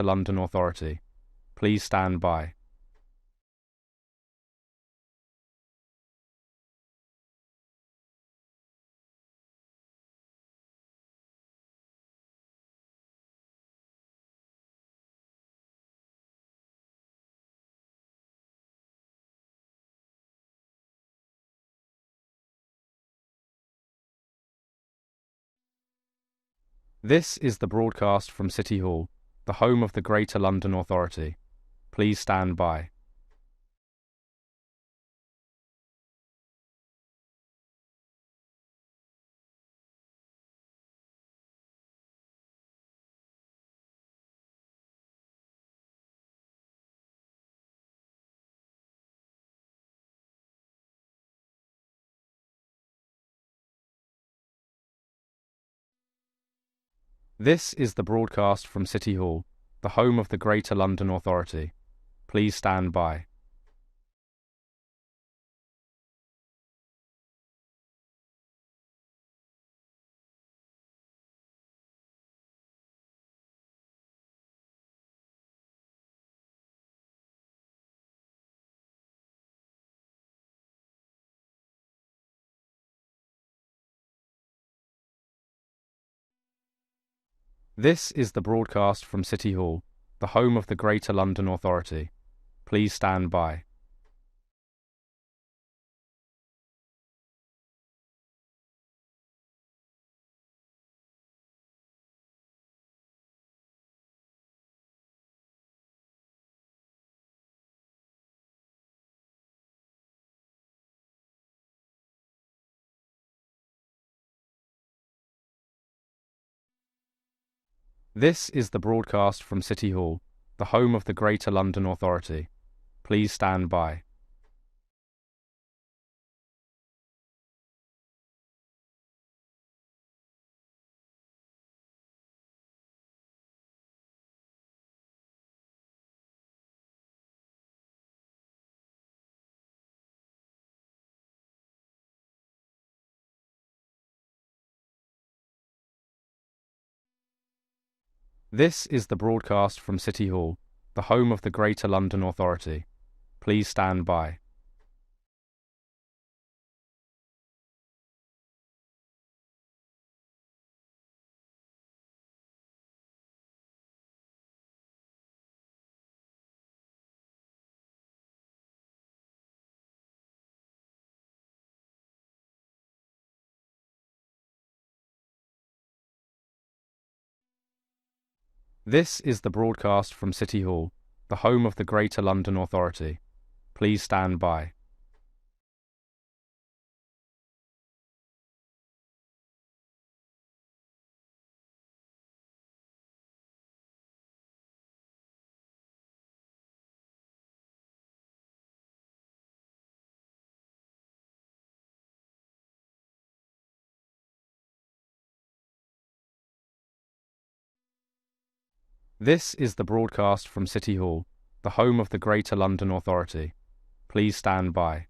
London Authority. Please stand by. This is the broadcast from City Hall, the home of the Greater London Authority. Please stand by. This is the broadcast from City Hall, the home of the Greater London Authority. Please stand by. This is the broadcast from City Hall, the home of the Greater London Authority. Please stand by. This is the broadcast from City Hall, the home of the Greater London Authority. Please stand by. This is the broadcast from City Hall, the home of the Greater London Authority. Please stand by. This is the broadcast from City Hall, the home of the Greater London Authority. Please stand by. This is the broadcast from City Hall, the home of the Greater London Authority. Please stand by.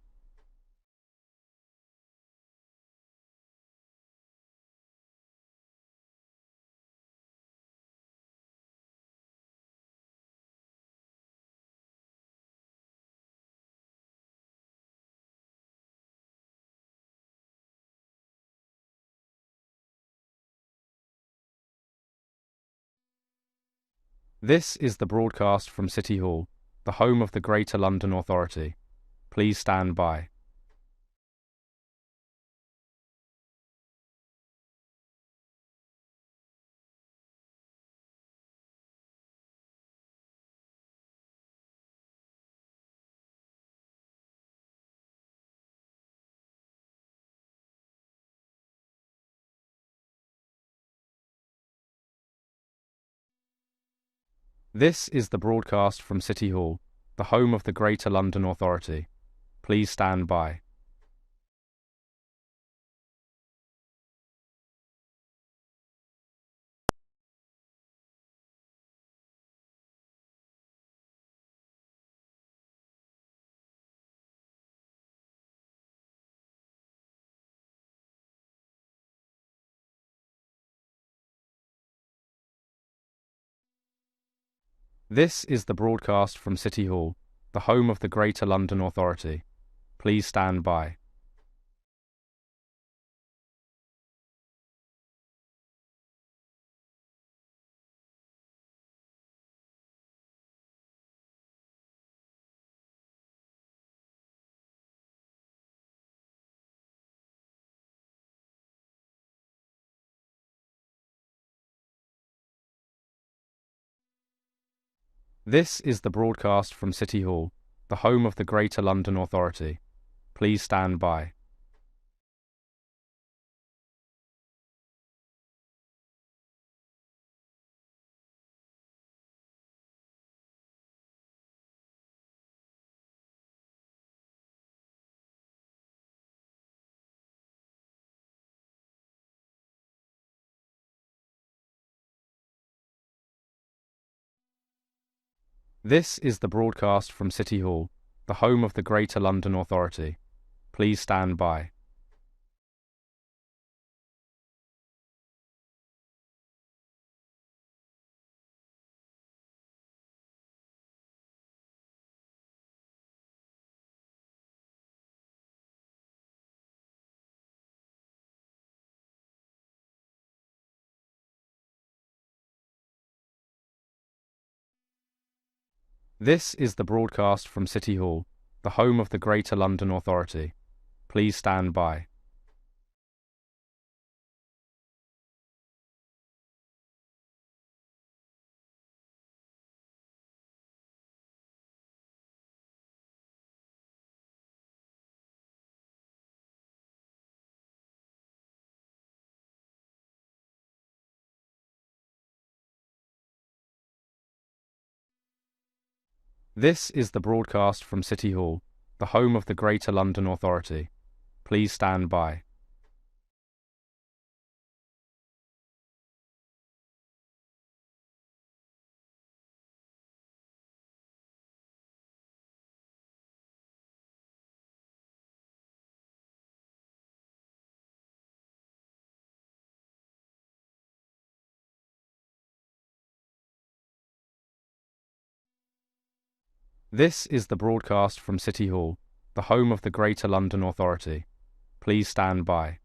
This is the broadcast from City Hall, the home of the Greater London Authority. Please stand by. This is the broadcast from City Hall, the home of the Greater London Authority. Please stand by. This is the broadcast from City Hall, the home of the Greater London Authority. Please stand by. This is the broadcast from City Hall, the home of the Greater London Authority. Please stand by. This is the broadcast from City Hall, the home of the Greater London Authority. Please stand by. This is the broadcast from City Hall, the home of the Greater London Authority. Please stand by. This is the broadcast from City Hall, the home of the Greater London Authority. Please stand by. This is the broadcast from City Hall, the home of the Greater London Authority. Please stand by.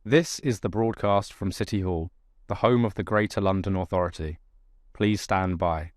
This is the broadcast from City Hall, the home of the Greater London Authority. Please stand by.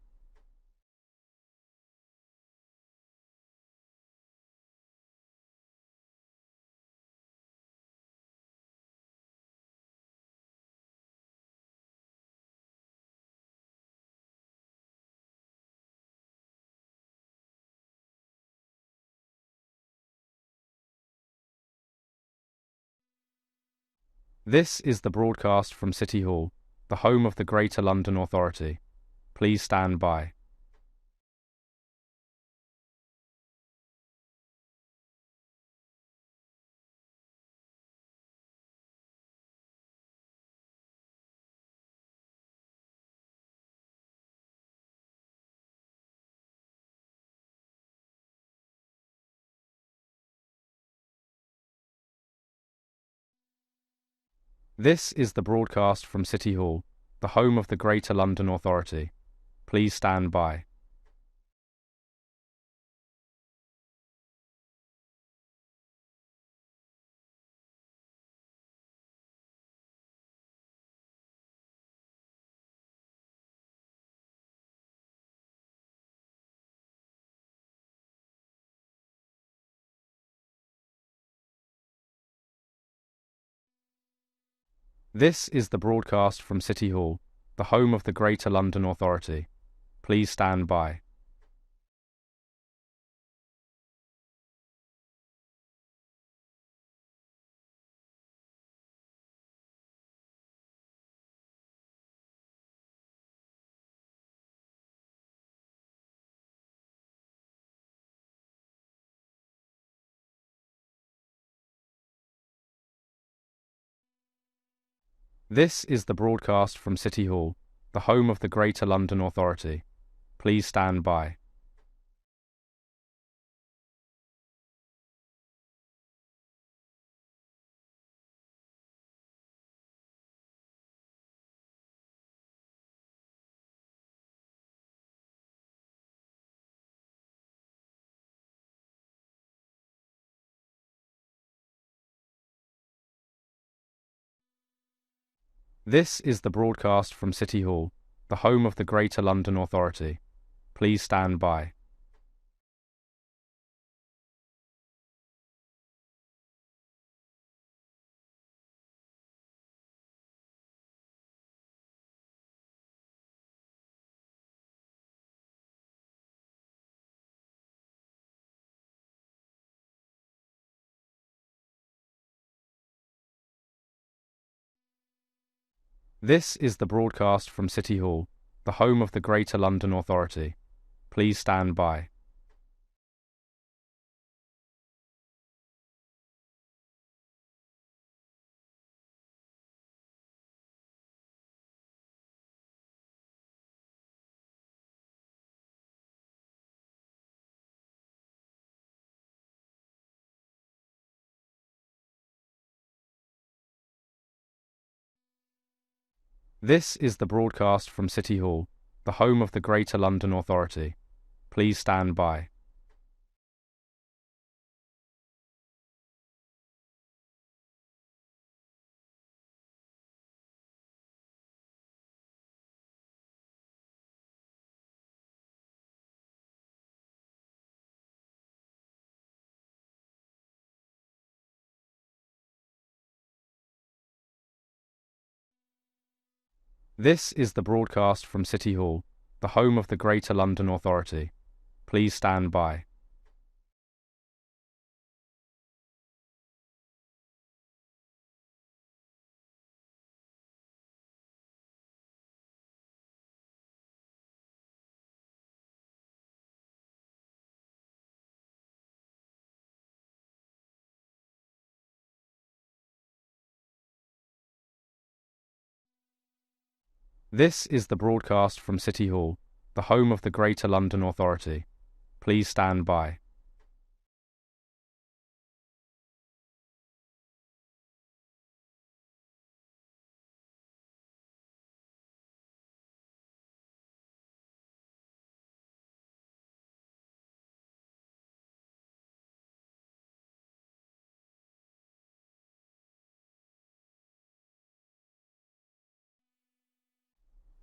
This is the broadcast from City Hall, the home of the Greater London Authority. Please stand by. This is the broadcast from City Hall, the home of the Greater London Authority. Please stand by. This is the broadcast from City Hall, the home of the Greater London Authority. Please stand by. This is the broadcast from City Hall, the home of the Greater London Authority. Please stand by. This is the broadcast from City Hall, the home of the Greater London Authority. Please stand by. This is the broadcast from City Hall, the home of the Greater London Authority. Please stand by. This is the broadcast from City Hall, the home of the Greater London Authority. Please stand by. This is the broadcast from City Hall, the home of the Greater London Authority. Please stand by. This is the broadcast from City Hall, the home of the Greater London Authority. Please stand by.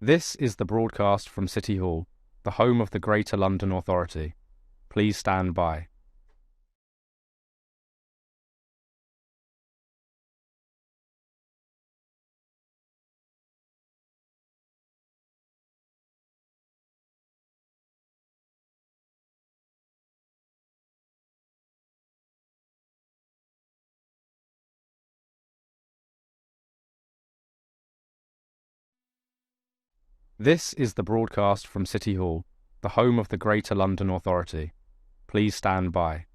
This is the broadcast from City Hall, the home of the Greater London Authority. Please stand by. This is the broadcast from City Hall, the home of the Greater London Authority. Please stand by.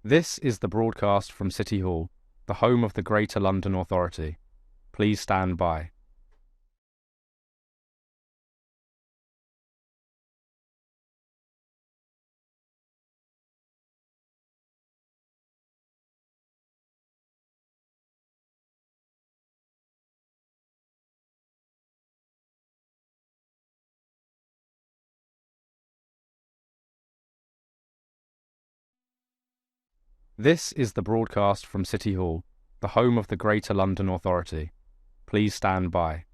This is the broadcast from City Hall, the home of the Greater London Authority. Please stand by. This is the broadcast from City Hall, the home of the Greater London Authority. Please stand by.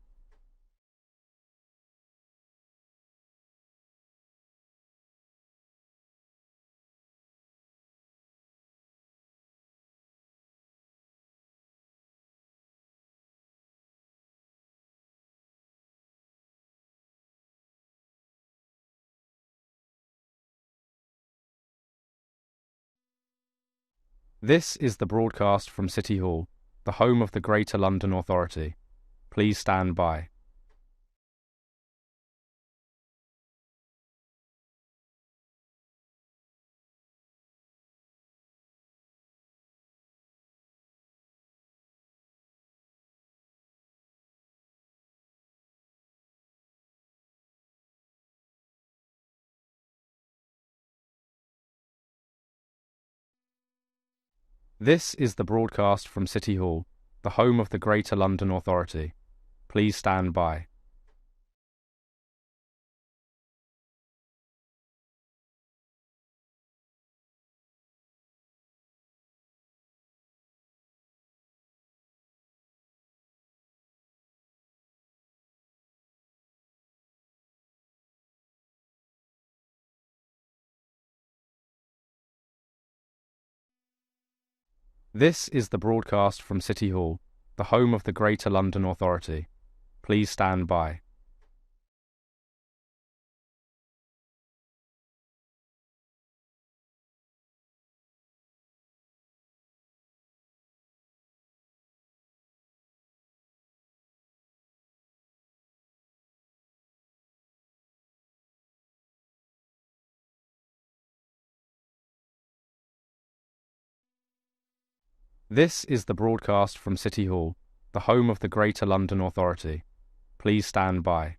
This is the broadcast from City Hall, the home of the Greater London Authority. Please stand by. This is the broadcast from City Hall, the home of the Greater London Authority. Please stand by. This is the broadcast from City Hall, the home of the Greater London Authority. Please stand by. This is the broadcast from City Hall, the home of the Greater London Authority. Please stand by.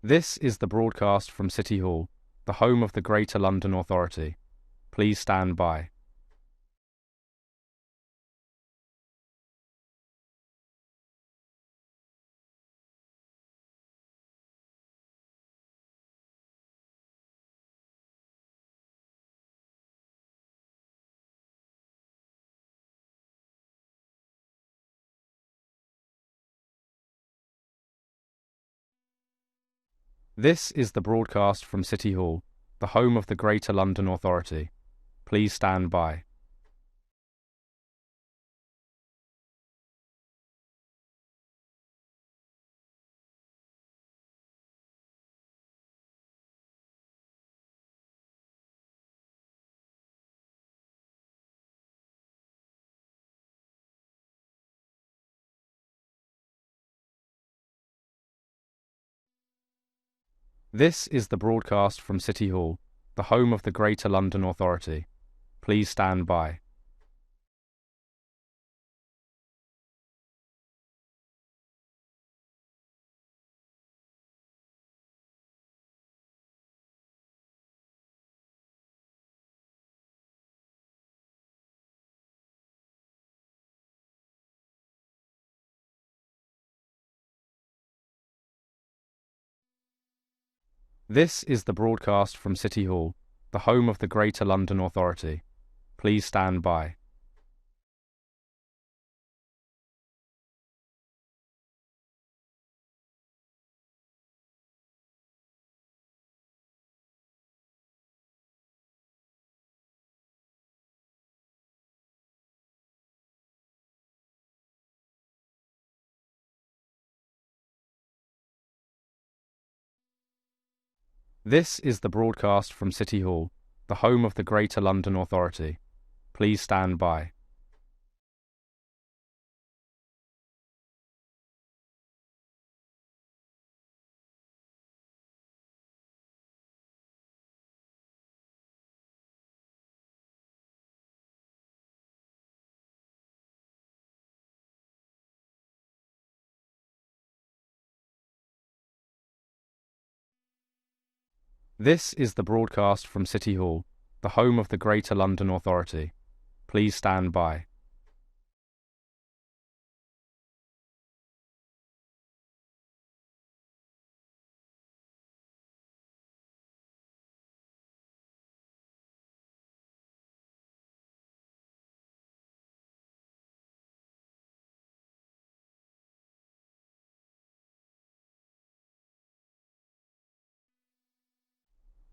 This is the broadcast from City Hall, the home of the Greater London Authority. Please stand by. This is the broadcast from City Hall, the home of the Greater London Authority. Please stand by. This is the broadcast from City Hall, the home of the Greater London Authority. Please stand by. This is the broadcast from City Hall, the home of the Greater London Authority. Please stand by. This is the broadcast from City Hall, the home of the Greater London Authority. Please stand by. This is the broadcast from City Hall, the home of the Greater London Authority. Please stand by.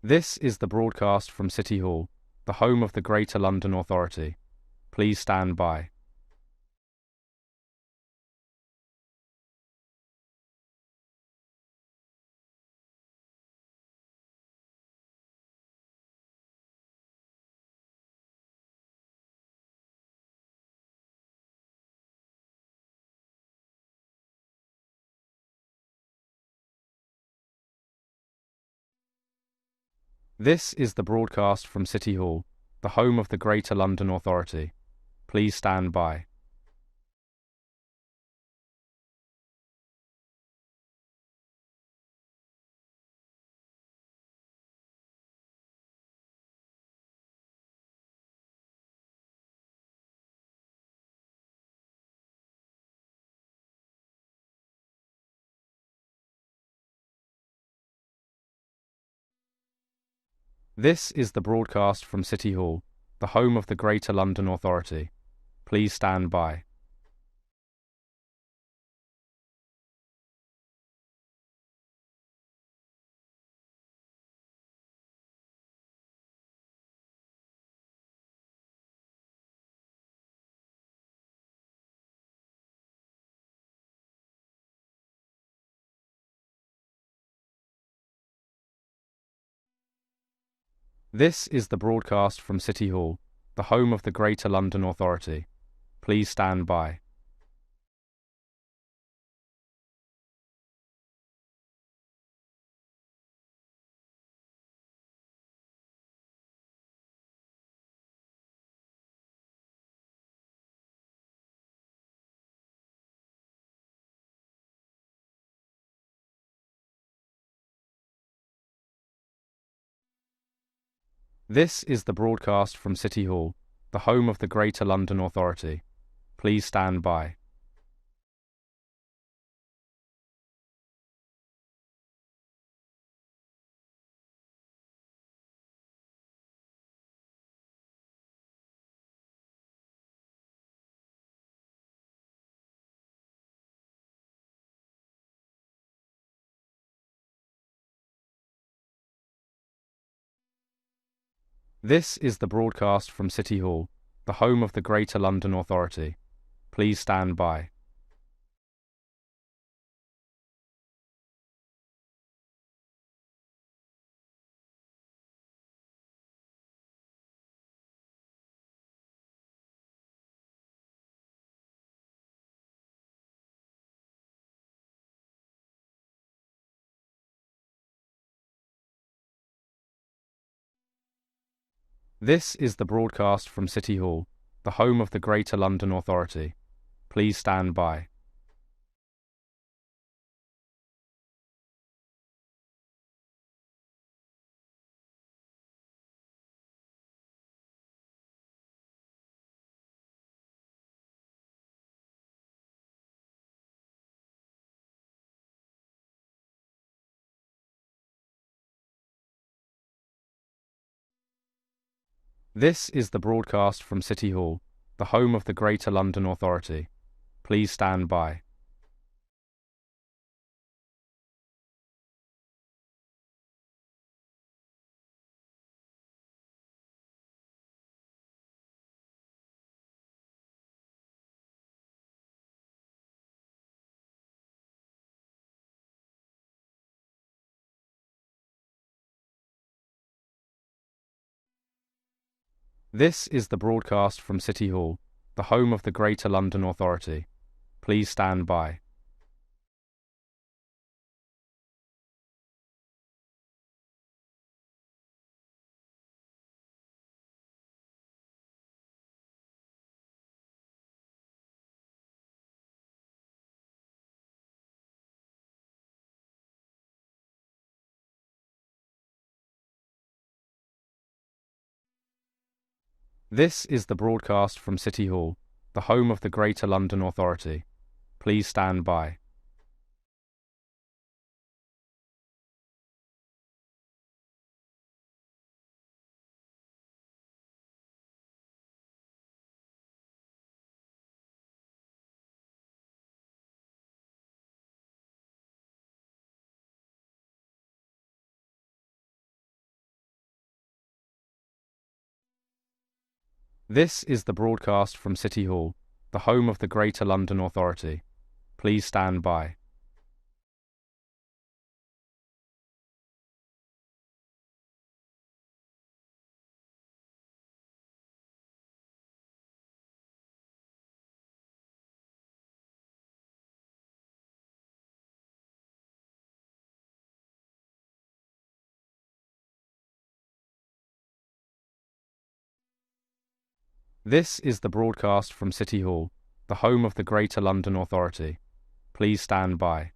This is the broadcast from City Hall, the home of the Greater London Authority. Please stand by. This is the broadcast from City Hall, the home of the Greater London Authority. Please stand by. This is the broadcast from City Hall, the home of the Greater London Authority. Please stand by. This is the broadcast from City Hall, the home of the Greater London Authority. Please stand by. This is the broadcast from City Hall, the home of the Greater London Authority. Please stand by. This is the broadcast from City Hall, the home of the Greater London Authority. Please stand by. This is the broadcast from City Hall, the home of the Greater London Authority. Please stand by. This is the broadcast from City Hall, the home of the Greater London Authority. Please stand by. This is the broadcast from City Hall, the home of the Greater London Authority. Please stand by. This is the broadcast from City Hall, the home of the Greater London Authority. Please stand by. This is the broadcast from City Hall, the home of the Greater London Authority. Please stand by. This is the broadcast from City Hall, the home of the Greater London Authority. Please stand by.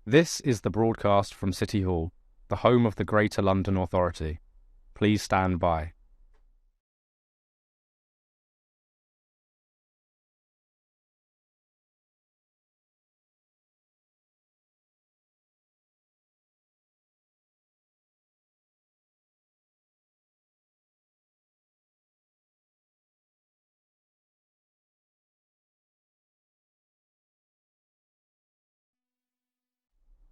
This is the broadcast from City Hall, the home of the Greater London Authority. Please stand by.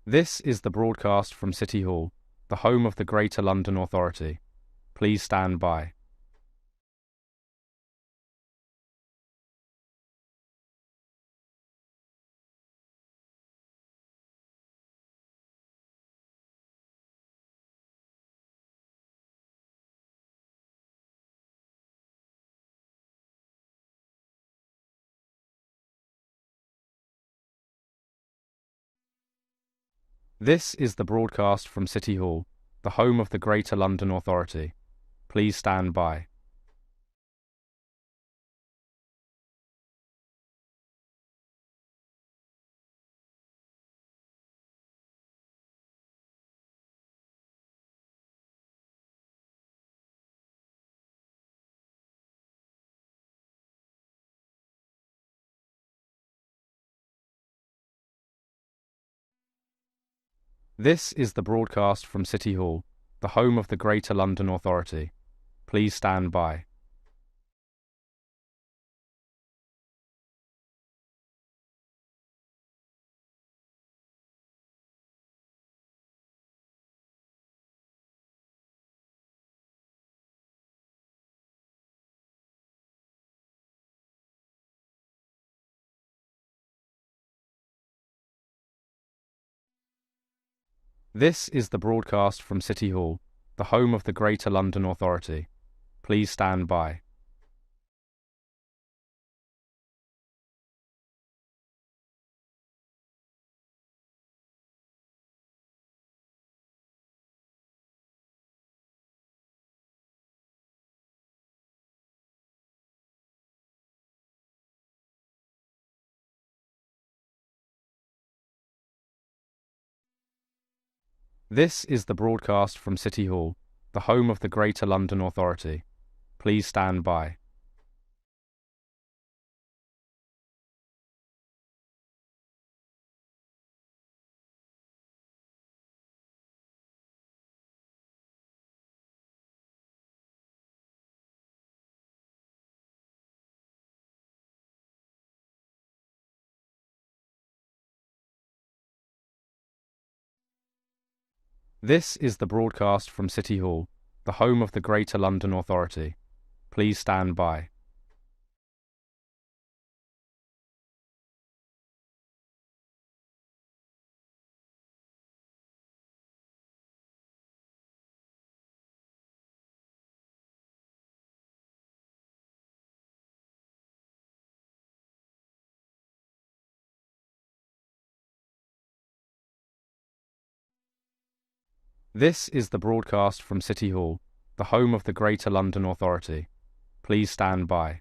This is the broadcast from City Hall, the home of the Greater London Authority. Please stand by. This is the broadcast from City Hall, the home of the Greater London Authority. Please stand by. This is the broadcast from City Hall, the home of the Greater London Authority. Please stand by. This is the broadcast from City Hall, the home of the Greater London Authority. Please stand by. This is the broadcast from City Hall, the home of the Greater London Authority. Please stand by. This is the broadcast from City Hall, the home of the Greater London Authority. Please stand by. This is the broadcast from City Hall, the home of the Greater London Authority. Please stand by.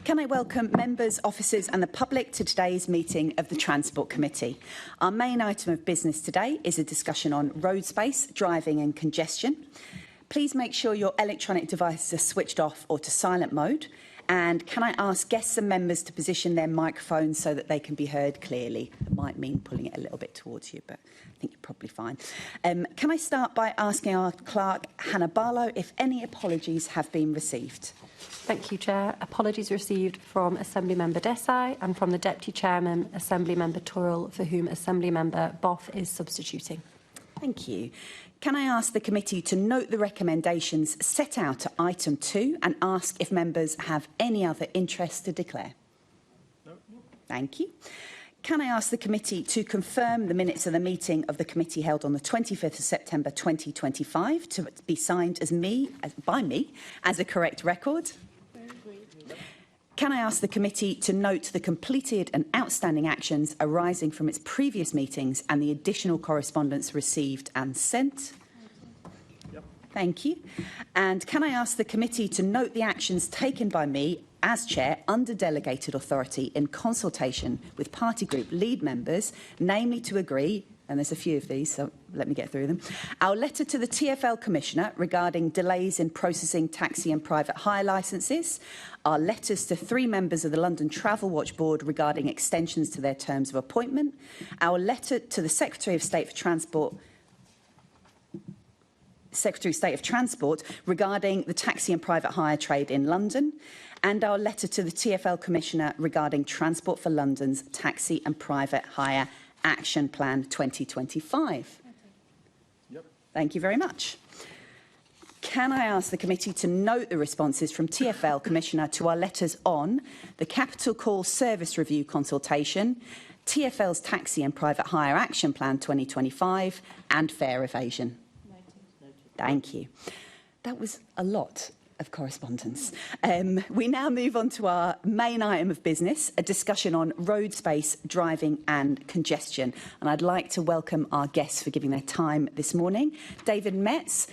Can I welcome members, officers and the public to today's meeting of the Transport Committee. Our main item of business today is a discussion on road space, driving and congestion. Please make sure your electronic devices are switched off or to silent mode. And can I ask guests and members to position their microphones so that they can be heard clearly? It might mean pulling it a little bit towards you, but I think you're probably fine. Can I start by asking our clerk, Hannah Barlow, if any apologies have been received? Thank you, Chair. Apologies received from Assembly Member Desai and from the Deputy Chairman, Assembly Member Turrell, for whom Assembly Member Boff is substituting. Thank you. Can I ask the committee to note the recommendations set out at item 2 and ask if members have any other interest to declare? No. Thank you. Can I ask the committee to confirm the minutes of the meeting of the committee held on the 25th of September 2025 to be signed by me as a correct record? Can I ask the committee to note the completed and outstanding actions arising from its previous meetings and the additional correspondence received and sent? Yep. Thank you. And can I ask the committee to note the actions taken by me as Chair under delegated authority in consultation with party group lead members, namely to agree, and there's a few of these, so let me get through them. Our letter to the TfL Commissioner regarding delays in processing taxi and private hire licences. Our letters to 3 members of the London Travel Watch Board regarding extensions to their terms of appointment. Our letter to the Secretary of State of Transport regarding the taxi and private hire trade in London. And our letter to the TfL Commissioner regarding Transport for London's Taxi and Private Hire Action Plan 2025. Yep. Thank you very much. Can I ask the committee to note the responses from TfL Commissioner to our letters on the Capital Call Service Review consultation, TfL's Taxi and Private Hire Action Plan 2025 and fare evasion? Noted. Thank you. That was a lot of correspondence. We now move on to our main item of business, a discussion on road space, driving and congestion. And I'd like to welcome our guests for giving their time this morning. David Metz,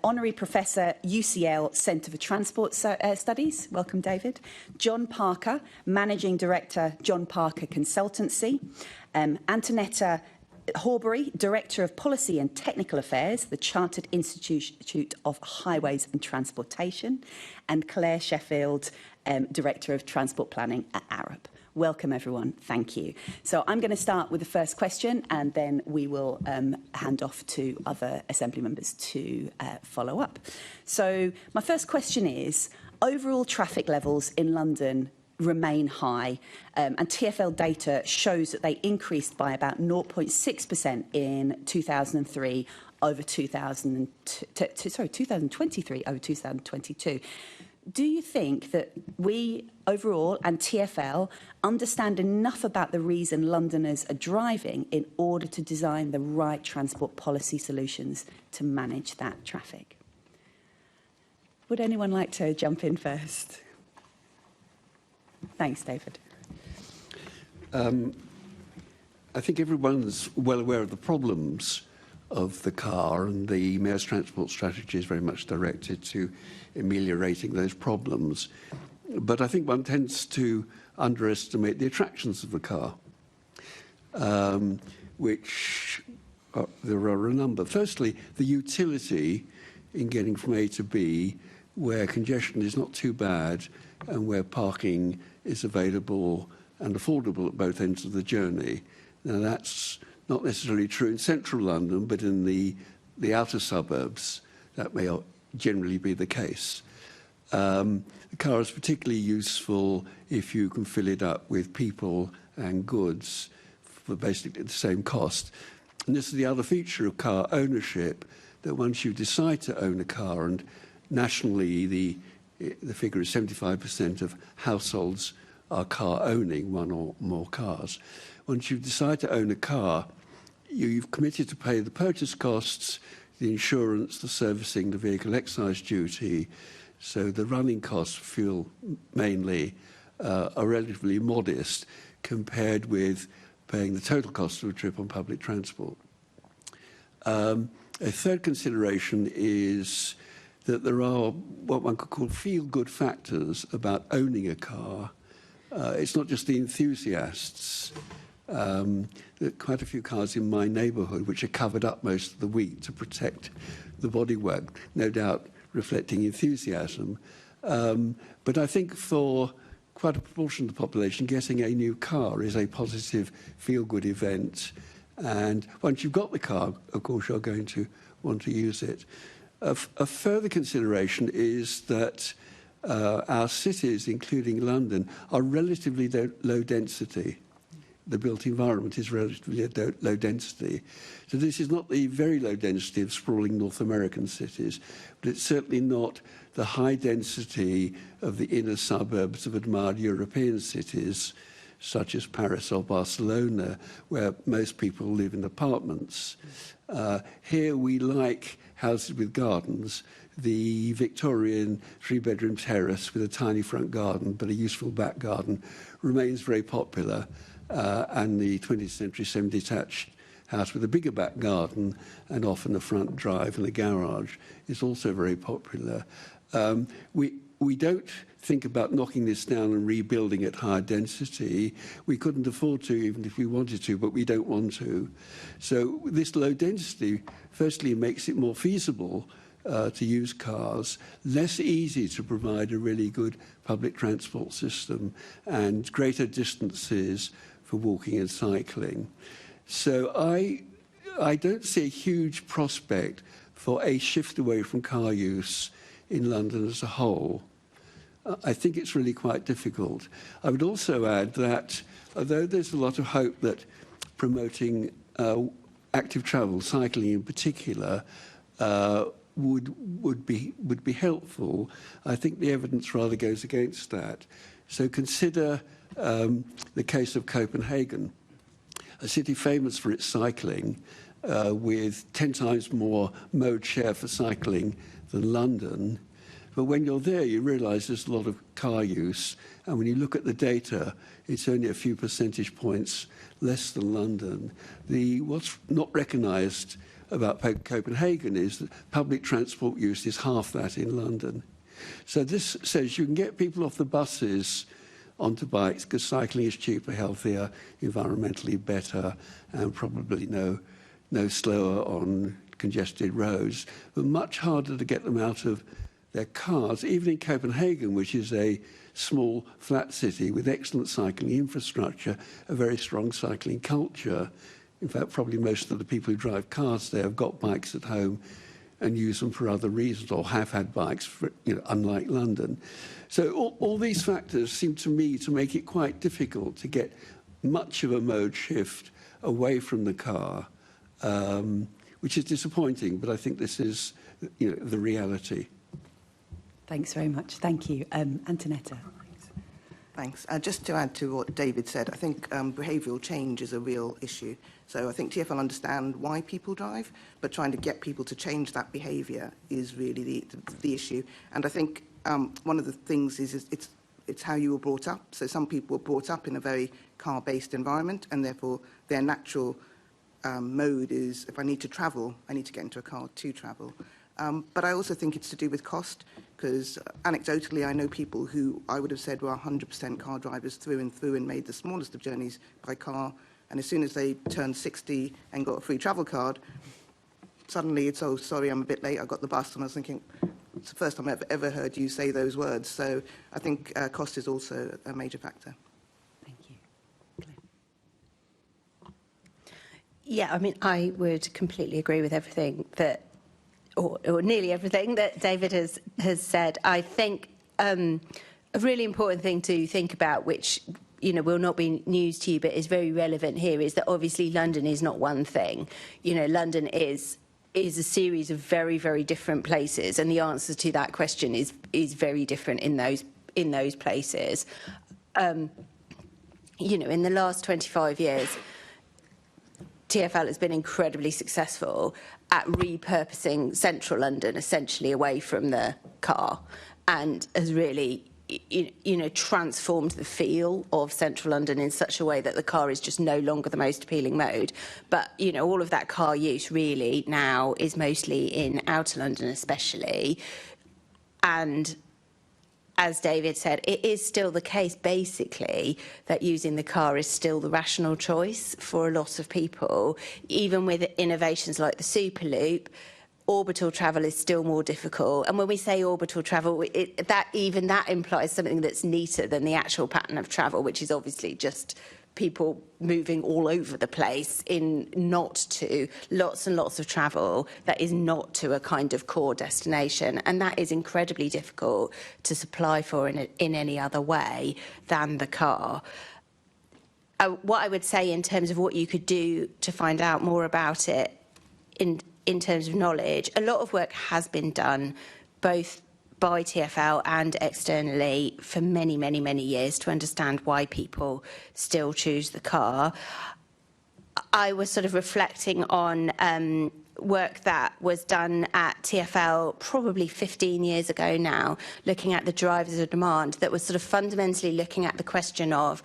Honorary Professor, UCL Centre for Transport Studies. Welcome, David. John Parker, Managing Director, John Parker Consultancy. Antonetta Horbury, Director of Policy and Technical Affairs, the Chartered Institute of Highways and Transportation, and Claire Sheffield, Director of Transport Planning at Arup. Welcome, everyone. Thank you. So I'm going to start with the first question, and then we will hand off to other Assembly members to follow up. So my first question is, overall traffic levels in London remain high, and TfL data shows that they increased by about 0.6% in 2003 over 2023 over 2022. Do you think that we overall and TfL understand enough about the reason Londoners are driving in order to design the right transport policy solutions to manage that traffic? Would anyone like to jump in first? Thanks, David. I think everyone's well aware of the problems of the car, and the Mayor's transport strategy is very much directed to ameliorating those problems. But I think one tends to underestimate the attractions of the car, which there are a number. Firstly, the utility in getting from A to B, where congestion is not too bad and where parking is available and affordable at both ends of the journey. Now, that's not necessarily true in central London, but in the outer suburbs, that may generally be the case. The car is particularly useful if you can fill it up with people and goods for basically the same cost. And this is the other feature of car ownership, that once you decide to own a car, and nationally the figure is 75% of households are car owning, one or more cars. Once you decide to own a car, you've committed to pay the purchase costs, the insurance, the servicing, the vehicle excise duty. So the running costs, fuel mainly, are relatively modest compared with paying the total cost of a trip on public transport. A third consideration is that there are what one could call feel-good factors about owning a car. It's not just the enthusiasts. There are quite a few cars in my neighbourhood which are covered up most of the week to protect the bodywork, no doubt reflecting enthusiasm. But I think for quite a proportion of the population, getting a new car is a positive, feel-good event. And once you've got the car, of course, you're going to want to use it. A further consideration is that our cities, including London, are relatively low density. The built environment is relatively low density. So this is not the very low density of sprawling North American cities, but it's certainly not the high density of the inner suburbs of admired European cities, such as Paris or Barcelona, where most people live in apartments. Here we like houses with gardens. The Victorian three-bedroom terrace with a tiny front garden but a useful back garden remains very popular, and the 20th century semi-detached house with a bigger back garden and often a front drive and a garage is also very popular. We don't think about knocking this down and rebuilding at higher density. We couldn't afford to even if we wanted to, but we don't want to. So this low density firstly makes it more feasible to use cars, less easy to provide a really good public transport system, and greater distances for walking and cycling. So I don't see a huge prospect for a shift away from car use in London as a whole. I think it's really quite difficult. I would also add that although there's a lot of hope that promoting active travel, cycling in particular, would be helpful, I think the evidence rather goes against that. So consider the case of Copenhagen, a city famous for its cycling, with 10 times more mode share for cycling than London. But when you're there, you realise there's a lot of car use, and when you look at the data, it's only a few percentage points less than London. What's not recognised about Copenhagen is that public transport use is half that in London. So this says you can get people off the buses onto bikes because cycling is cheaper, healthier, environmentally better, and probably no slower on congested roads, but much harder to get them out of their cars. Even in Copenhagen, which is a small, flat city with excellent cycling infrastructure, a very strong cycling culture. In fact, probably most of the people who drive cars there have got bikes at home and use them for other reasons, or have had bikes, unlike London. So all these factors seem to me to make it quite difficult to get much of a mode shift away from the car, which is disappointing, but I think this is the reality. Thanks very much. Thank you. Antonetta. Thanks. Just to add to what David said, I think behavioural change is a real issue. So I think TfL understand why people drive, but trying to get people to change that behaviour is really the issue. And I think one of the things is it's how you were brought up. So some people were brought up in a very car-based environment, and therefore their natural mode is, if I need to travel, I need to get into a car to travel. But I also think it's to do with cost, because anecdotally I know people who I would have said were 100% car drivers through and through and made the smallest of journeys by car, and as soon as they turned 60 and got a free travel card, suddenly it's, oh, sorry, I'm a bit late, I got the bus, and I was thinking, it's the first time I've ever heard you say those words. So I think cost is also a major factor. Thank you. Yeah, I mean, I would completely agree with everything that, or nearly everything that David has said. I think a really important thing to think about, which will not be news to you, but is very relevant here, is that obviously London is not one thing. London is a series of very, very different places, and the answer to that question is very different in those places. In the last 25 years, TfL has been incredibly successful at repurposing central London essentially away from the car, and has really transformed the feel of central London in such a way that the car is just no longer the most appealing mode. But all of that car use really now is mostly in outer London, especially And as David said, it is still the case, basically, that using the car is still the rational choice for a lot of people. Even with innovations like the Superloop, orbital travel is still more difficult. And when we say orbital travel, that implies something that's neater than the actual pattern of travel, which is obviously just people moving all over the place in not to lots and lots of travel that is not to a kind of core destination, and that is incredibly difficult to supply for in any other way than the car. What I would say in terms of what you could do to find out more about it in terms of knowledge, a lot of work has been done both by TfL and externally for many, many, many years to understand why people still choose the car. I was sort of reflecting on work that was done at TfL probably 15 years ago now, looking at the drivers of demand, that was sort of fundamentally looking at the question of,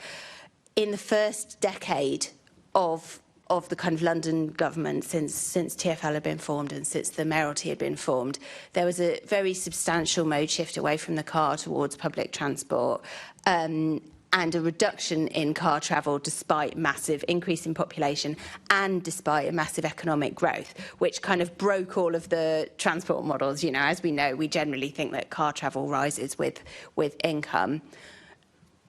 in the first decade of the kind of London government since TfL had been formed and since the mayoralty had been formed, there was a very substantial mode shift away from the car towards public transport, and a reduction in car travel despite massive increase in population and despite a massive economic growth, which kind of broke all of the transport models. You know, as we know, we generally think that car travel rises with income.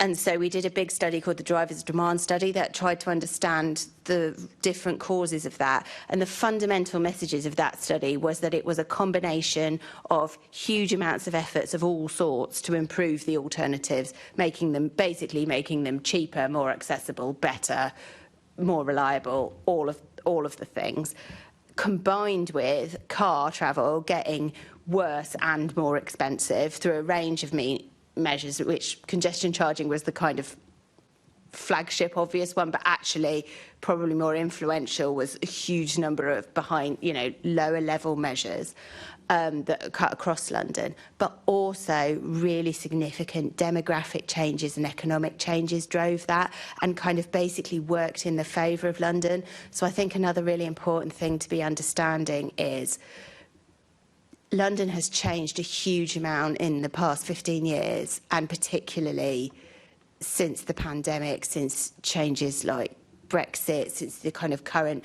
And so we did a big study called the Drivers' Demand Study that tried to understand the different causes of that. And the fundamental messages of that study was that it was a combination of huge amounts of efforts of all sorts to improve the alternatives, making them cheaper, more accessible, better, more reliable, all of the things, combined with car travel getting worse and more expensive through a range of measures, which congestion charging was the kind of flagship obvious one, but actually probably more influential was a huge number of lower level measures that cut across London, but also really significant demographic changes and economic changes drove that and kind of basically worked in the favour of London. So I think another really important thing to be understanding is London has changed a huge amount in the past 15 years, and particularly since the pandemic, since changes like Brexit, since the kind of current,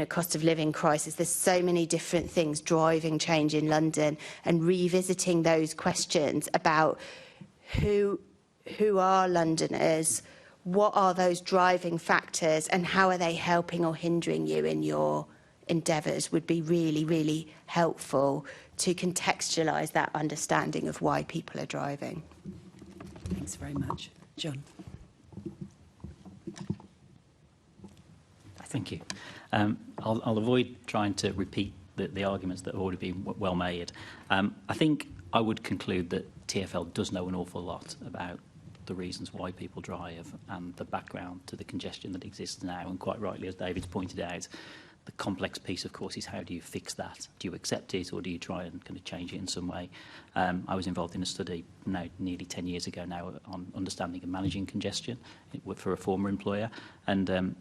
cost of living crisis. There's so many different things driving change in London, and revisiting those questions about who are Londoners, what are those driving factors, and how are they helping or hindering you in your endeavours would be really, really helpful to contextualise that understanding of why people are driving. Thanks very much. John. Thank you. I'll avoid trying to repeat the arguments that have already been well made. I think I would conclude that TfL does know an awful lot about the reasons why people drive and the background to the congestion that exists now. And quite rightly, as David's pointed out, the complex piece, of course, is how do you fix that? Do you accept it, or do you try and kind of change it in some way? I was involved in a study now nearly 10 years ago now on understanding and managing congestion for a former employer, and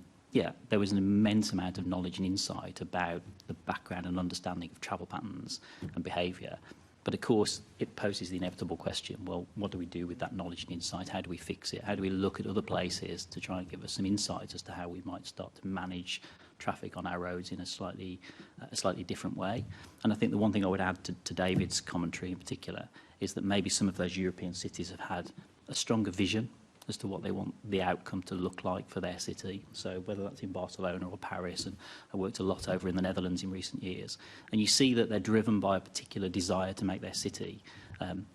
there was an immense amount of knowledge and insight about the background and understanding of travel patterns and behaviour. But of course, it poses the inevitable question, well, what do we do with that knowledge and insight? How do we fix it? How do we look at other places to try and give us some insights as to how we might start to manage traffic on our roads in a slightly different way? And I think the one thing I would add to David's commentary in particular is that maybe some of those European cities have had a stronger vision as to what they want the outcome to look like for their city. So whether that's in Barcelona or Paris, and I worked a lot over in the Netherlands in recent years, and you see that they're driven by a particular desire to make their city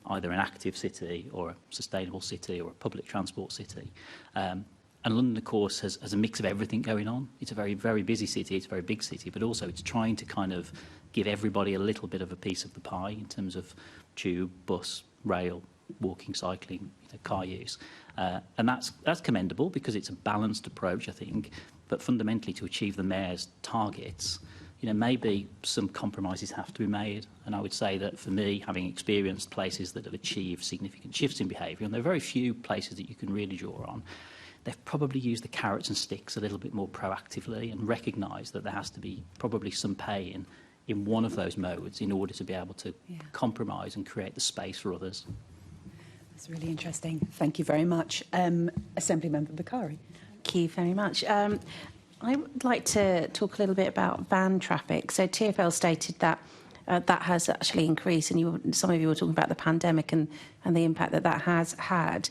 either an active city or a sustainable city or a public transport city. And London, of course, has a mix of everything going on. It's a very, very busy city, it's a very big city, but also it's trying to kind of give everybody a little bit of a piece of the pie in terms of tube, bus, rail, walking, cycling, car use. And that's commendable because it's a balanced approach, I think. But fundamentally, to achieve the mayor's targets, maybe some compromises have to be made. And I would say that for me, having experienced places that have achieved significant shifts in behaviour, and there are very few places that you can really draw on, they've probably used the carrots and sticks a little bit more proactively and recognised that there has to be probably some pain in one of those modes in order to be able to compromise and create the space for others. That's really interesting. Thank you very much. Assemblymember Bakari. Thank you very much. I would like to talk a little bit about van traffic. So TfL stated that that has actually increased, and some of you were talking about the pandemic and the impact that that has had.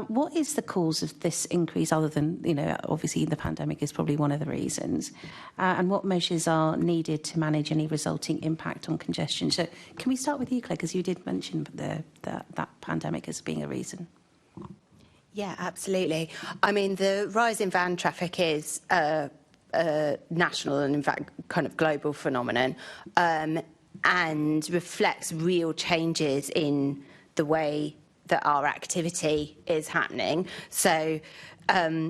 What is the cause of this increase, other than, obviously the pandemic is probably one of the reasons, and what measures are needed to manage any resulting impact on congestion? So can we start with you, Claire, because you did mention that pandemic as being a reason. Yeah, absolutely. I mean, the rise in van traffic is a national and, in fact, kind of global phenomenon, and reflects real changes in the way that our activity is happening, so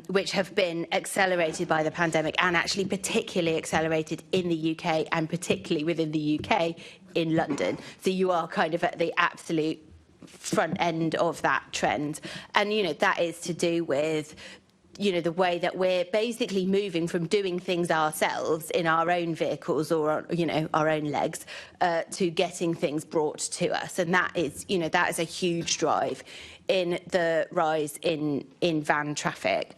which have been accelerated by the pandemic, and actually particularly accelerated in the UK, and particularly within the UK in London. So you are kind of at the absolute front end of that trend, and that is to do with the way that we're basically moving from doing things ourselves in our own vehicles or our own legs to getting things brought to us, and that is a huge drive in the rise in van traffic.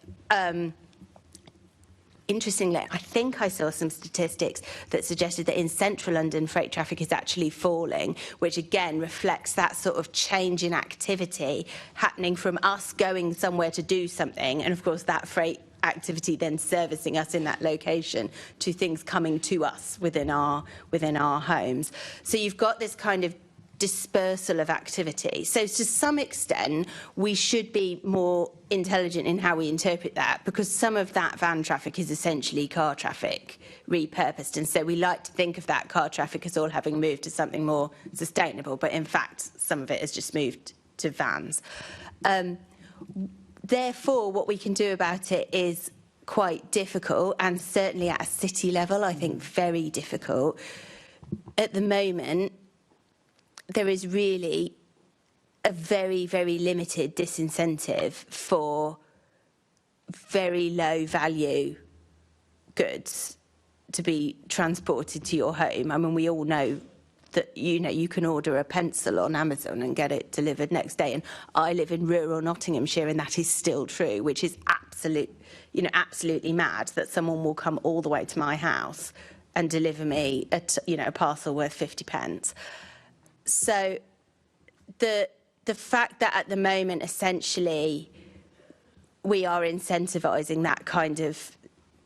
Interestingly, I think I saw some statistics that suggested that in central London, freight traffic is actually falling, which again reflects that sort of change in activity happening from us going somewhere to do something, and of course that freight activity then servicing us in that location, to things coming to us within our homes. So you've got this kind of dispersal of activity. So to some extent, we should be more intelligent in how we interpret that, because some of that van traffic is essentially car traffic repurposed. And so we like to think of that car traffic as all having moved to something more sustainable, but in fact, some of it has just moved to vans. Therefore, what we can do about it is quite difficult, and certainly at a city level, I think very difficult. At the moment, there is really a very, very limited disincentive for very low value goods to be transported to your home. I mean, we all know that, you can order a pencil on Amazon and get it delivered next day. And I live in rural Nottinghamshire, and that is still true, which is absolutely mad that someone will come all the way to my house and deliver me a parcel worth 50 pence. So the fact that at the moment, essentially, we are incentivising that kind of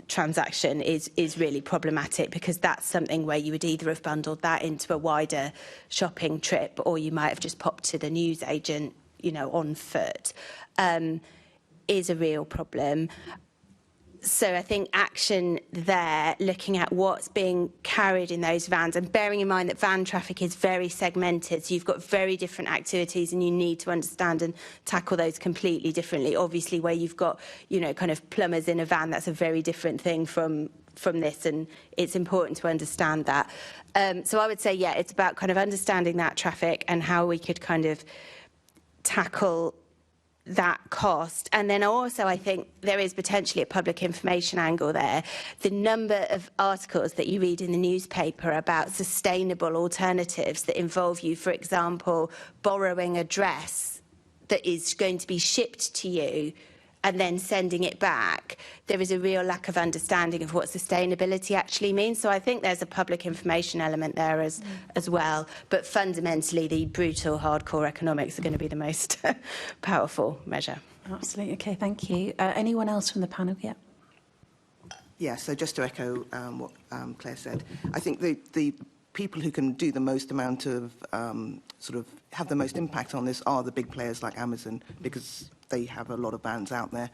transaction is really problematic, because that's something where you would either have bundled that into a wider shopping trip, or you might have just popped to the newsagent, on foot, is a real problem. So I think action there, looking at what's being carried in those vans, and bearing in mind that van traffic is very segmented, so you've got very different activities, and you need to understand and tackle those completely differently. Obviously, where you've got, kind of plumbers in a van, that's a very different thing from this, and it's important to understand that. So I would say, it's about kind of understanding that traffic and how we could kind of tackle that cost. And then also, I think there is potentially a public information angle there. The number of articles that you read in the newspaper about sustainable alternatives that involve you, for example, borrowing a dress that is going to be shipped to you and then sending it back, there is a real lack of understanding of what sustainability actually means. So I think there's a public information element there as well. But fundamentally, the brutal, hardcore economics are going to be the most powerful measure. Absolutely. OK, thank you. Anyone else from the panel? Yeah. Yeah, so just to echo what Claire said, I think the people who can do the most amount of sort of have the most impact on this are the big players like Amazon, because they have a lot of vans out there.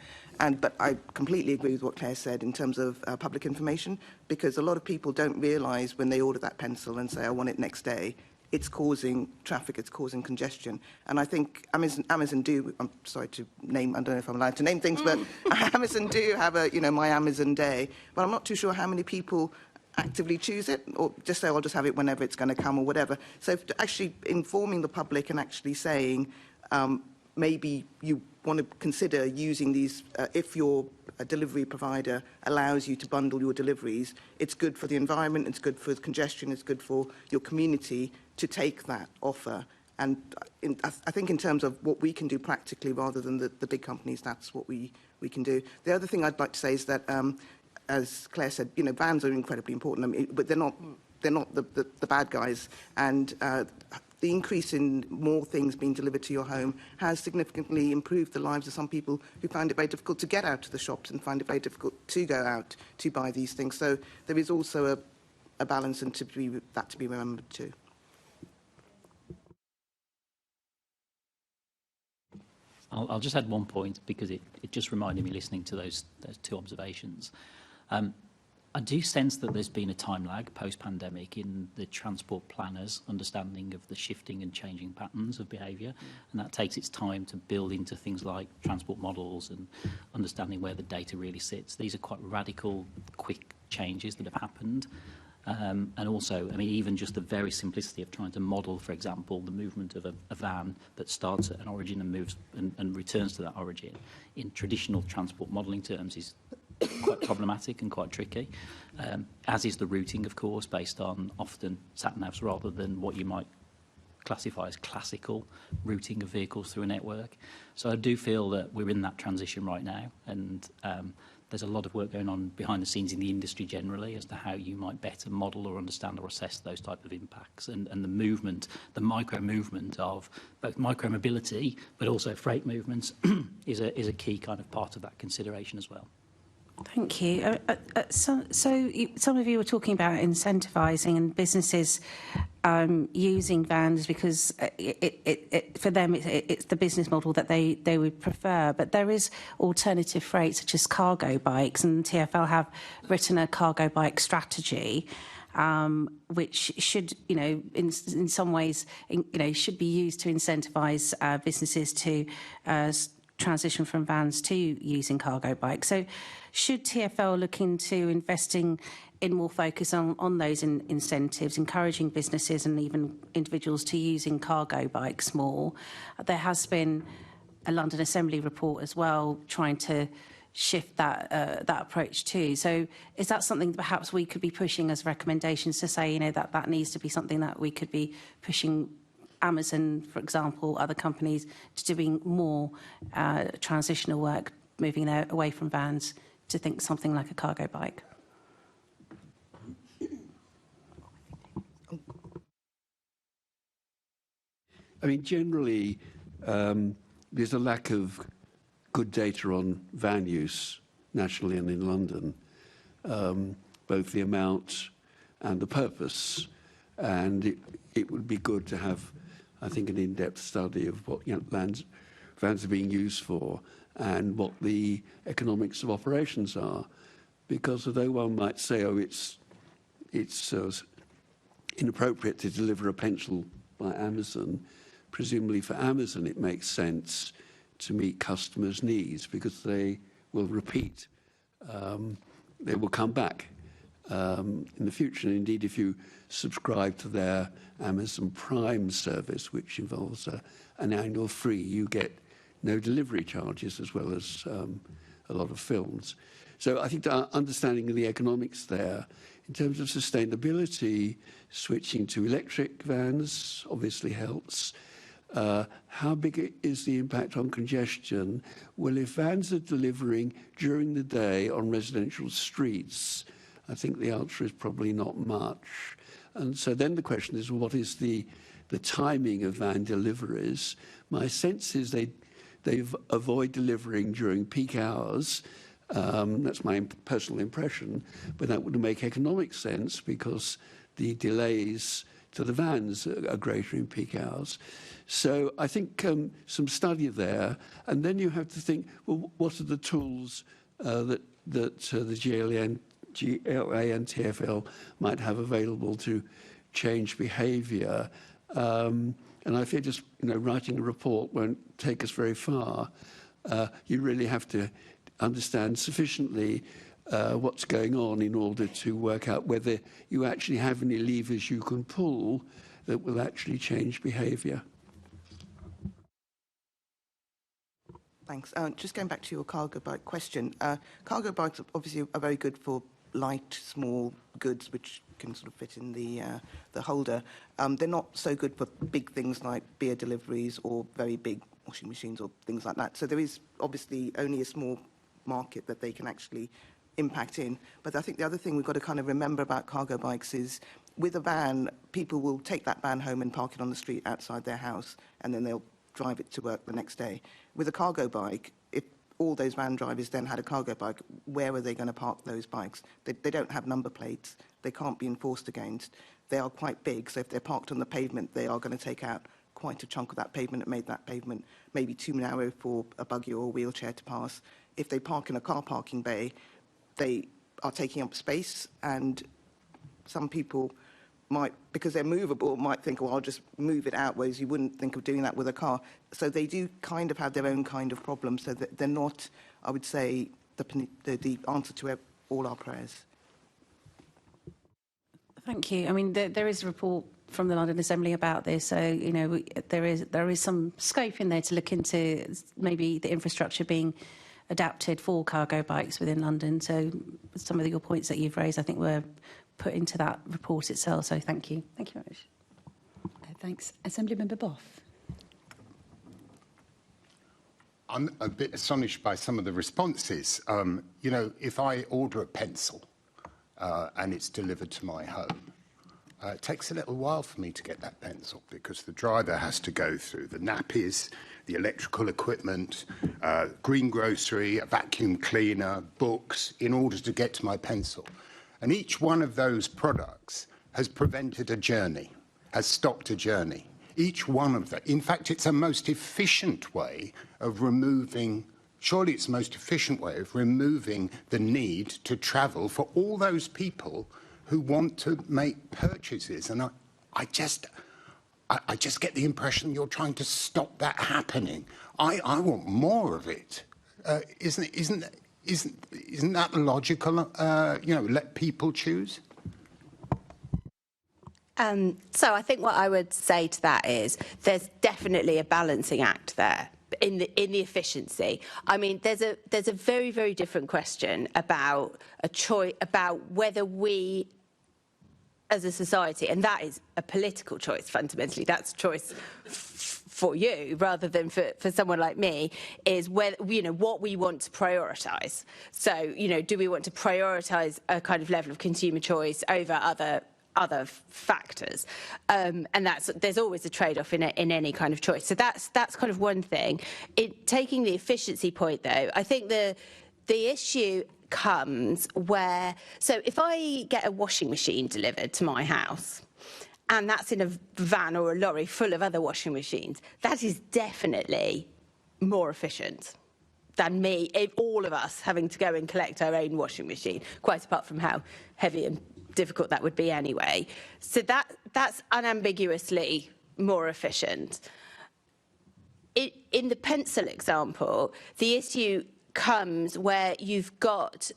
But I completely agree with what Claire said in terms of public information, because a lot of people don't realise when they order that pencil and say, I want it next day, it's causing traffic, it's causing congestion. And I think Amazon do, I'm sorry to name, I don't know if I'm allowed to name things, but Amazon do have a, My Amazon Day, but I'm not too sure how many people actively choose it, or just say, I'll just have it whenever it's going to come or whatever. So actually informing the public and actually saying, maybe you want to consider using these, if your delivery provider allows you to bundle your deliveries, it's good for the environment, it's good for the congestion, it's good for your community to take that offer. And I think in terms of what we can do practically rather than the big companies, that's what we can do. The other thing I'd like to say is that, as Claire said, you know, vans are incredibly important, I mean, but they're not the bad guys. And the increase in more things being delivered to your home has significantly improved the lives of some people who find it very difficult to get out to the shops and find it very difficult to go out to buy these things. So there is also a balance, and to be remembered too. I'll just add one point, because it just reminded me, listening to those two observations. I do sense that there's been a time lag post-pandemic in the transport planners' understanding of the shifting and changing patterns of behaviour, and that takes its time to build into things like transport models and understanding where the data really sits. These are quite radical, quick changes that have happened. And also, I mean, even just the very simplicity of trying to model, for example, the movement of a van that starts at an origin and moves and returns to that origin in traditional transport modelling terms is quite problematic and quite tricky, as is the routing, of course, based on often sat-navs rather than what you might classify as classical routing of vehicles through a network. So I do feel that we're in that transition right now, and there's a lot of work going on behind the scenes in the industry generally as to how you might better model or understand or assess those type of impacts, and the movement, the micro movement of both micro mobility but also freight movements is a key kind of part of that consideration as well. Thank you. Some of you were talking about incentivising and businesses using vans because for them it's the business model that they would prefer. But there is alternative freight such as cargo bikes, and TfL have written a cargo bike strategy, which should, in some ways, should be used to incentivise businesses to transition from vans to using cargo bikes. So should TfL look into investing in more focus on those incentives, encouraging businesses and even individuals to using cargo bikes more? There has been a London Assembly report as well trying to shift that approach too. So is that something perhaps we could be pushing as recommendations to say, that needs to be something that we could be pushing Amazon, for example, other companies, to doing more transitional work, moving away from vans to think something like a cargo bike? I mean, generally, there's a lack of good data on van use nationally and in London, both the amount and the purpose. And it would be good to have, I think, an in-depth study of what vans are being used for and what the economics of operations are. Because although one might say, it's inappropriate to deliver a pencil by Amazon, presumably for Amazon it makes sense to meet customers' needs because they will repeat, they will come back in the future. And indeed, if you subscribe to their Amazon Prime service, which involves an annual free, you get no delivery charges as well as a lot of films. So I think the understanding of the economics there, in terms of sustainability, switching to electric vans obviously helps. How big is the impact on congestion? Well, if vans are delivering during the day on residential streets, I think the answer is probably not much. And so then the question is, what is the timing of van deliveries? My sense is they avoid delivering during peak hours. That's my personal impression, but that would make economic sense because the delays to the vans are greater in peak hours. So I think some study there, and then you have to think, well, what are the tools that the GLA and TfL might have available to change behaviour? And I feel just writing a report won't take us very far. You really have to understand sufficiently what's going on in order to work out whether you actually have any levers you can pull that will actually change behaviour. Thanks. Just going back to your cargo bike question. Cargo bikes obviously are very good for light, small goods which can sort of fit in the holder. They're not so good for big things like beer deliveries or very big washing machines or things like that. So there is obviously only a small market that they can actually impact in. But I think the other thing we've got to kind of remember about cargo bikes is with a van, people will take that van home and park it on the street outside their house, and then they'll drive it to work the next day. With a cargo bike, if all those van drivers then had a cargo bike, where are they going to park those bikes? They don't have number plates. They can't be enforced against. They are quite big, so if they're parked on the pavement, they are going to take out quite a chunk of that pavement and made that pavement maybe too narrow for a buggy or a wheelchair to pass. If they park in a car parking bay, they are taking up space, and some people might, because they're movable, might think, well, I'll just move it out, whereas you wouldn't think of doing that with a car. So they do kind of have their own kind of problems, so that they're not, I would say, the answer to all our prayers. Thank you. I mean, there is a report from the London Assembly about this, so you know there is some scope in there to look into maybe the infrastructure being adapted for cargo bikes within London. So some of your points that you've raised, I think, were put into that report itself. So thank you. Thank you very much. Thanks. Assemblymember Boff. I'm a bit astonished by some of the responses. You know, if I order a pencil and it's delivered to my home, it takes a little while for me to get that pencil because the driver has to go through the nappies, the electrical equipment, greengrocery, a vacuum cleaner, books, in order to get to my pencil. And each one of those products has prevented a journey, has stopped a journey. Each one of them. In fact, it's a most efficient way of removing, surely it's the most efficient way of removing the need to travel for all those people who want to make purchases. And I just get the impression you're trying to stop that happening. I want more of it. Isn't that logical? You know, let people choose. So I think what I would say to that is there's definitely a balancing act there in the efficiency. I mean, there's a very, very different question about a choice, about whether we as a society, and that is a political choice fundamentally, that's a choice for you rather than for someone like me, is whether, you know, what we want to prioritise. So, you know, do we want to prioritise a kind of level of consumer choice over other factors, and there's always a trade-off in any kind of choice. So that's kind of one thing. Taking the efficiency point, though, I think the issue comes where, so if I get a washing machine delivered to my house, and that's in a van or a lorry full of other washing machines, that is definitely more efficient than me, all of us having to go and collect our own washing machine, quite apart from how heavy and difficult that would be anyway. So that's unambiguously more efficient. In the pencil example, the issue comes where you've got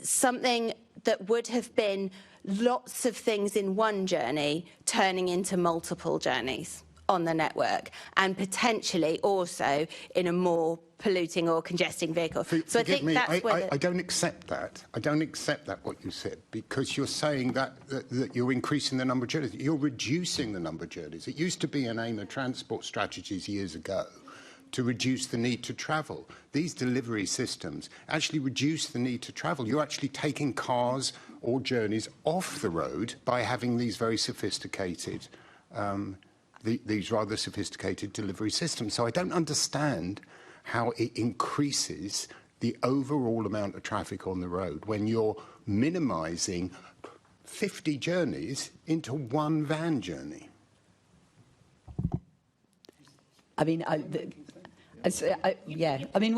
something that would have been lots of things in one journey turning into multiple journeys on the network, and potentially also in a more polluting or congesting vehicle. So I think that's where I don't accept that. I don't accept that, what you said, because you're saying that you're increasing the number of journeys. You're reducing the number of journeys. It used to be an aim of transport strategies years ago to reduce the need to travel. These delivery systems actually reduce the need to travel. You're actually taking cars or journeys off the road by having these very sophisticated these rather sophisticated delivery systems. So I don't understand how it increases the overall amount of traffic on the road when you're minimising 50 journeys into one van journey. I mean, yeah. I mean,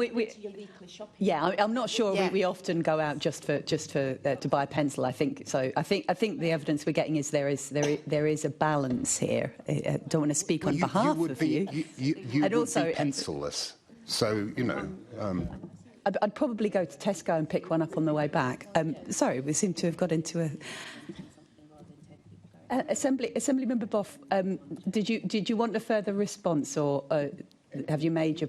I'm not sure we often go out just for to buy a pencil. I think so. I think the evidence we're getting is there is a balance here. I don't want to speak on behalf of you. You would also be pencilless. So you know. I'd probably go to Tesco and pick one up on the way back. Sorry, we seem to have got into a. Assemblymember Boff, did you want a further response or? have you made your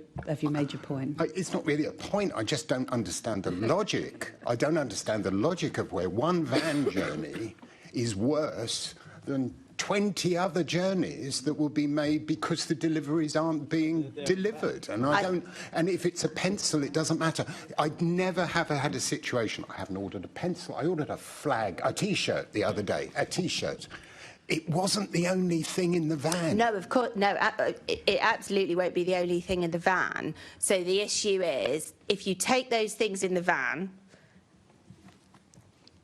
point? It's not really a point. I just don't understand the logic. I don't understand the logic of where one van journey is worse than 20 other journeys that will be made because the deliveries aren't being delivered. And and if it's a pencil, it doesn't matter. I'd never have had a situation. I haven't ordered a pencil. I ordered a T-shirt the other day, a T-shirt. It wasn't the only thing in the van. No, of course, no, it absolutely won't be the only thing in the van. So the issue is, if you take those things in the van,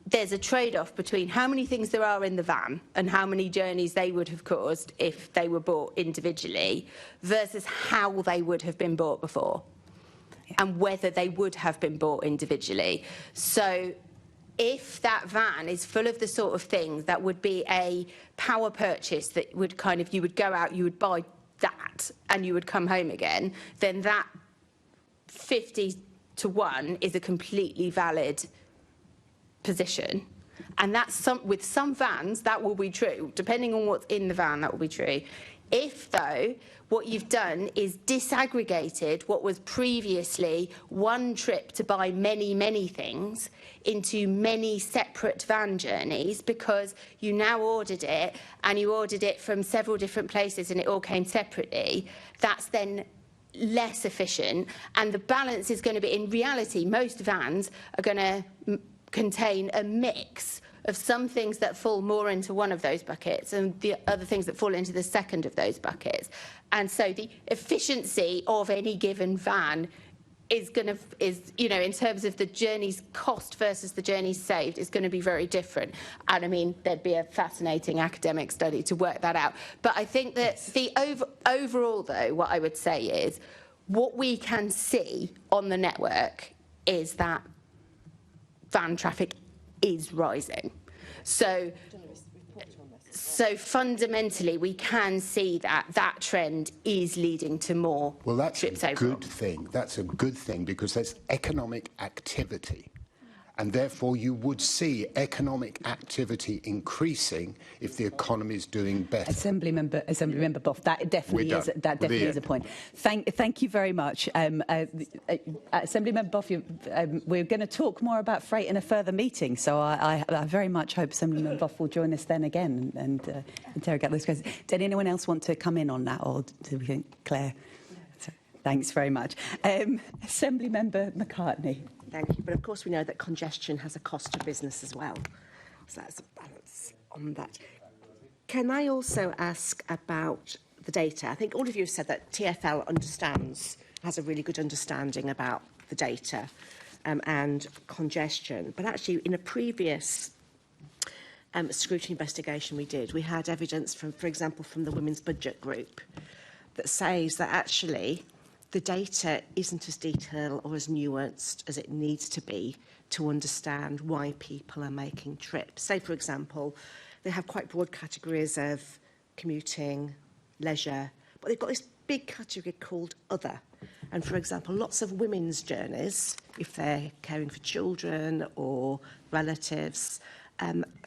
there's a trade-off between how many things there are in the van and how many journeys they would have caused if they were bought individually versus how they would have been bought before and whether they would have been bought individually. So if that van is full of the sort of things that would be a power purchase that would you would go out, you would buy that and you would come home again, then that 50 to 1 is a completely valid position. And that's with some vans, that will be true. Depending on what's in the van, that will be true. If, though, what you've done is disaggregated what was previously one trip to buy many, many things into many separate van journeys because you now ordered it and you ordered it from several different places and it all came separately, that's then less efficient. And the balance is going to be, in reality, most vans are going to contain a mix of some things that fall more into one of those buckets and the other things that fall into the second of those buckets. And so the efficiency of any given van is in terms of the journey's cost versus the journeys saved, is going to be very different. And I mean, there'd be a fascinating academic study to work that out. But I think that the overall, though, what I would say is what we can see on the network is that van traffic is rising. So fundamentally, we can see that trend is leading to more trips overall. Well, that's a good thing. That's a good thing because there's economic activity. And therefore, you would see economic activity increasing if the economy is doing better. Assemblymember Boff, that definitely is a point. Thank you very much, Assemblymember Boff. We're going to talk more about freight in a further meeting, so I very much hope Assemblymember Boff will join us then again and interrogate those questions. Did anyone else want to come in on that, or do we think Claire? Thanks very much, Assemblymember McCartney. Thank you. But of course, we know that congestion has a cost to business as well. So that's a balance on that. Can I also ask about the data? I think all of you have said that TfL has a really good understanding about the data and congestion. But actually, in a previous scrutiny investigation we did, we had evidence from, for example, from the Women's Budget Group that says that actually the data isn't as detailed or as nuanced as it needs to be to understand why people are making trips. Say, for example, they have quite broad categories of commuting, leisure, but they've got this big category called other. And, for example, lots of women's journeys, if they're caring for children or relatives,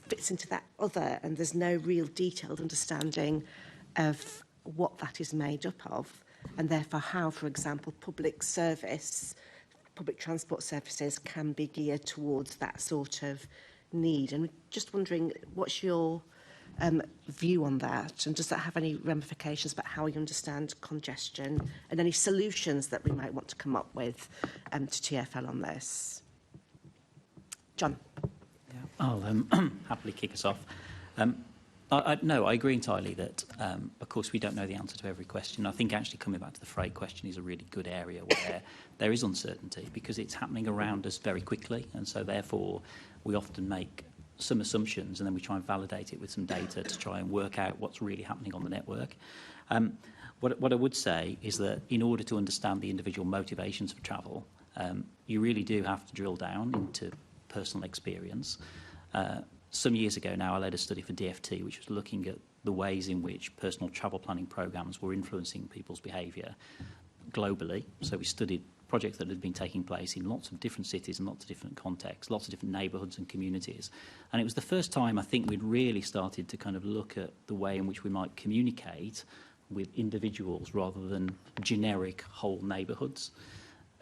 fits into that other, and there's no real detailed understanding of what that is made up of. And therefore how, for example, public transport services can be geared towards that sort of need. And just wondering, what's your view on that? And does that have any ramifications about how you understand congestion and any solutions that we might want to come up with to TfL on this? John. Yeah. I'll happily kick us off. No, I agree entirely that, of course, we don't know the answer to every question. I think actually coming back to the freight question is a really good area where there is uncertainty because it's happening around us very quickly. And so, therefore, we often make some assumptions and then we try and validate it with some data to try and work out what's really happening on the network. What I would say is that in order to understand the individual motivations for travel, you really do have to drill down into personal experience. Some years ago now, I led a study for DFT, which was looking at the ways in which personal travel planning programs were influencing people's behaviour globally. So we studied projects that had been taking place in lots of different cities and lots of different contexts, lots of different neighbourhoods and communities. And it was the first time I think we'd really started to kind of look at the way in which we might communicate with individuals rather than generic whole neighbourhoods.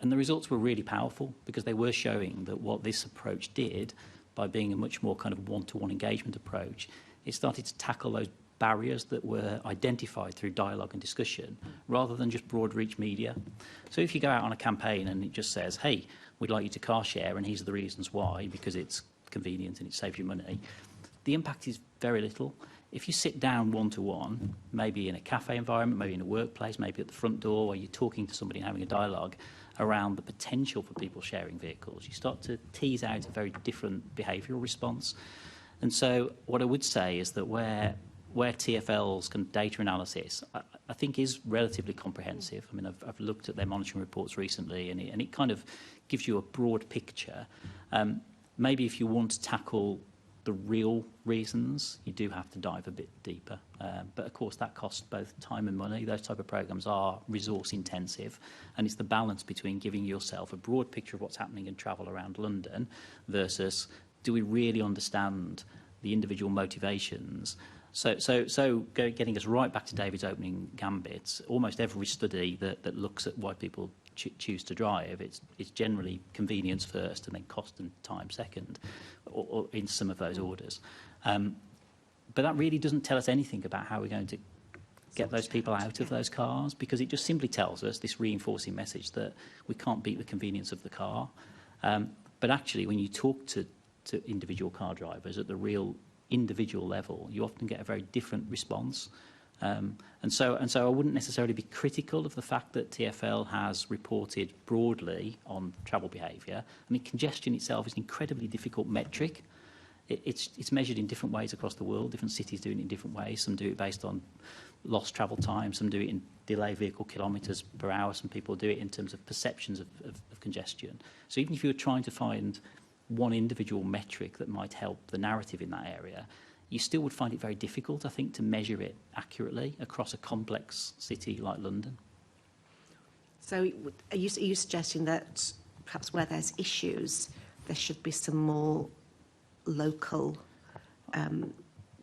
And the results were really powerful because they were showing that what this approach did, by being a much more kind of one-to-one engagement approach, it started to tackle those barriers that were identified through dialogue and discussion rather than just broad reach media. So if you go out on a campaign and it just says, hey, we'd like you to car share and here's the reasons why, because it's convenient and it saves you money, the impact is very little. If you sit down one-to-one, maybe in a cafe environment, maybe in a workplace, maybe at the front door, where you're talking to somebody and having a dialogue around the potential for people sharing vehicles, you start to tease out a very different behavioural response. And so what I would say is that where TfL's kind of data analysis, I think, is relatively comprehensive. I mean, I've looked at their monitoring reports recently, and it kind of gives you a broad picture. Maybe if you want to tackle the real reasons, you do have to dive a bit deeper. But of course, that costs both time and money. Those type of programs are resource intensive, and it's the balance between giving yourself a broad picture of what's happening in travel around London versus, do we really understand the individual motivations? So getting us right back to David's opening gambit, almost every study that looks at why people choose to drive, it's generally convenience first and then cost and time second, or in some of those orders. But that really doesn't tell us anything about how we're going to get those people out of those cars, because it just simply tells us this reinforcing message that we can't beat the convenience of the car. But actually, when you talk to individual car drivers at the real individual level, you often get a very different response. And so I wouldn't necessarily be critical of the fact that TfL has reported broadly on travel behaviour. I mean, congestion itself is an incredibly difficult metric. It's measured in different ways across the world. Different cities do it in different ways. Some do it based on lost travel time. Some do it in delayed vehicle kilometres per hour. Some people do it in terms of perceptions of congestion. So even if you were trying to find one individual metric that might help the narrative in that area, you still would find it very difficult, I think, to measure it accurately across a complex city like London. So are you suggesting that perhaps where there's issues, there should be some more local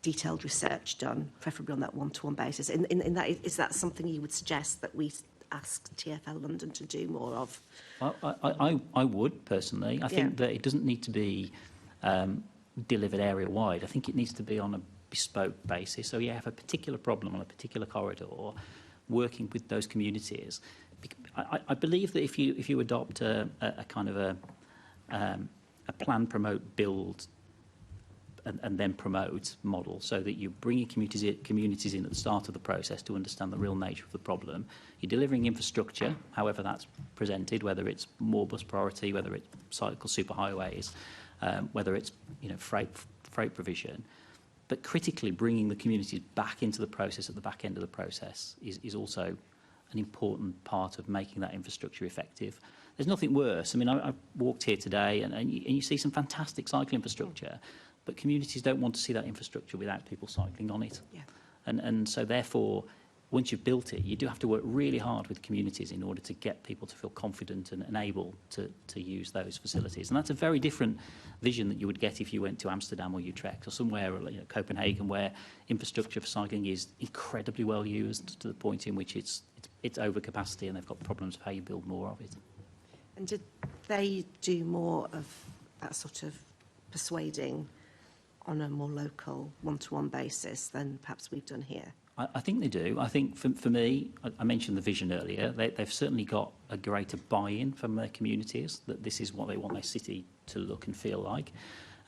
detailed research done, preferably on that one-to-one basis? In that, is that something you would suggest that we ask TfL London to do more of? I would, personally. I think that it doesn't need to be delivered area-wide. I think it needs to be on a bespoke basis. So you have a particular problem on a particular corridor, working with those communities. I believe that if you adopt a kind of a plan, promote, build, and then promote model, so that you're bringing communities in at the start of the process to understand the real nature of the problem. You're delivering infrastructure, however that's presented, whether it's more bus priority, whether it's cycle superhighways, whether it's freight provision. But critically, bringing the communities back into the process at the back end of the process is also an important part of making that infrastructure effective. There's nothing worse. I mean, I walked here today and you see some fantastic cycle infrastructure, but communities don't want to see that infrastructure without people cycling on it. Yeah. And so therefore, once you've built it, you do have to work really hard with communities in order to get people to feel confident and able to use those facilities. And that's a very different vision that you would get if you went to Amsterdam or Utrecht or somewhere, Copenhagen, where infrastructure for cycling is incredibly well used to the point in which it's over capacity and they've got problems of how you build more of it. And did they do more of that sort of persuading on a more local one-to-one basis than perhaps we've done here? I think they do. I think for me, I mentioned the vision earlier, they've certainly got a greater buy-in from their communities, that this is what they want their city to look and feel like.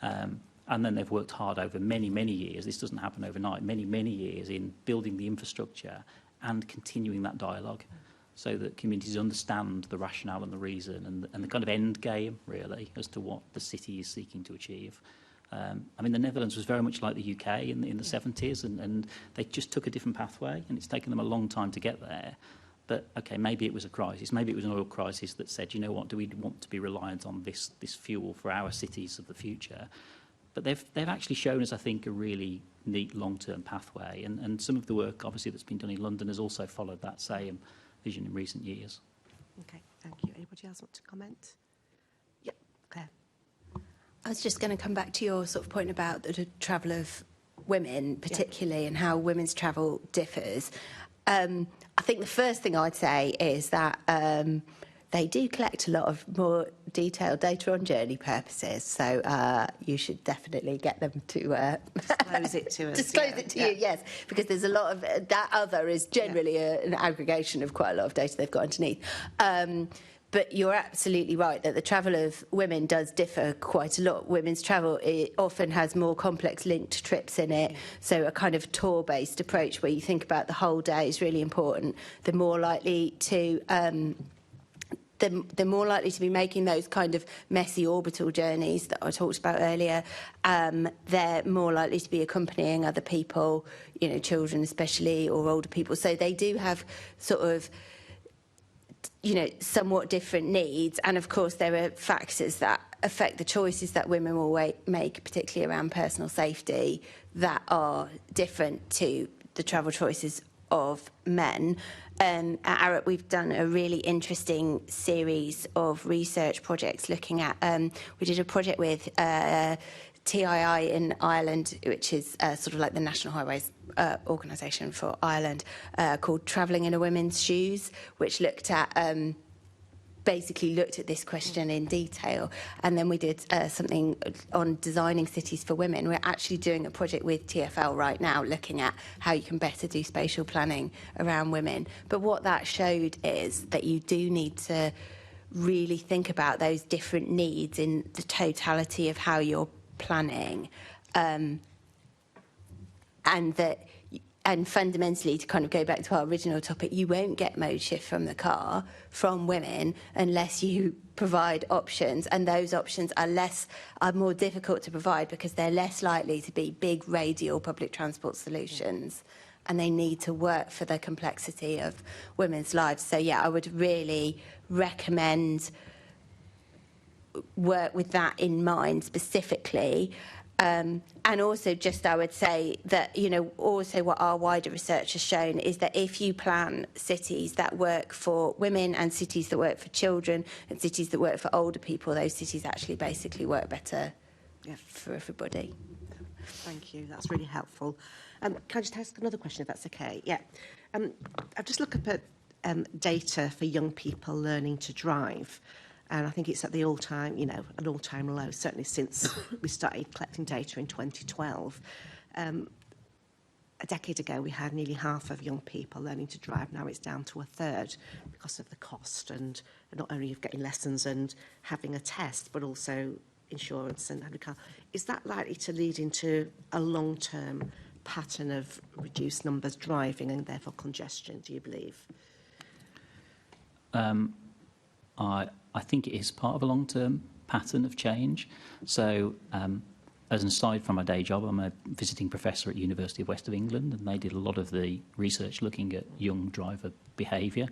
And then they've worked hard over many, many years. This doesn't happen overnight. Many, many years in building the infrastructure and continuing that dialogue so that communities understand the rationale and the reason and the kind of end game, really, as to what the city is seeking to achieve. I mean, the Netherlands was very much like the UK in the 70s, and they just took a different pathway, and it's taken them a long time to get there. But, OK, maybe it was a crisis. Maybe it was an oil crisis that said, you know what, do we want to be reliant on this fuel for our cities of the future? But they've actually shown us, I think, a really neat long-term pathway. And some of the work, obviously, that's been done in London has also followed that same vision in recent years. OK, thank you. Anybody else want to comment? Yep, Claire. I was just going to come back to your sort of point about the travel of women, particularly, and how women's travel differs. I think the first thing I'd say is that they do collect a lot of more detailed data on journey purposes, so you should definitely get them to disclose it to us. Disclose it to you, yes, because there's a lot of that. Other is generally an aggregation of quite a lot of data they've got underneath. But you're absolutely right that the travel of women does differ quite a lot. Women's travel, it often has more complex linked trips in it. So a kind of tour-based approach where you think about the whole day is really important. They're more likely to they're more likely to be making those kind of messy orbital journeys that I talked about earlier. They're more likely to be accompanying other people, you know, children especially, or older people. So they do have sort of, you know, somewhat different needs. And of course, there are factors that affect the choices that women will make, particularly around personal safety, that are different to the travel choices of men. At Arup, we've done a really interesting series of research projects looking at, we did a project with TII in Ireland, which is sort of like the National Highways organisation for Ireland, called Travelling in a Woman's Shoes, which looked at basically looked at this question in detail. And then we did something on designing cities for women. We're actually doing a project with TfL right now looking at how you can better do spatial planning around women. But what that showed is that you do need to really think about those different needs in the totality of how you're planning, and that, and fundamentally, to kind of go back to our original topic, you won't get mode shift from the car from women unless you provide options, and those options are more difficult to provide because they're less likely to be big radial public transport solutions, and they need to work for the complexity of women's lives. So yeah, I would really recommend work with that in mind specifically. And also just I would say that, you know, also what our wider research has shown is that if you plan cities that work for women and cities that work for children and cities that work for older people, those cities actually basically work better for everybody. Thank you, that's really helpful. Can I just ask another question if that's okay? Yeah. I've just looked up at data for young people learning to drive. And I think it's at the all-time, you know, an all-time low, certainly since we started collecting data in 2012. A decade ago, we had nearly half of young people learning to drive. Now it's down to a third because of the cost, and not only of getting lessons and having a test, but also insurance and having a car. Is that likely to lead into a long-term pattern of reduced numbers driving and therefore congestion, do you believe? I think it is part of a long-term pattern of change. So, as an aside from my day job, I'm a visiting professor at University of West of England, and they did a lot of the research looking at young driver behaviour.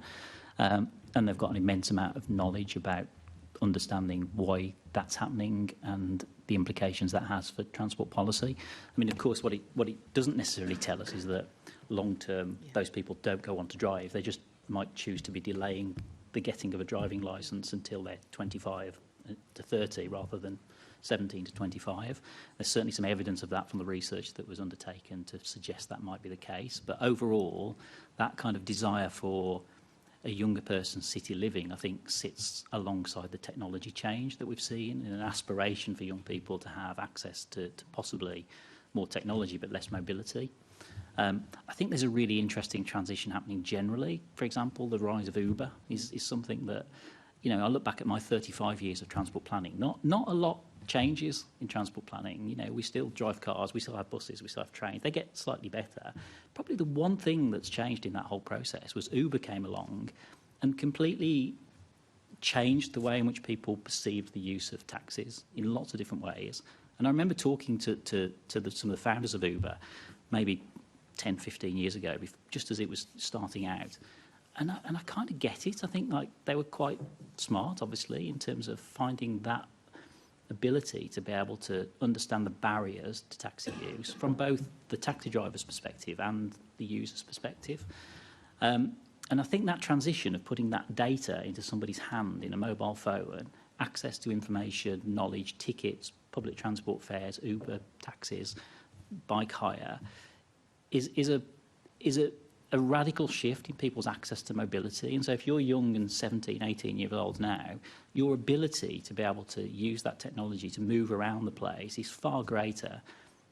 And they've got an immense amount of knowledge about understanding why that's happening and the implications that has for transport policy. I mean, of course, what it doesn't necessarily tell us is that long-term, those people don't go on to drive. They just might choose to be delaying the getting of a driving licence until they're 25 to 30 rather than 17 to 25. There's certainly some evidence of that from the research that was undertaken to suggest that might be the case. But overall, that kind of desire for a younger person's city living, I think, sits alongside the technology change that we've seen, and an aspiration for young people to have access to possibly more technology but less mobility. I think there's a really interesting transition happening generally. For example, the rise of Uber is something that, you know, I look back at my 35 years of transport planning. Not a lot changes in transport planning. You know, we still drive cars, we still have buses, we still have trains. They get slightly better. Probably the one thing that's changed in that whole process was Uber came along and completely changed the way in which people perceived the use of taxis in lots of different ways. And I remember talking to some of the founders of Uber, maybe 10, 15 years ago, just as it was starting out. And I kind of get it. I think like they were quite smart, obviously, in terms of finding that ability to be able to understand the barriers to taxi use from both the taxi driver's perspective and the user's perspective. And I think that transition of putting that data into somebody's hand in a mobile phone, access to information, knowledge, tickets, public transport fares, Uber, taxis, bike hire, is a a radical shift in people's access to mobility. And so if you're young and 17, 18 years old now, your ability to be able to use that technology to move around the place is far greater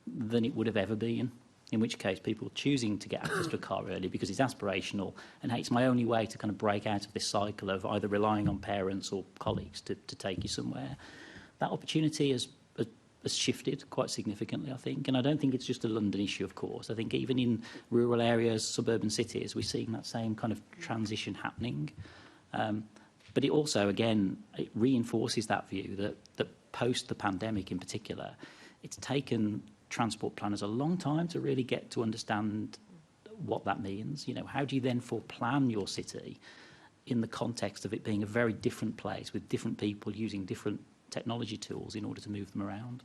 than it would have ever been. In which case, people choosing to get access to a car early because it's aspirational and hey, it's my only way to kind of break out of this cycle of either relying on parents or colleagues to take you somewhere. That opportunity has shifted quite significantly, I think. And I don't think it's just a London issue, of course. I think even in rural areas, suburban cities, we're seeing that same kind of transition happening. But it also, again, it reinforces that view that post the pandemic in particular, it's taken transport planners a long time to really get to understand what that means. You know, how do you then plan your city in the context of it being a very different place with different people using different technology tools in order to move them around?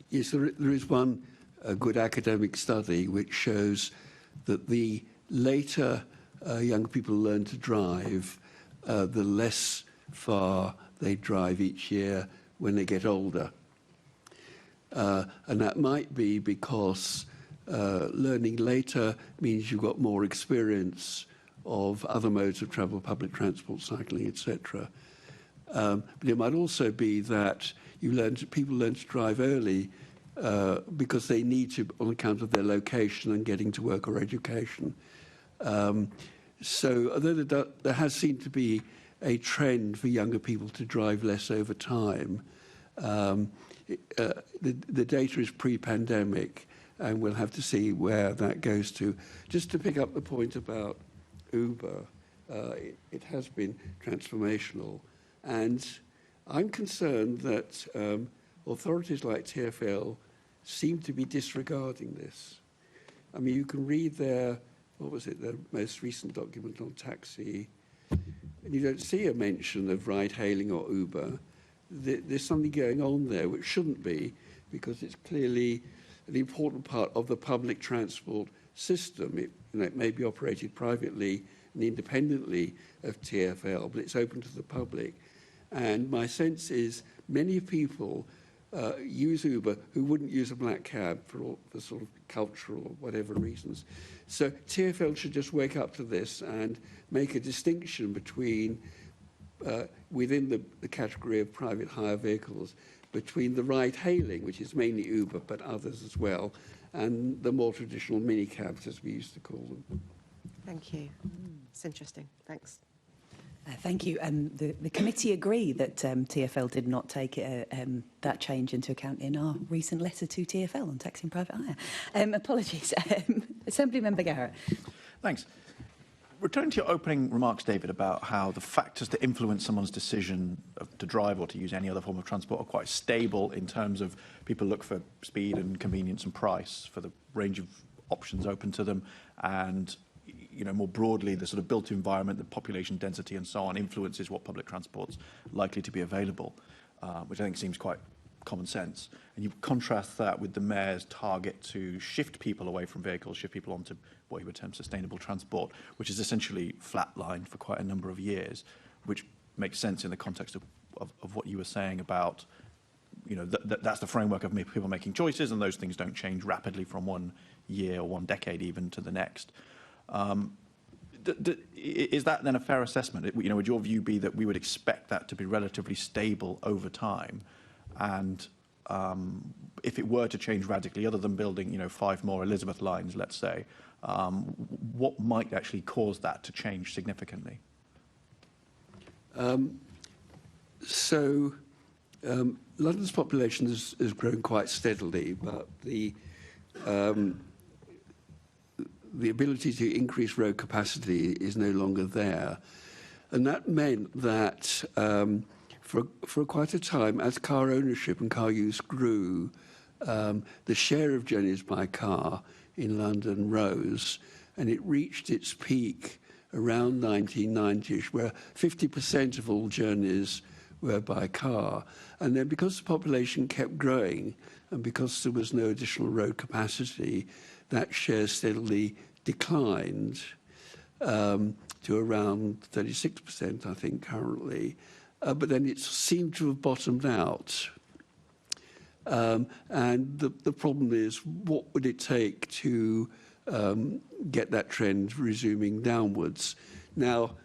Yes, there is one good academic study which shows that the later young people learn to drive, the less far they drive each year when they get older. And that might be because learning later means you've got more experience of other modes of travel, public transport, cycling, etc. But it might also be that people learn to drive early because they need to on account of their location and getting to work or education. So although there has seemed to be a trend for younger people to drive less over time, the data is pre-pandemic and we'll have to see where that goes to. Just to pick up the point about Uber, it has been transformational, and I'm concerned that authorities like TfL seem to be disregarding this. I mean, you can read their most recent document on taxi, and you don't see a mention of ride-hailing or Uber. There's something going on there which shouldn't be, because it's clearly an important part of the public transport system. It may be operated privately and independently of TfL, but it's open to the public. And my sense is many people use Uber who wouldn't use a black cab for sort of cultural or whatever reasons. So TfL should just wake up to this and make a distinction between, within the category of private hire vehicles, between the ride-hailing, which is mainly Uber, but others as well, and the more traditional minicabs, as we used to call them. Thank you. It's interesting. Thanks. Thank you. The committee agree that TfL did not take that change into account in our recent letter to TfL on taxi and private hire. Apologies. Assembly Member Garrett. Thanks. Returning to your opening remarks, David, about how the factors that influence someone's decision to drive or to use any other form of transport are quite stable in terms of people look for speed and convenience and price for the range of options open to them, and more broadly, the sort of built environment, the population density and so on influences what public transport's likely to be available, which I think seems quite common sense. And you contrast that with the Mayor's target to shift people away from vehicles, shift people onto what he would term sustainable transport, which is essentially flatlined for quite a number of years, which makes sense in the context of what you were saying about, that's the framework of people making choices, and those things don't change rapidly from one year or one decade even to the next. Is that then a fair assessment? Would your view be that we would expect that to be relatively stable over time? And if it were to change radically, other than building, 5 more Elizabeth lines, let's say, what might actually cause that to change significantly? London's population has grown quite steadily, but the ability to increase road capacity is no longer there. And that meant that for quite a time, as car ownership and car use grew, the share of journeys by car in London rose, and it reached its peak around 1990-ish, where 50% of all journeys were by car. And then because the population kept growing, and because there was no additional road capacity, that share steadily declined to around 36%, I think, currently. But then it seemed to have bottomed out. And the problem is, what would it take to get that trend resuming downwards? Now,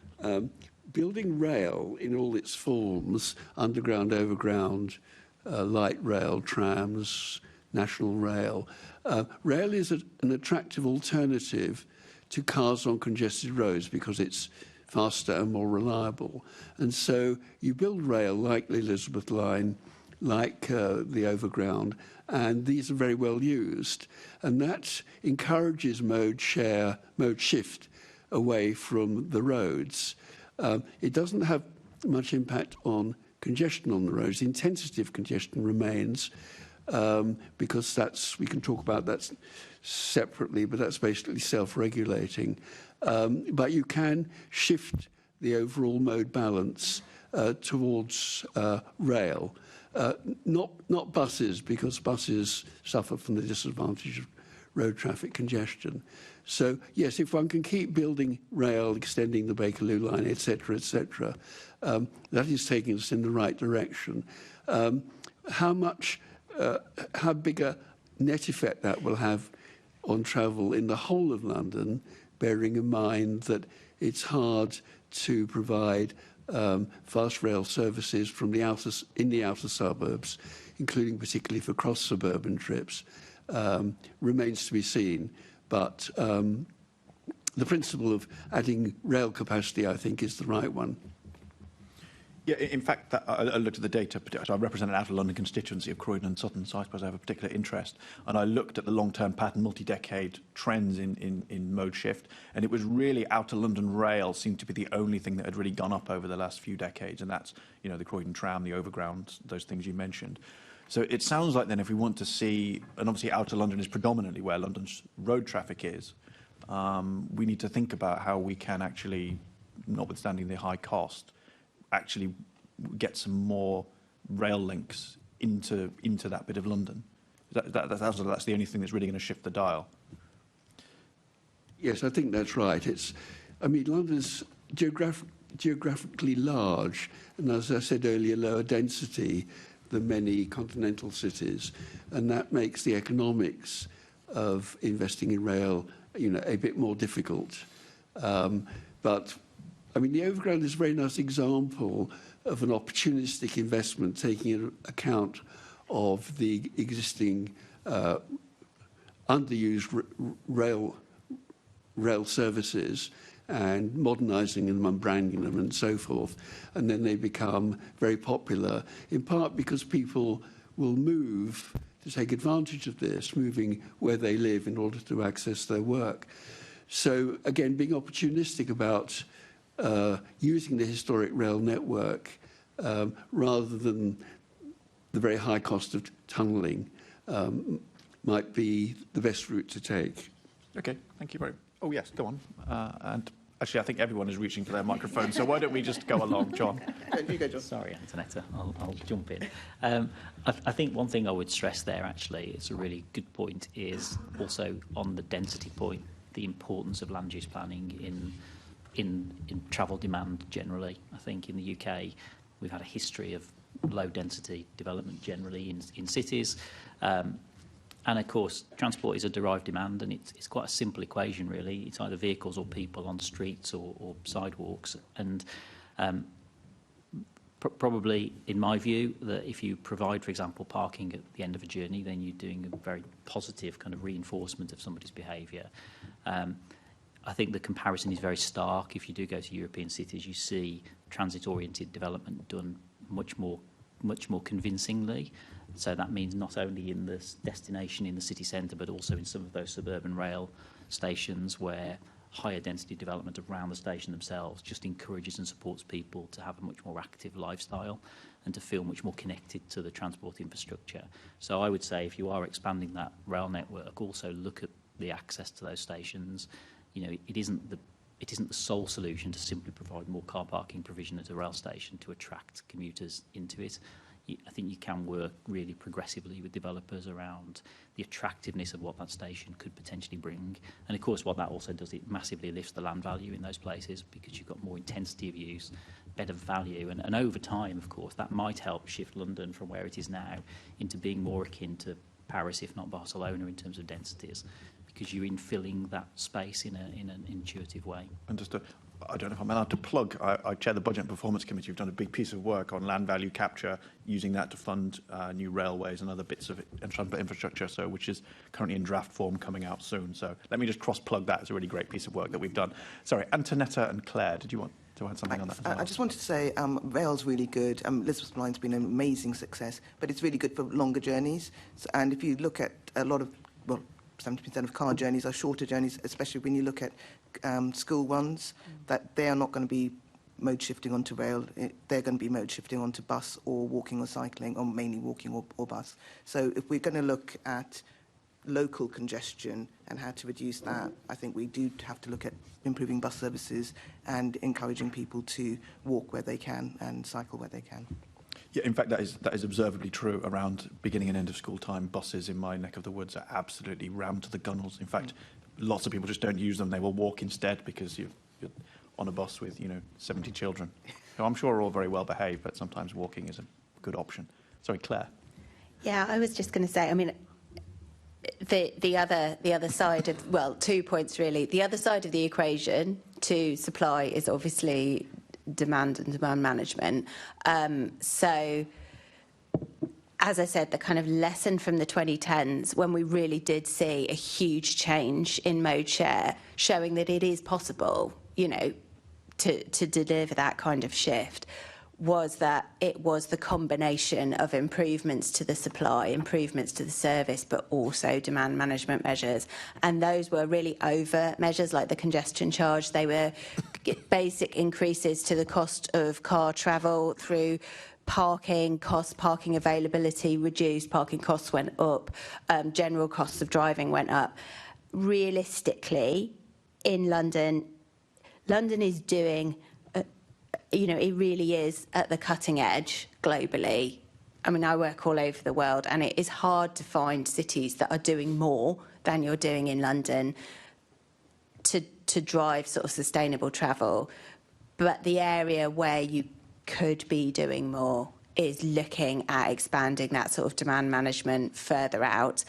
building rail in all its forms, underground, overground, light rail, trams, national rail, rail is an attractive alternative to cars on congested roads because it's faster and more reliable. And so you build rail like the Elizabeth Line, like the overground, and these are very well used. And that encourages mode shift away from the roads. It doesn't have much impact on congestion on the roads. The intensity of congestion remains because we can talk about that separately, but that's basically self-regulating. But you can shift the overall mode balance towards rail. Not buses, because buses suffer from the disadvantage of road traffic congestion. So, yes, if one can keep building rail, extending the Bakerloo line, etc., etc., that is taking us in the right direction. How big a net effect that will have on travel in the whole of London, bearing in mind that it's hard to provide fast rail services from in the outer suburbs, including particularly for cross-suburban trips, remains to be seen. But the principle of adding rail capacity, I think, is the right one. Yeah, in fact, I looked at the data. So I represent an outer London constituency of Croydon and Sutton, so I suppose I have a particular interest. And I looked at the long-term pattern, multi-decade trends in mode shift, and it was really outer London rail seemed to be the only thing that had really gone up over the last few decades, and that's, you know, the Croydon tram, the overground, those things you mentioned. So it sounds like then if we want to see, and obviously outer London is predominantly where London's road traffic is, we need to think about how we can actually, notwithstanding the high cost, actually get some more rail links into that bit of London. That's the only thing that's really going to shift the dial. Yes, I think that's right. London's geographically large, and as I said earlier, lower density than many continental cities, and that makes the economics of investing in rail, a bit more difficult. But the overground is a very nice example of an opportunistic investment taking into account of the existing underused rail services and modernising them and branding them and so forth. And then they become very popular, in part because people will move to take advantage of this, moving where they live in order to access their work. So, again, being opportunistic about using the historic rail network rather than the very high cost of tunnelling might be the best route to take. Okay, thank you very much. Oh, yes, go on. And actually, I think everyone is reaching for their microphone, so why don't we just go along, John? You go, John. Sorry, Antonetta, I'll jump in. I think one thing I would stress there, actually, it's a really good point, is also on the density point, the importance of land use planning in travel demand generally. I think in the UK, we've had a history of low density development generally in cities. And of course, transport is a derived demand, and it's quite a simple equation, really. It's either vehicles or people on streets or sidewalks. And probably, in my view, that if you provide, for example, parking at the end of a journey, then you're doing a very positive kind of reinforcement of somebody's behaviour. I think the comparison is very stark. If you do go to European cities, you see transit-oriented development done much more convincingly. So that means not only in the destination in the city centre, but also in some of those suburban rail stations where higher density development around the station themselves just encourages and supports people to have a much more active lifestyle and to feel much more connected to the transport infrastructure. So I would say if you are expanding that rail network, also look at the access to those stations. It isn't the sole solution to simply provide more car parking provision at a rail station to attract commuters into it. I think you can work really progressively with developers around the attractiveness of what that station could potentially bring. And of course, what that also does, it massively lifts the land value in those places because you've got more intensity of use, better value. And over time, of course, that might help shift London from where it is now into being more akin to Paris, if not Barcelona, in terms of densities, because you're infilling that space in an intuitive way. Understood. I don't know if I'm allowed to plug. I chair the Budget and Performance Committee. We've done a big piece of work on land value capture, using that to fund new railways and other bits of transport infrastructure, so which is currently in draft form, coming out soon. So let me just cross-plug that. It's a really great piece of work that we've done. Sorry, Antonetta and Claire, did you want to add something on that as well? I just wanted to say rail's really good. Elizabeth Line's been an amazing success, but it's really good for longer journeys. And if you look at a lot of, well, 70% of car journeys are shorter journeys, especially when you look at school ones, that they are not going to be mode shifting onto rail. They're going to be mode shifting onto bus or walking or cycling, or mainly walking or bus. So if we're going to look at local congestion and how to reduce that, I think we do have to look at improving bus services and encouraging people to walk where they can and cycle where they can. Yeah, in fact, that is observably true around beginning and end of school time. Buses in my neck of the woods are absolutely rammed to the gunnels. In fact, lots of people just don't use them. They will walk instead because you're on a bus with, 70 children. So I'm sure are all very well behaved, but sometimes walking is a good option. Sorry, Claire. Yeah, I was just going to say, I mean, the other side of, well, 2 points really. The other side of the equation to supply is obviously demand and demand management. So, as I said, the kind of lesson from the 2010s, when we really did see a huge change in mode share, showing that it is possible, to deliver that kind of shift, was that it was the combination of improvements to the supply, improvements to the service, but also demand management measures. And those were really overt measures, like the congestion charge. They were basic increases to the cost of car travel through parking costs, parking availability reduced, parking costs went up, general costs of driving went up. Realistically, in London is doing, it really is at the cutting edge globally. I mean, I work all over the world, and it is hard to find cities that are doing more than you're doing in London to drive sort of sustainable travel. But the area where you could be doing more is looking at expanding that sort of demand management further out.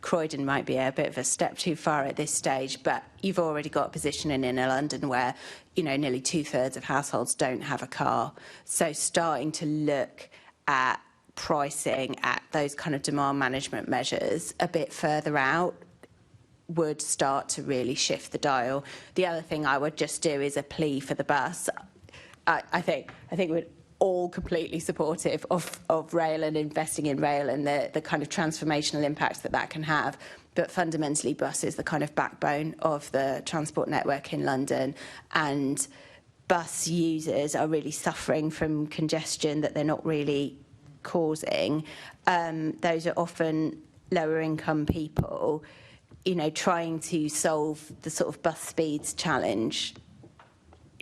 Croydon might be a bit of a step too far at this stage, but you've already got a position in a London where, nearly 2/3 of households don't have a car. So starting to look at pricing at those kind of demand management measures a bit further out would start to really shift the dial. The other thing I would just do is a plea for the bus. I think we're all completely supportive of rail and investing in rail and the kind of transformational impacts that can have. But fundamentally, bus is the kind of backbone of the transport network in London, and bus users are really suffering from congestion that they're not really causing. Those are often lower income people, trying to solve the sort of bus speeds challenge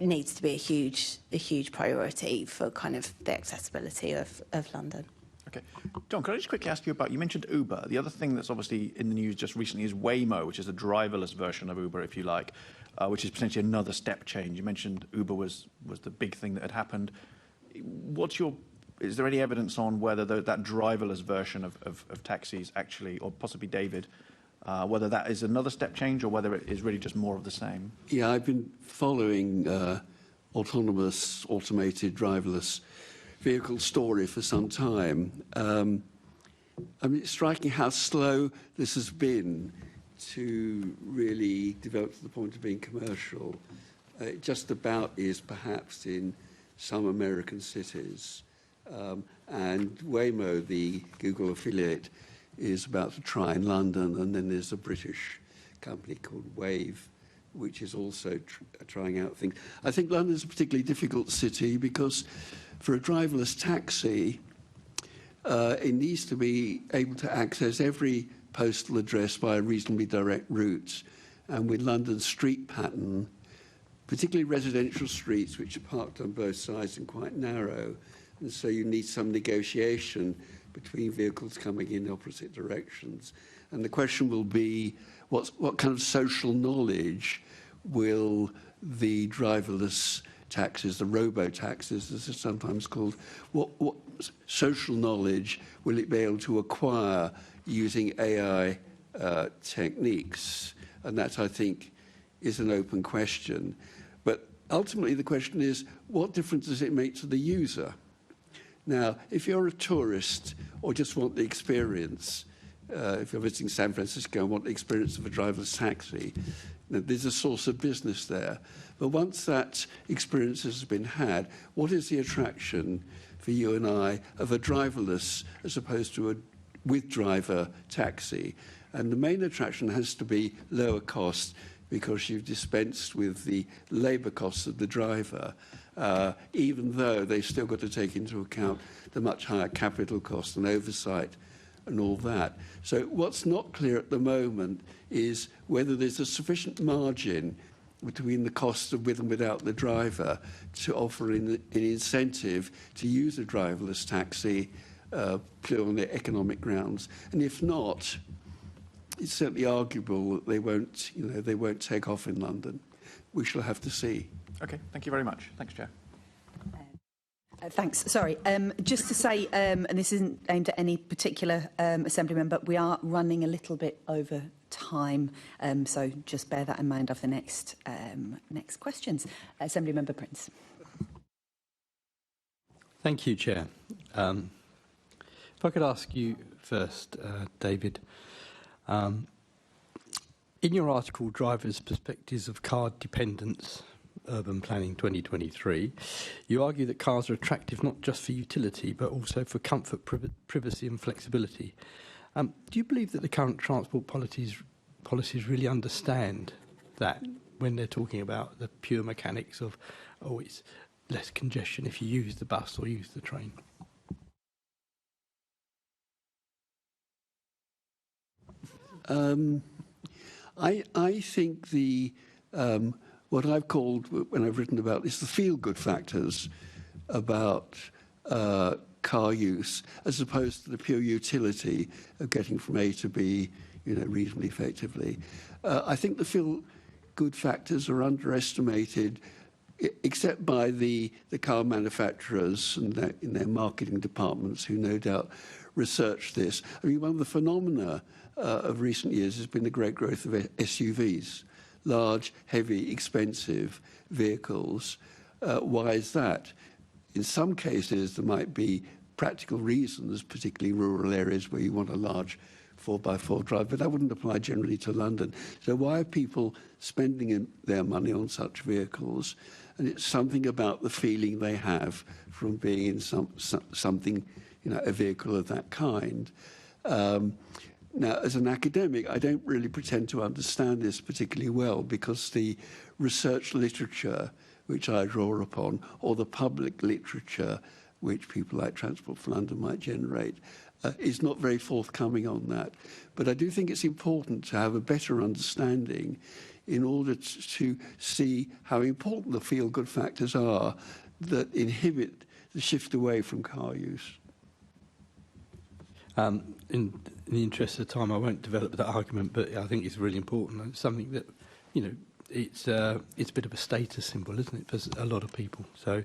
needs to be a huge priority for kind of the accessibility of London. Okay. John, could I just quickly ask you about, you mentioned Uber. The other thing that's obviously in the news just recently is Waymo, which is a driverless version of Uber, if you like, which is potentially another step change. You mentioned Uber was the big thing that had happened. Is there any evidence on whether that driverless version of taxis actually, or possibly David, whether that is another step change or whether it is really just more of the same? Yeah, I've been following autonomous, automated, driverless vehicle story for some time. It's striking how slow this has been to really develop to the point of being commercial. It just about is perhaps in some American cities. And Waymo, the Google affiliate, is about to try in London, and then there's a British company called Wave, which is also trying out things. I think London's a particularly difficult city because for a driverless taxi, it needs to be able to access every postal address by a reasonably direct route. And with London's street pattern, particularly residential streets, which are parked on both sides and quite narrow, And so you need some negotiation between vehicles coming in opposite directions. And the question will be, what kind of social knowledge will the driverless taxis, the robo-taxis, as they're sometimes called, what social knowledge will it be able to acquire using AI techniques? And that, I think, is an open question. But ultimately, the question is, what difference does it make to the user? Now, if you're a tourist or just want the experience, if you're visiting San Francisco and want the experience of a driverless taxi, there's a source of business there. But once that experience has been had, what is the attraction for you and I of a driverless as opposed to a with-driver taxi? And the main attraction has to be lower cost because you've dispensed with the labour costs of the driver, even though they've still got to take into account the much higher capital cost and oversight and all that. So what's not clear at the moment is whether there's a sufficient margin between the cost of with and without the driver to offer an incentive to use a driverless taxi purely on the economic grounds. And if not, it's certainly arguable that they won't take off in London. We shall have to see. Okay, thank you very much. Thanks, Chair. Thanks. Sorry. Just to say, and this isn't aimed at any particular Assembly member, we are running a little bit over time, so just bear that in mind of the next questions. Assembly Member Prince. Thank you, Chair. If I could ask you first, David, in your article, Drivers' Perspectives of Car Dependence, Urban Planning 2023, you argue that cars are attractive not just for utility, but also for comfort, privacy and flexibility. Do you believe that the current transport policies really understand that when they're talking about the pure mechanics of, it's less congestion if you use the bus or use the train? I think what I've called, when I've written about this, the feel-good factors about car use, as opposed to the pure utility of getting from A to B, reasonably effectively. I think the feel-good factors are underestimated, except by the car manufacturers and in their marketing departments, who no doubt research this. I mean, one of the phenomena of recent years has been the great growth of SUVs. Large, heavy, expensive vehicles. Why is that? In some cases, there might be practical reasons, particularly rural areas where you want a large 4x4 drive, but that wouldn't apply generally to London. So why are people spending their money on such vehicles? And it's something about the feeling they have from being in something, a vehicle of that kind. Now, as an academic, I don't really pretend to understand this particularly well because the research literature which I draw upon, or the public literature which people like Transport for London might generate, is not very forthcoming on that. But I do think it's important to have a better understanding in order to see how important the feel-good factors are that inhibit the shift away from car use. In the interest of time, I won't develop that argument, but I think it's really important. It's something that, it's a bit of a status symbol, isn't it, for a lot of people? So,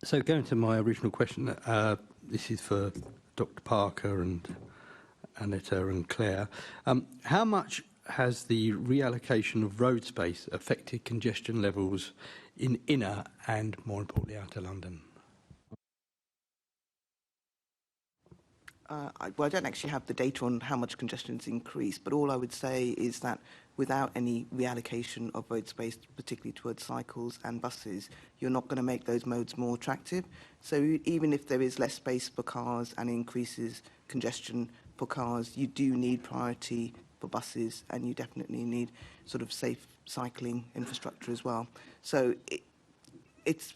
so going to my original question, this is for Dr. Parker and Anita and Claire. How much has the reallocation of road space affected congestion levels in inner and, more importantly, outer London? I don't actually have the data on how much congestion's increased, but all I would say is that without any reallocation of road space, particularly towards cycles and buses, you're not going to make those modes more attractive. So even if there is less space for cars and increases congestion for cars, you do need priority for buses, and you definitely need sort of safe cycling infrastructure as well. So it's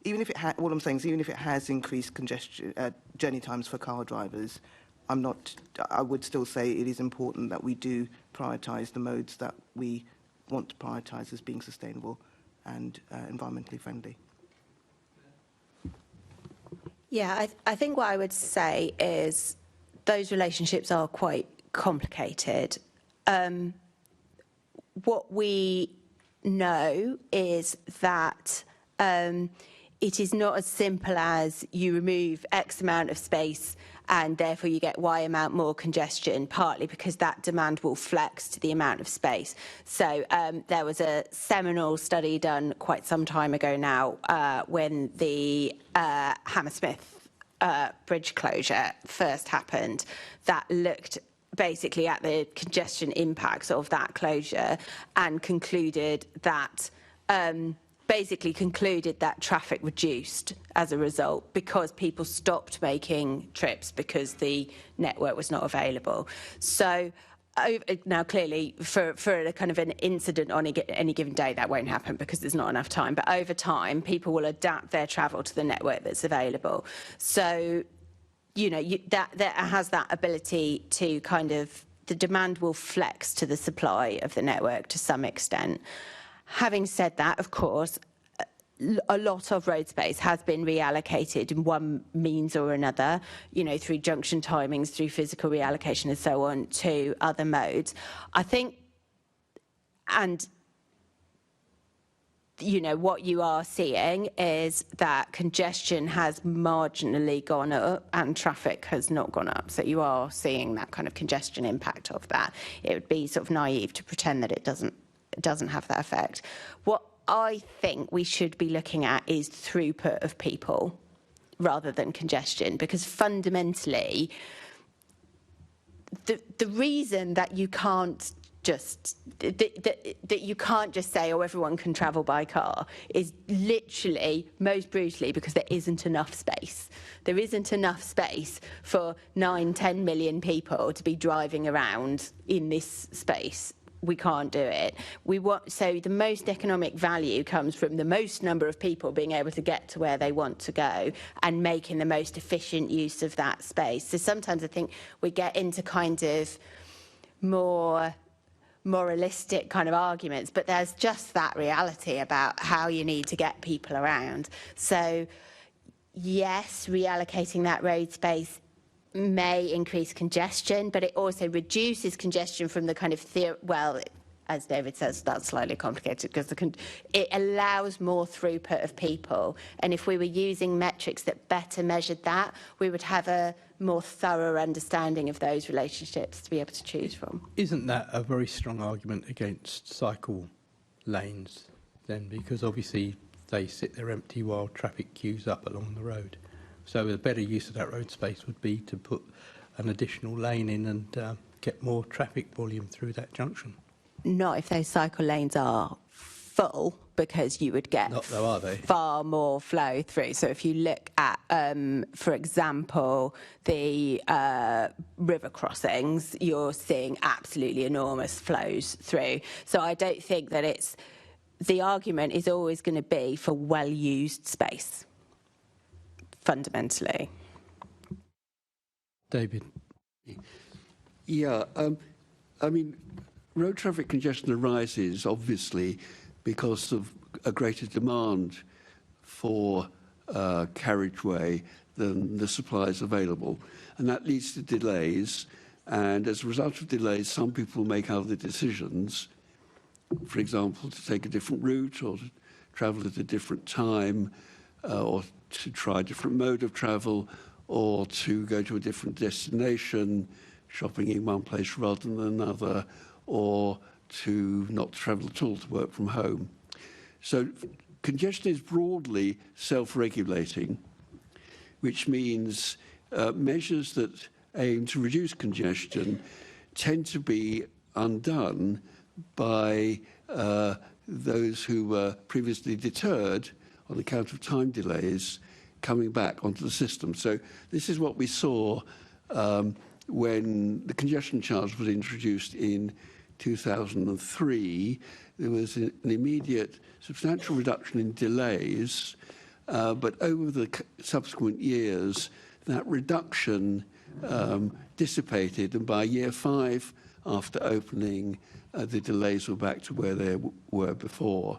even if it all I'm saying is even if it has increased congestion, journey times for car drivers, I would still say it is important that we do prioritise the modes that we want to prioritise as being sustainable and environmentally friendly. Yeah, I think what I would say is those relationships are quite complicated. What we know is that it is not as simple as you remove X amount of space and therefore you get Y amount more congestion, partly because that demand will flex to the amount of space. So there was a seminal study done quite some time ago now when the Hammersmith bridge closure first happened, that looked basically at the congestion impacts of that closure and concluded that traffic reduced as a result because people stopped making trips because the network was not available. So now clearly for a kind of an incident on any given day that won't happen because there's not enough time, but over time people will adapt their travel to the network that's available. So that has that ability to kind of, the demand will flex to the supply of the network to some extent. Having said that, of course, a lot of road space has been reallocated in one means or another, through junction timings, through physical reallocation and so on, to other modes. I think, and what you are seeing is that congestion has marginally gone up and traffic has not gone up. So you are seeing that kind of congestion impact of that. It would be sort of naive to pretend that it doesn't have that effect. What I think we should be looking at is throughput of people rather than congestion, because fundamentally the reason that you can't just that you can't just say, oh, everyone can travel by car, is literally, most brutally, because there isn't enough space. There isn't enough space for 9-10 million people to be driving around in this space. We can't do it. So the most economic value comes from the most number of people being able to get to where they want to go and making the most efficient use of that space. So sometimes I think we get into kind of more moralistic kind of arguments, but there's just that reality about how you need to get people around. So yes, reallocating that road space may increase congestion, but it also reduces congestion from the kind of as David says, that's slightly complicated because it allows more throughput of people. And if we were using metrics that better measured that, we would have a more thorough understanding of those relationships to be able to choose from. Isn't that a very strong argument against cycle lanes then? Because obviously they sit there empty while traffic queues up along the road. So a better use of that road space would be to put an additional lane in and get more traffic volume through that junction. Not if those cycle lanes are full, because you would get far more flow through. So if you look at, for example, the river crossings, you're seeing absolutely enormous flows through. So I don't think that the argument is always going to be for well-used space, fundamentally. David? Yeah, I mean, road traffic congestion arises, obviously, because of a greater demand for carriageway than the supplies available. And that leads to delays. And as a result of delays, some people make other decisions, for example, to take a different route or to travel at a different time or to try a different mode of travel or to go to a different destination, shopping in one place rather than another, or to not travel at all, to work from home. So congestion is broadly self-regulating, which means measures that aim to reduce congestion tend to be undone by those who were previously deterred on account of time delays coming back onto the system. So this is what we saw when the congestion charge was introduced in 2003. There was an immediate substantial reduction in delays, but over the subsequent years, that reduction dissipated, and by year 5 after opening, the delays were back to where they were before.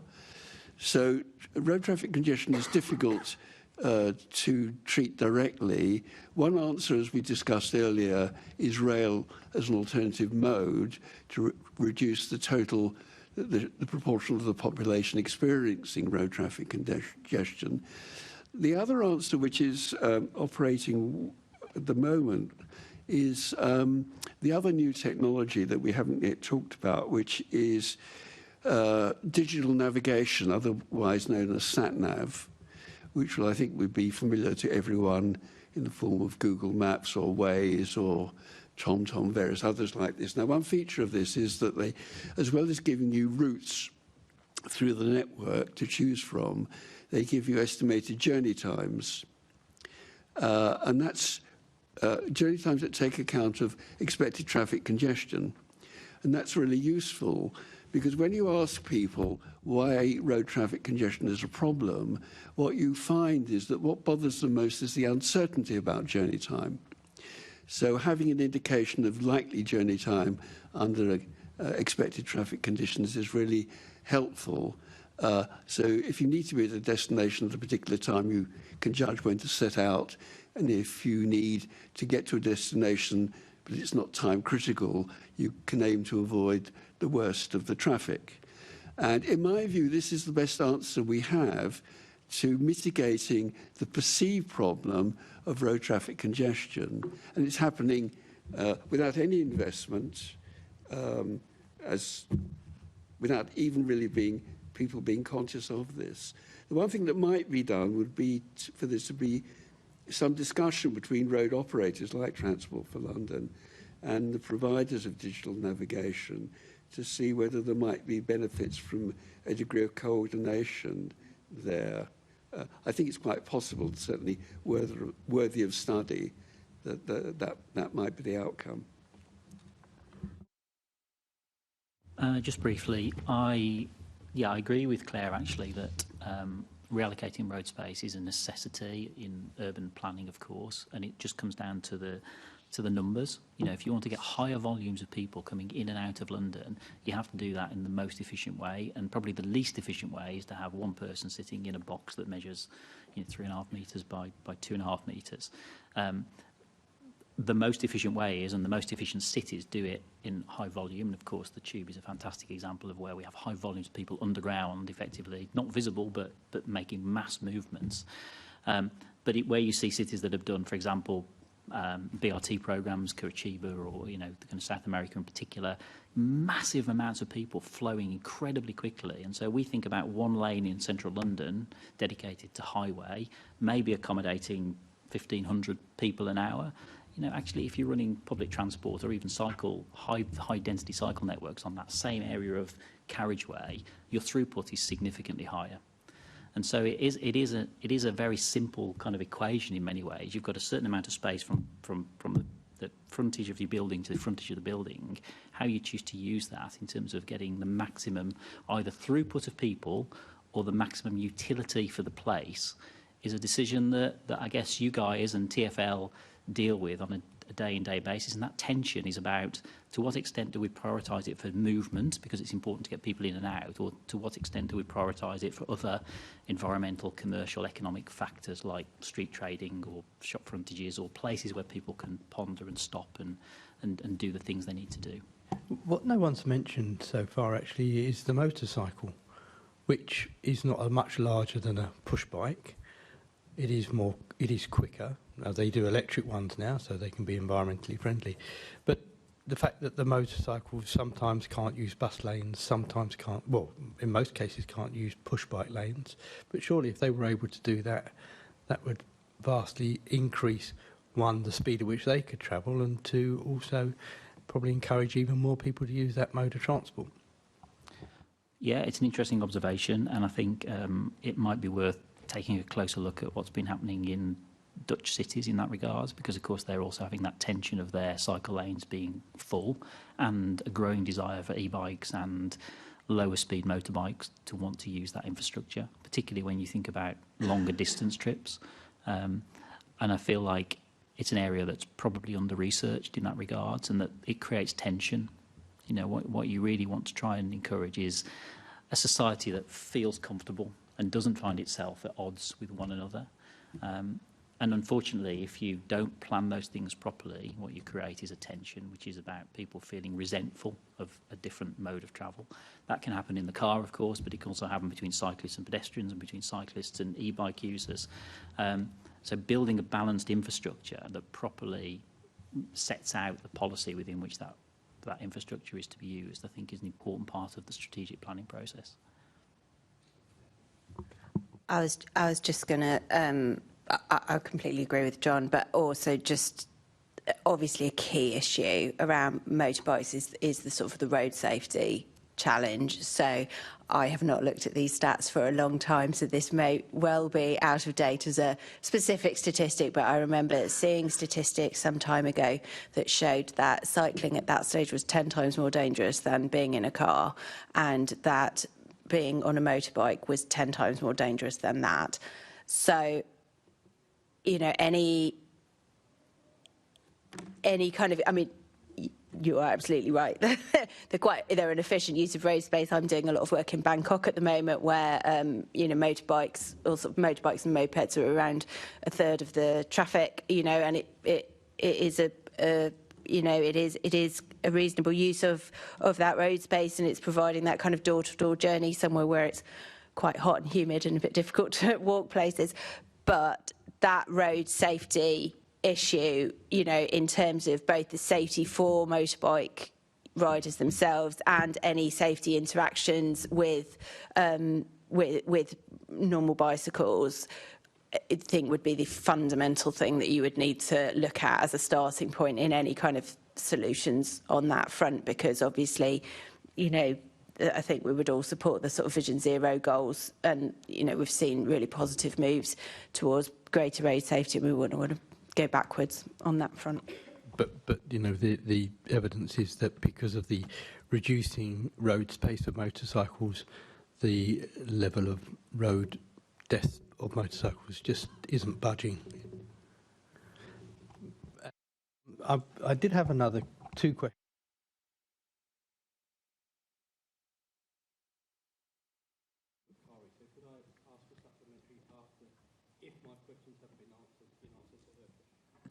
So road traffic congestion is difficult to treat directly. One answer, as we discussed earlier, is rail as an alternative mode to reduce the total, the proportion of the population experiencing road traffic congestion. The other answer, which is operating at the moment, is the other new technology that we haven't yet talked about, which is digital navigation, otherwise known as sat-nav, which I think would be familiar to everyone in the form of Google Maps or Waze or TomTom, various others like this. Now, one feature of this is that they, as well as giving you routes through the network to choose from, they give you estimated journey times. And that's journey times that take account of expected traffic congestion. And that's really useful because when you ask people why road traffic congestion is a problem, what you find is that what bothers them most is the uncertainty about journey time. So having an indication of likely journey time under expected traffic conditions is really helpful. So if you need to be at a destination at a particular time, you can judge when to set out. And if you need to get to a destination, but it's not time critical, you can aim to avoid the worst of the traffic. And in my view, this is the best answer we have to mitigating the perceived problem of road traffic congestion. And it's happening without any investment, without even really people being conscious of this. The one thing that might be done would be for this to be some discussion between road operators like Transport for London and the providers of digital navigation to see whether there might be benefits from a degree of coordination there. I think it's quite possible, certainly worthy of study, that might be the outcome. Just briefly, I agree with Claire actually that reallocating road space is a necessity in urban planning, of course, and it just comes down to the numbers. You know, if you want to get higher volumes of people coming in and out of London, you have to do that in the most efficient way, and probably the least efficient way is to have one person sitting in a box that measures, 3.5 metres by 2.5 metres. The most efficient way is, and the most efficient cities do it in high volume, and of course the Tube is a fantastic example of where we have high volumes of people underground, effectively, not visible, but making mass movements. But where you see cities that have done, for example, BRT programs, Curitiba, or the kind of South America in particular, massive amounts of people flowing incredibly quickly. And so we think about one lane in central London dedicated to highway, maybe accommodating 1,500 people an hour. Actually, if you're running public transport or even high density cycle networks on that same area of carriageway, your throughput is significantly higher. And so it is a very simple kind of equation in many ways. You've got a certain amount of space from the frontage of your building to the frontage of the building. How you choose to use that in terms of getting the maximum either throughput of people or the maximum utility for the place is a decision that I guess you guys and TfL deal with on a day-in-day basis, and that tension is about to what extent do we prioritise it for movement because it's important to get people in and out, or to what extent do we prioritise it for other environmental, commercial, economic factors like street trading or shop frontages or places where people can ponder and stop and do the things they need to do. What no one's mentioned so far actually is the motorcycle, which is not much larger than a push bike. It is quicker. Now, they do electric ones now, so they can be environmentally friendly. But the fact that the motorcycles sometimes can't use bus lanes, sometimes can't, well, in most cases can't use push bike lanes. But surely if they were able to do that, that would vastly increase, one, the speed at which they could travel, and two, also probably encourage even more people to use that mode of transport. Yeah, it's an interesting observation, and I think it might be worth taking a closer look at what's been happening in Dutch cities in that regards, because of course they're also having that tension of their cycle lanes being full and a growing desire for e-bikes and lower speed motorbikes to want to use that infrastructure, particularly when you think about longer distance trips. And I feel like it's an area that's probably under-researched in that regards, and that it creates tension. What you really want to try and encourage is a society that feels comfortable and doesn't find itself at odds with one another. And unfortunately, if you don't plan those things properly, what you create is a tension, which is about people feeling resentful of a different mode of travel. That can happen in the car, of course, but it can also happen between cyclists and pedestrians and between cyclists and e-bike users. So building a balanced infrastructure that properly sets out the policy within which that infrastructure is to be used, I think, is an important part of the strategic planning process. I was just going to... I completely agree with John, but also just obviously a key issue around motorbikes is the sort of the road safety challenge. So I have not looked at these stats for a long time, so this may well be out of date as a specific statistic, but I remember seeing statistics some time ago that showed that cycling at that stage was 10 times more dangerous than being in a car, and that being on a motorbike was 10 times more dangerous than that. So, you know, any kind of, I mean, you are absolutely right. They're an efficient use of road space. I'm doing a lot of work in Bangkok at the moment, where you know, motorbikes and mopeds are around a third of the traffic. You know, and it is you know, it is a reasonable use of that road space, and it's providing that kind of door-to-door journey somewhere where it's quite hot and humid and a bit difficult to walk places. But that road safety issue, you know, in terms of both the safety for motorbike riders themselves and any safety interactions with normal bicycles, I think would be the fundamental thing that you would need to look at as a starting point in any kind of solutions on that front, because obviously, you know, I think we would all support the sort of Vision Zero goals, and you know, we've seen really positive moves towards greater road safety, and we wouldn't want to go backwards on that front. But you know, the evidence is that because of the reducing road space of motorcycles, the level of road death of motorcycles just isn't budging. I did have another two questions.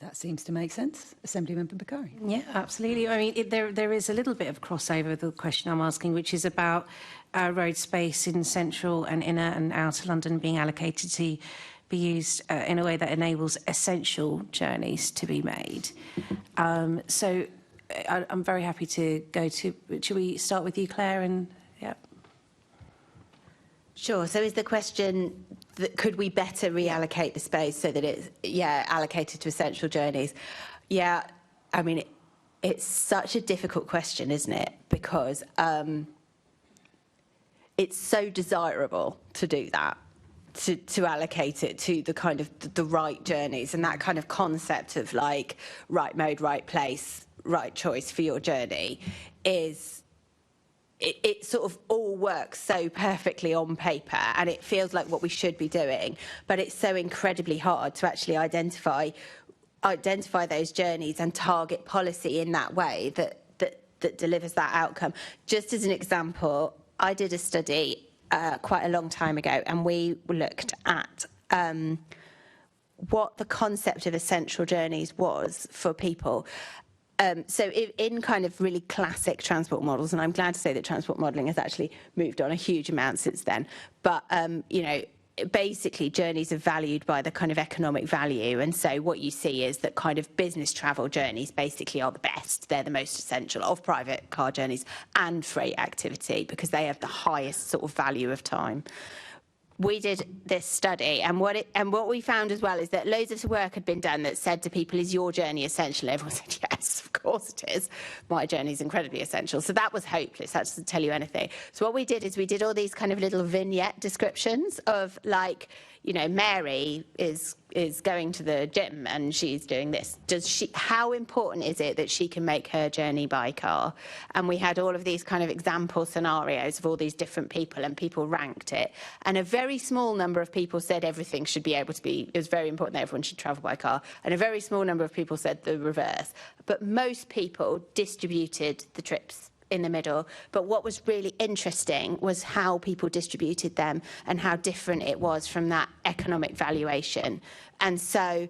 That seems to make sense. Assemblymember Bakari. Yeah, absolutely. I mean, there is a little bit of crossover with the question I'm asking, which is about road space in central and inner and outer London being allocated to be used in a way that enables essential journeys to be made. So I'm very happy to go to... Should we start with you, Claire? And yeah. Sure. So is the question that could we better reallocate the space so that it's, allocated to essential journeys? Yeah, I mean, it's such a difficult question, isn't it? Because it's so desirable to do that, to allocate it to the kind of the right journeys, and that kind of concept of like right mode, right place, right choice for your journey is... It sort of all works so perfectly on paper, and it feels like what we should be doing, but it's so incredibly hard to actually identify those journeys and target policy in that way that delivers that outcome. Just as an example, I did a study quite a long time ago, and we looked at what the concept of essential journeys was for people. So in kind of really classic transport models, and I'm glad to say that transport modelling has actually moved on a huge amount since then, but, you know, basically journeys are valued by the kind of economic value, and so what you see is that kind of business travel journeys basically are the best. They're the most essential of private car journeys and freight activity because they have the highest sort of value of time. We did this study, and what we found as well is that loads of work had been done that said to people, is your journey essential? Everyone said, yes, of course it is. My journey is incredibly essential. So that was hopeless. That doesn't tell you anything. So what we did is we did all these kind of little vignette descriptions of, like, you know, Mary is going to the gym and she's doing this. How important is it that she can make her journey by car? And we had all of these kind of example scenarios of all these different people, and people ranked it. And a very small number of people said everything should be able to be, it was very important that everyone should travel by car. And a very small number of people said the reverse. But most people distributed the trips in the middle. But what was really interesting was how people distributed them and how different it was from that economic valuation. And so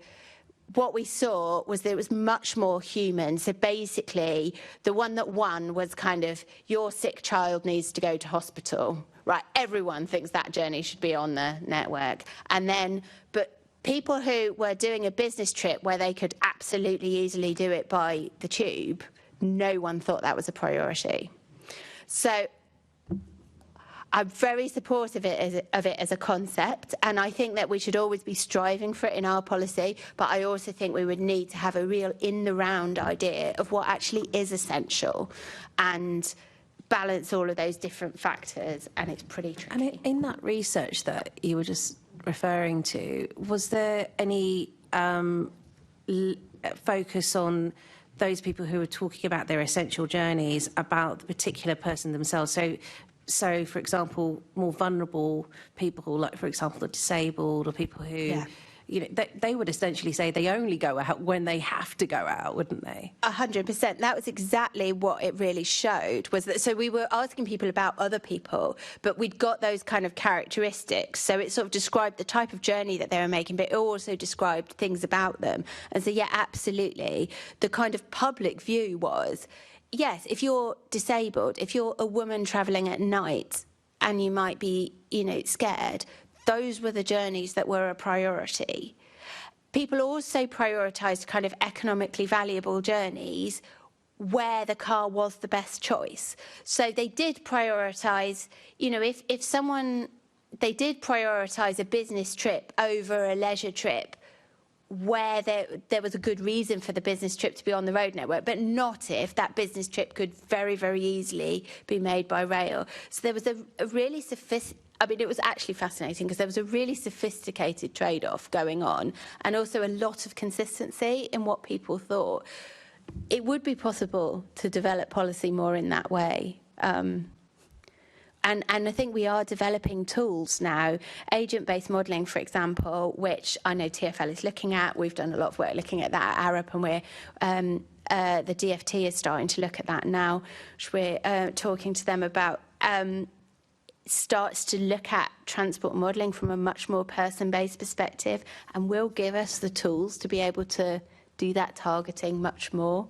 what we saw was that it was much more human. So basically, the one that won was kind of, your sick child needs to go to hospital, right? Everyone thinks that journey should be on the network. And then, but people who were doing a business trip where they could absolutely easily do it by the tube, no one thought that was a priority. So I'm very supportive of it as a concept, and I think that we should always be striving for it in our policy, but I also think we would need to have a real in-the-round idea of what actually is essential and balance all of those different factors, and it's pretty tricky. And in that research that you were just referring to, was there any focus on those people who were talking about their essential journeys, about the particular person themselves? So, for example, more vulnerable people, like, for example, the disabled, or people who, you know, they would essentially say they only go out when they have to go out, wouldn't they? 100%. That was exactly what it really showed, was that, so we were asking people about other people, but we'd got those kind of characteristics. So it sort of described the type of journey that they were making, but it also described things about them. And so, yeah, absolutely. The kind of public view was, yes, if you're disabled, if you're a woman travelling at night and you might be, you know, scared, those were the journeys that were a priority. People also prioritised kind of economically valuable journeys where the car was the best choice. So they did prioritise, you know, if they did prioritise a business trip over a leisure trip where there was a good reason for the business trip to be on the road network, but not if that business trip could very, very easily be made by rail. So there was a really it was actually fascinating because there was a really sophisticated trade-off going on, and also a lot of consistency in what people thought. It would be possible to develop policy more in that way. And I think we are developing tools now, agent-based modelling, for example, which I know TfL is looking at. We've done a lot of work looking at that at Arup, and we're the DfT is starting to look at that now, which we're talking to them about. Starts to look at transport modelling from a much more person-based perspective, and will give us the tools to be able to do that targeting much more.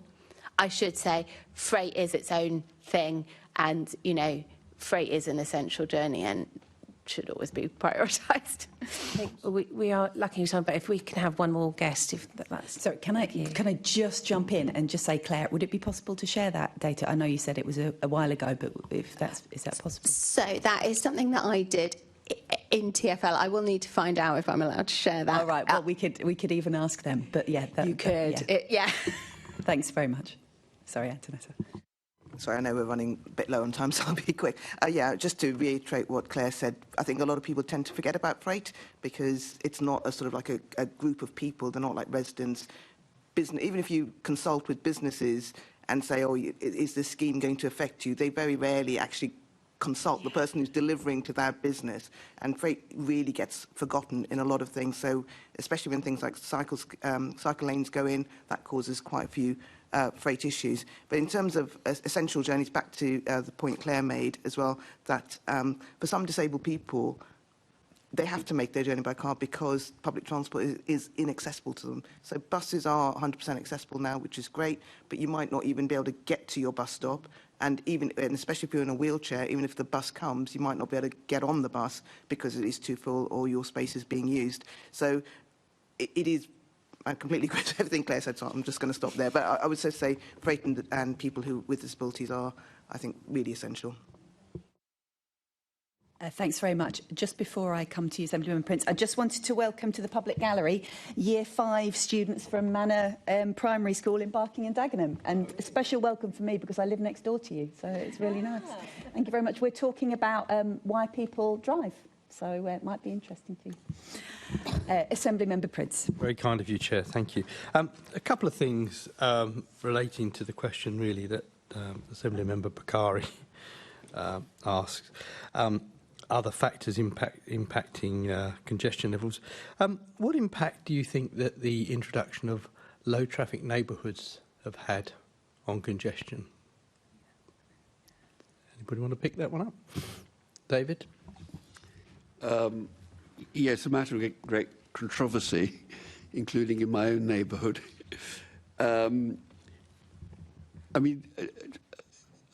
I should say, freight is its own thing, and, you know, freight is an essential journey and should always be prioritised. I think we are lacking time, but if we can have one more guest, if that's... Sorry, can I just jump in and just say, Claire, would it be possible to share that data? I know you said it was a while ago, but is that possible? So that is something that I did in TfL. I will need to find out if I'm allowed to share that. All right, well, we could even ask them, but yeah. You could, yeah. Thanks very much. Sorry, Antonetta. Sorry, I know we're running a bit low on time, so I'll be quick. Just to reiterate what Claire said, I think a lot of people tend to forget about freight because it's not a sort of like a group of people. They're not like residents. Even if you consult with businesses and say, oh, is this scheme going to affect you, they very rarely actually consult the person who's delivering to that business. And freight really gets forgotten in a lot of things. So especially when things like cycle lanes go in, that causes quite a few freight issues. But in terms of essential journeys, back to the point Claire made as well, that for some disabled people, they have to make their journey by car because public transport is inaccessible to them. So buses are 100% accessible now, which is great, but you might not even be able to get to your bus stop. And especially if you're in a wheelchair, even if the bus comes, you might not be able to get on the bus because it is too full or your space is being used. So it is... I completely agree with everything Claire said, so I'm just going to stop there. But I would say freight and people with disabilities are, I think, really essential. Thanks very much. Just before I come to you, Assemblyman Prince, I just wanted to welcome to the public gallery Year 5 students from Manor Primary School in Barking and Dagenham. And a special welcome for me because I live next door to you, so it's really nice. Thank you very much. We're talking about why people drive, so it might be interesting to you. Assembly Member Prince. Very kind of you, Chair. Thank you. A couple of things relating to the question, really, that Assembly Member Bakari asks. Other factors impacting congestion levels. What impact do you think that the introduction of low traffic neighbourhoods have had on congestion? Anybody want to pick that one up? David? Yes, a matter of great controversy, including in my own neighbourhood. I mean,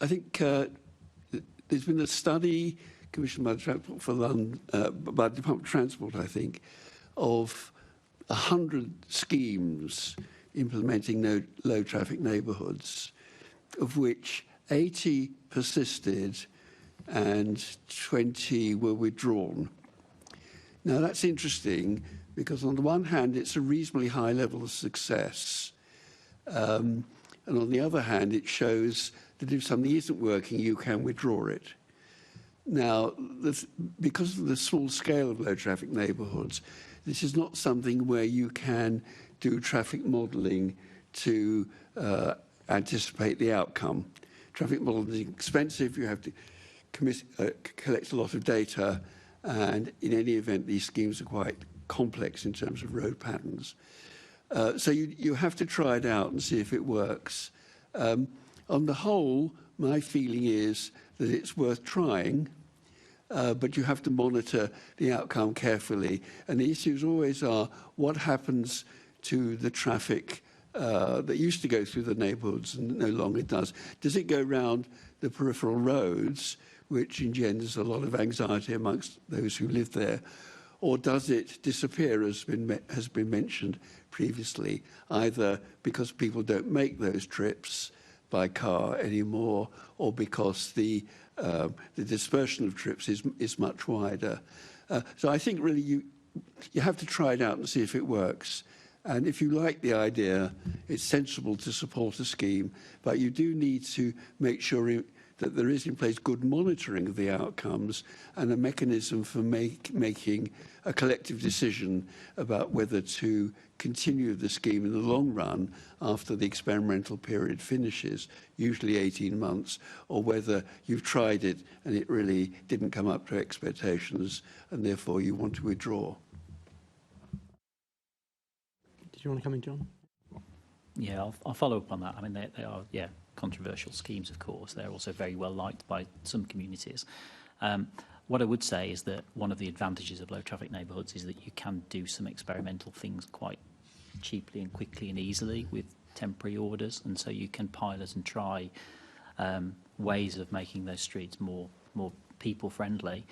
I think there's been a study commissioned by the Transport for London, by the Department of Transport, I think, of 100 schemes implementing low traffic neighbourhoods, of which 80 persisted and 20 were withdrawn. Now, that's interesting because, on the one hand, it's a reasonably high level of success. And on the other hand, it shows that if something isn't working, you can withdraw it. Now, because of the small scale of low traffic neighbourhoods, this is not something where you can do traffic modelling to anticipate the outcome. Traffic modelling is expensive. You have to collect a lot of data. And in any event, these schemes are quite complex in terms of road patterns. So you have to try it out and see if it works. On the whole, my feeling is that it's worth trying, but you have to monitor the outcome carefully. And the issues always are, what happens to the traffic that used to go through the neighbourhoods and no longer does? Does it go round the peripheral roads, which engenders a lot of anxiety amongst those who live there? Or does it disappear, as has been mentioned previously, either because people don't make those trips by car anymore, or because the dispersion of trips is much wider? So I think really you have to try it out and see if it works. And if you like the idea, it's sensible to support a scheme, but you do need to make sure that there is in place good monitoring of the outcomes and a mechanism for making a collective decision about whether to continue the scheme in the long run after the experimental period finishes, usually 18 months, or whether you've tried it and it really didn't come up to expectations and therefore you want to withdraw. Did you want to come in, John? Yeah, I'll follow up on that. I mean, they are, controversial schemes, of course. They're also very well liked by some communities. What I would say is that one of the advantages of low traffic neighbourhoods is that you can do some experimental things quite cheaply and quickly and easily with temporary orders, and so you can pilot and try ways of making those streets more people friendly.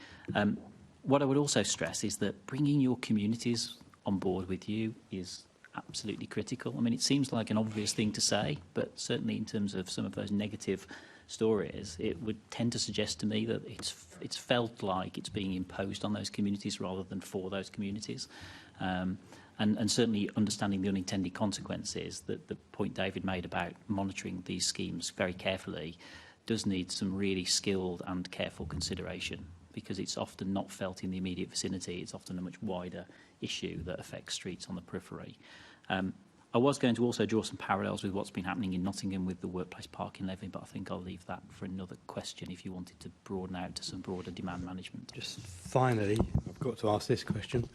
What I would also stress is that bringing your communities on board with you is absolutely critical. I mean, it seems like an obvious thing to say, but certainly in terms of some of those negative stories, it would tend to suggest to me that it's felt like it's being imposed on those communities rather than for those communities. And certainly understanding the unintended consequences, that the point David made about monitoring these schemes very carefully does need some really skilled and careful consideration, because it's often not felt in the immediate vicinity. It's often a much wider issue that affects streets on the periphery. I was going to also draw some parallels with what's been happening in Nottingham with the workplace parking levy, but I think I'll leave that for another question if you wanted to broaden out to some broader demand management. Just finally, I've got to ask this question.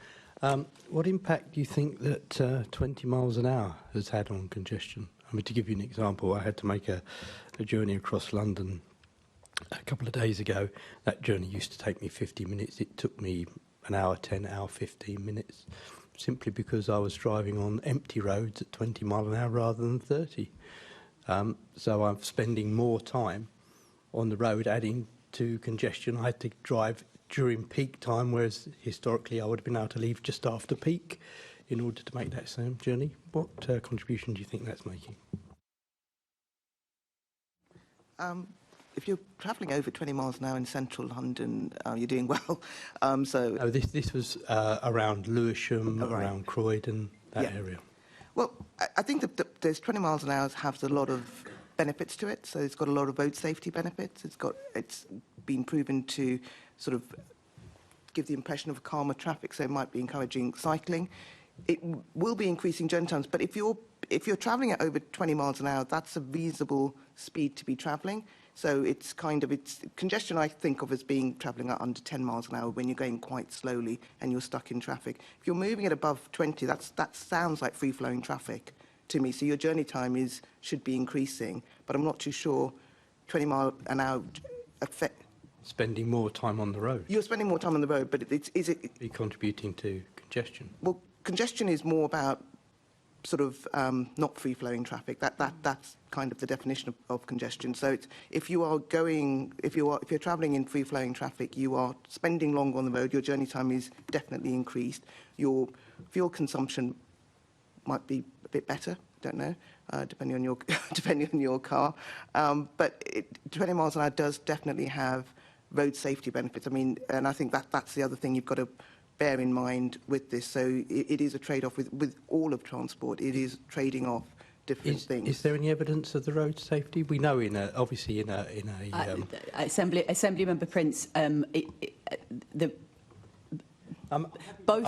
What impact do you think that 20 miles an hour has had on congestion? I mean, to give you an example, I had to make a journey across London a couple of days ago. That journey used to take me 50 minutes. It took me an hour 10, hour 15 minutes, simply because I was driving on empty roads at 20 mile an hour rather than 30. So I'm spending more time on the road, adding to congestion. I had to drive during peak time, whereas historically I would have been able to leave just after peak in order to make that same journey. What contribution do you think that's making? If you're travelling over 20 miles an hour in central London, you're doing well. Oh, this was around Lewisham, around Croydon, that area. Well, I think that there's 20 miles an hour has a lot of benefits to it. So it's got a lot of road safety benefits. It's been proven to sort of give the impression of calmer traffic, so it might be encouraging cycling. It will be increasing journey times, but if you're travelling at over 20 miles an hour, that's a reasonable speed to be travelling. So it's congestion I think of as being travelling at under 10 miles an hour when you're going quite slowly and you're stuck in traffic. If you're moving at above 20, that sounds like free-flowing traffic to me. So your journey time should be increasing, but I'm not too sure 20 mile an hour spending more time on the road. You're spending more time on the road, but is it be contributing to congestion? Well, congestion is more about sort of not free-flowing traffic. That's kind of the definition of congestion. So if you're travelling in free-flowing traffic, you are spending longer on the road. Your journey time is definitely increased. Your fuel consumption might be a bit better. Don't know, depending on your car. But 20 miles an hour does definitely have road safety benefits. I mean, and I think that's the other thing you've got to bear in mind with this. So it is a trade-off with all of transport. It is trading off different things. Is there any evidence of the road safety? We know Assembly Member Prince, both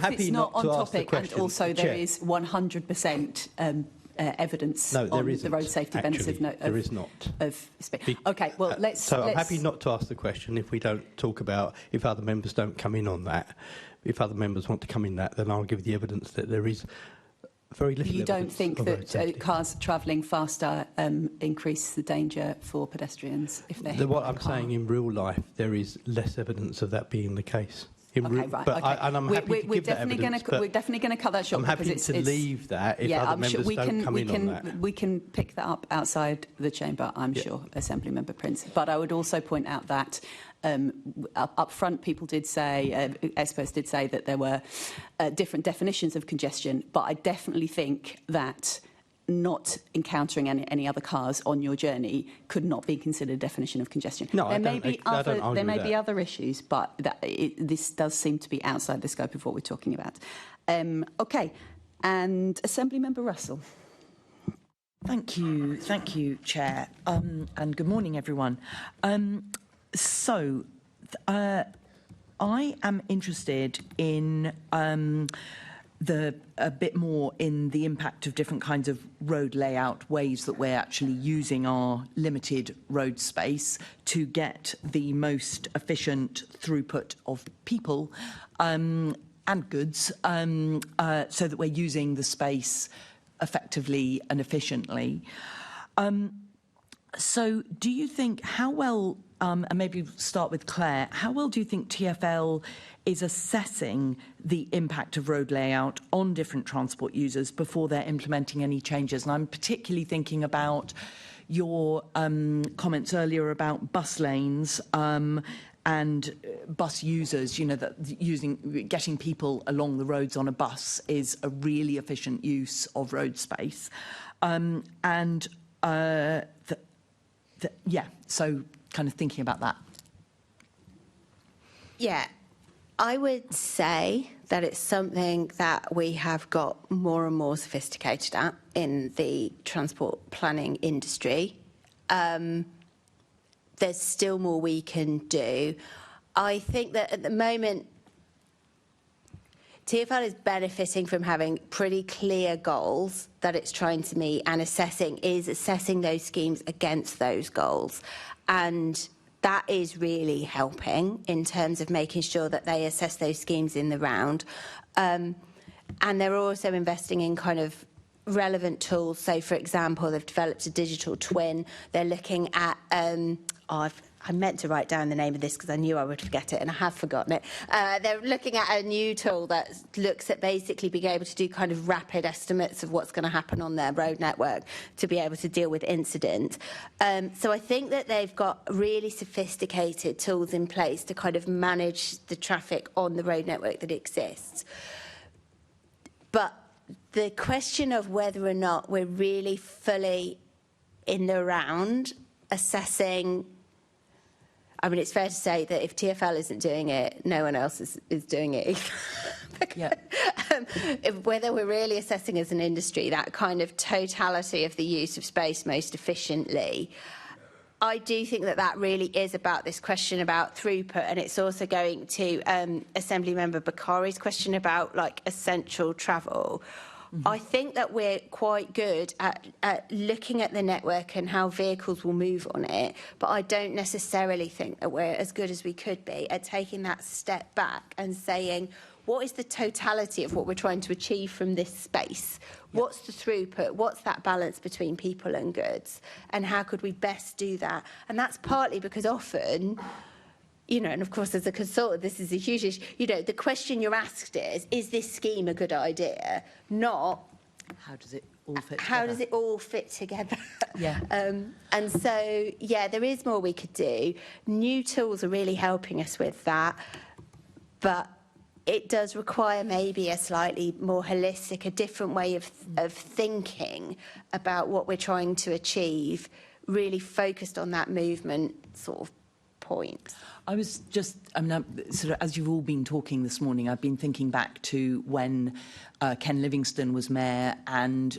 it's not on topic, and also there is 100% evidence on the road safety benefits. There is not. Okay, well, let's... I'm happy not to ask the question if we don't talk about, if other members don't come in on that. If other members want to come in that, then I'll give the evidence that there is very little You don't evidence think of road that safety. cars travelling faster increase the danger for pedestrians if they're hit by What a I'm car? saying, in real life, there is less evidence of that being the case. Okay, right. And I'm happy to give that evidence. We're definitely going to cut that short. I'm happy because to leave that if other members don't come in on that. We can pick that up outside the chamber, I'm sure, Assembly Member Prince. But I would also point out that up front, people did say, experts did say that there were different definitions of congestion. But I definitely think that not encountering any other cars on your journey could not be considered a definition of congestion. No, there may be other issues, but this does seem to be outside the scope of what we're talking about. Okay, and Assembly Member Russell. Thank you, Chair, and good morning, everyone. I am interested in a bit more in the impact of different kinds of road layout, ways that we're actually using our limited road space to get the most efficient throughput of people and goods, so that we're using the space effectively and efficiently. So do you think, how well, and maybe start with Claire, how well do you think TfL is assessing the impact of road layout on different transport users before they're implementing any changes? And I'm particularly thinking about your comments earlier about bus lanes and bus users, you know, that getting people along the roads on a bus is a really efficient use of road space. So kind of thinking about that. Yeah, I would say that it's something that we have got more and more sophisticated at in the transport planning industry. There's still more we can do. I think that at the moment, TfL is benefiting from having pretty clear goals that it's trying to meet and assessing those schemes against those goals. And that is really helping in terms of making sure that they assess those schemes in the round. And they're also investing in kind of relevant tools. So, for example, they've developed a digital twin. They're looking at, I meant to write down the name of this because I knew I would forget it, and I have forgotten it. They're looking at a new tool that looks at basically being able to do kind of rapid estimates of what's going to happen on their road network to be able to deal with incidents. So I think that they've got really sophisticated tools in place to kind of manage the traffic on the road network that exists. But the question of whether or not we're really fully in the round assessing, I mean, it's fair to say that if TfL isn't doing it, no one else is doing it either. Whether we're really assessing as an industry that kind of totality of the use of space most efficiently, I do think that that really is about this question about throughput, and it's also going to Assembly Member Bakari's question about, like, essential travel. Mm-hmm. I think that we're quite good at looking at the network and how vehicles will move on it, but I don't necessarily think that we're as good as we could be at taking that step back and saying, what is the totality of what we're trying to achieve from this space? What's the throughput? What's that balance between people and goods? And how could we best do that? And that's partly because often, you know, and of course as a consultant, this is a huge issue, you know, the question you're asked is this scheme a good idea? Not, how does it all fit together? How does it all fit together? Yeah. And so, yeah, there is more we could do. New tools are really helping us with that, but it does require maybe a slightly more holistic, a different way of thinking about what we're trying to achieve, really focused on that movement sort of point. I was just, I mean, sort of, as you've all been talking this morning, I've been thinking back to when Ken Livingstone was mayor and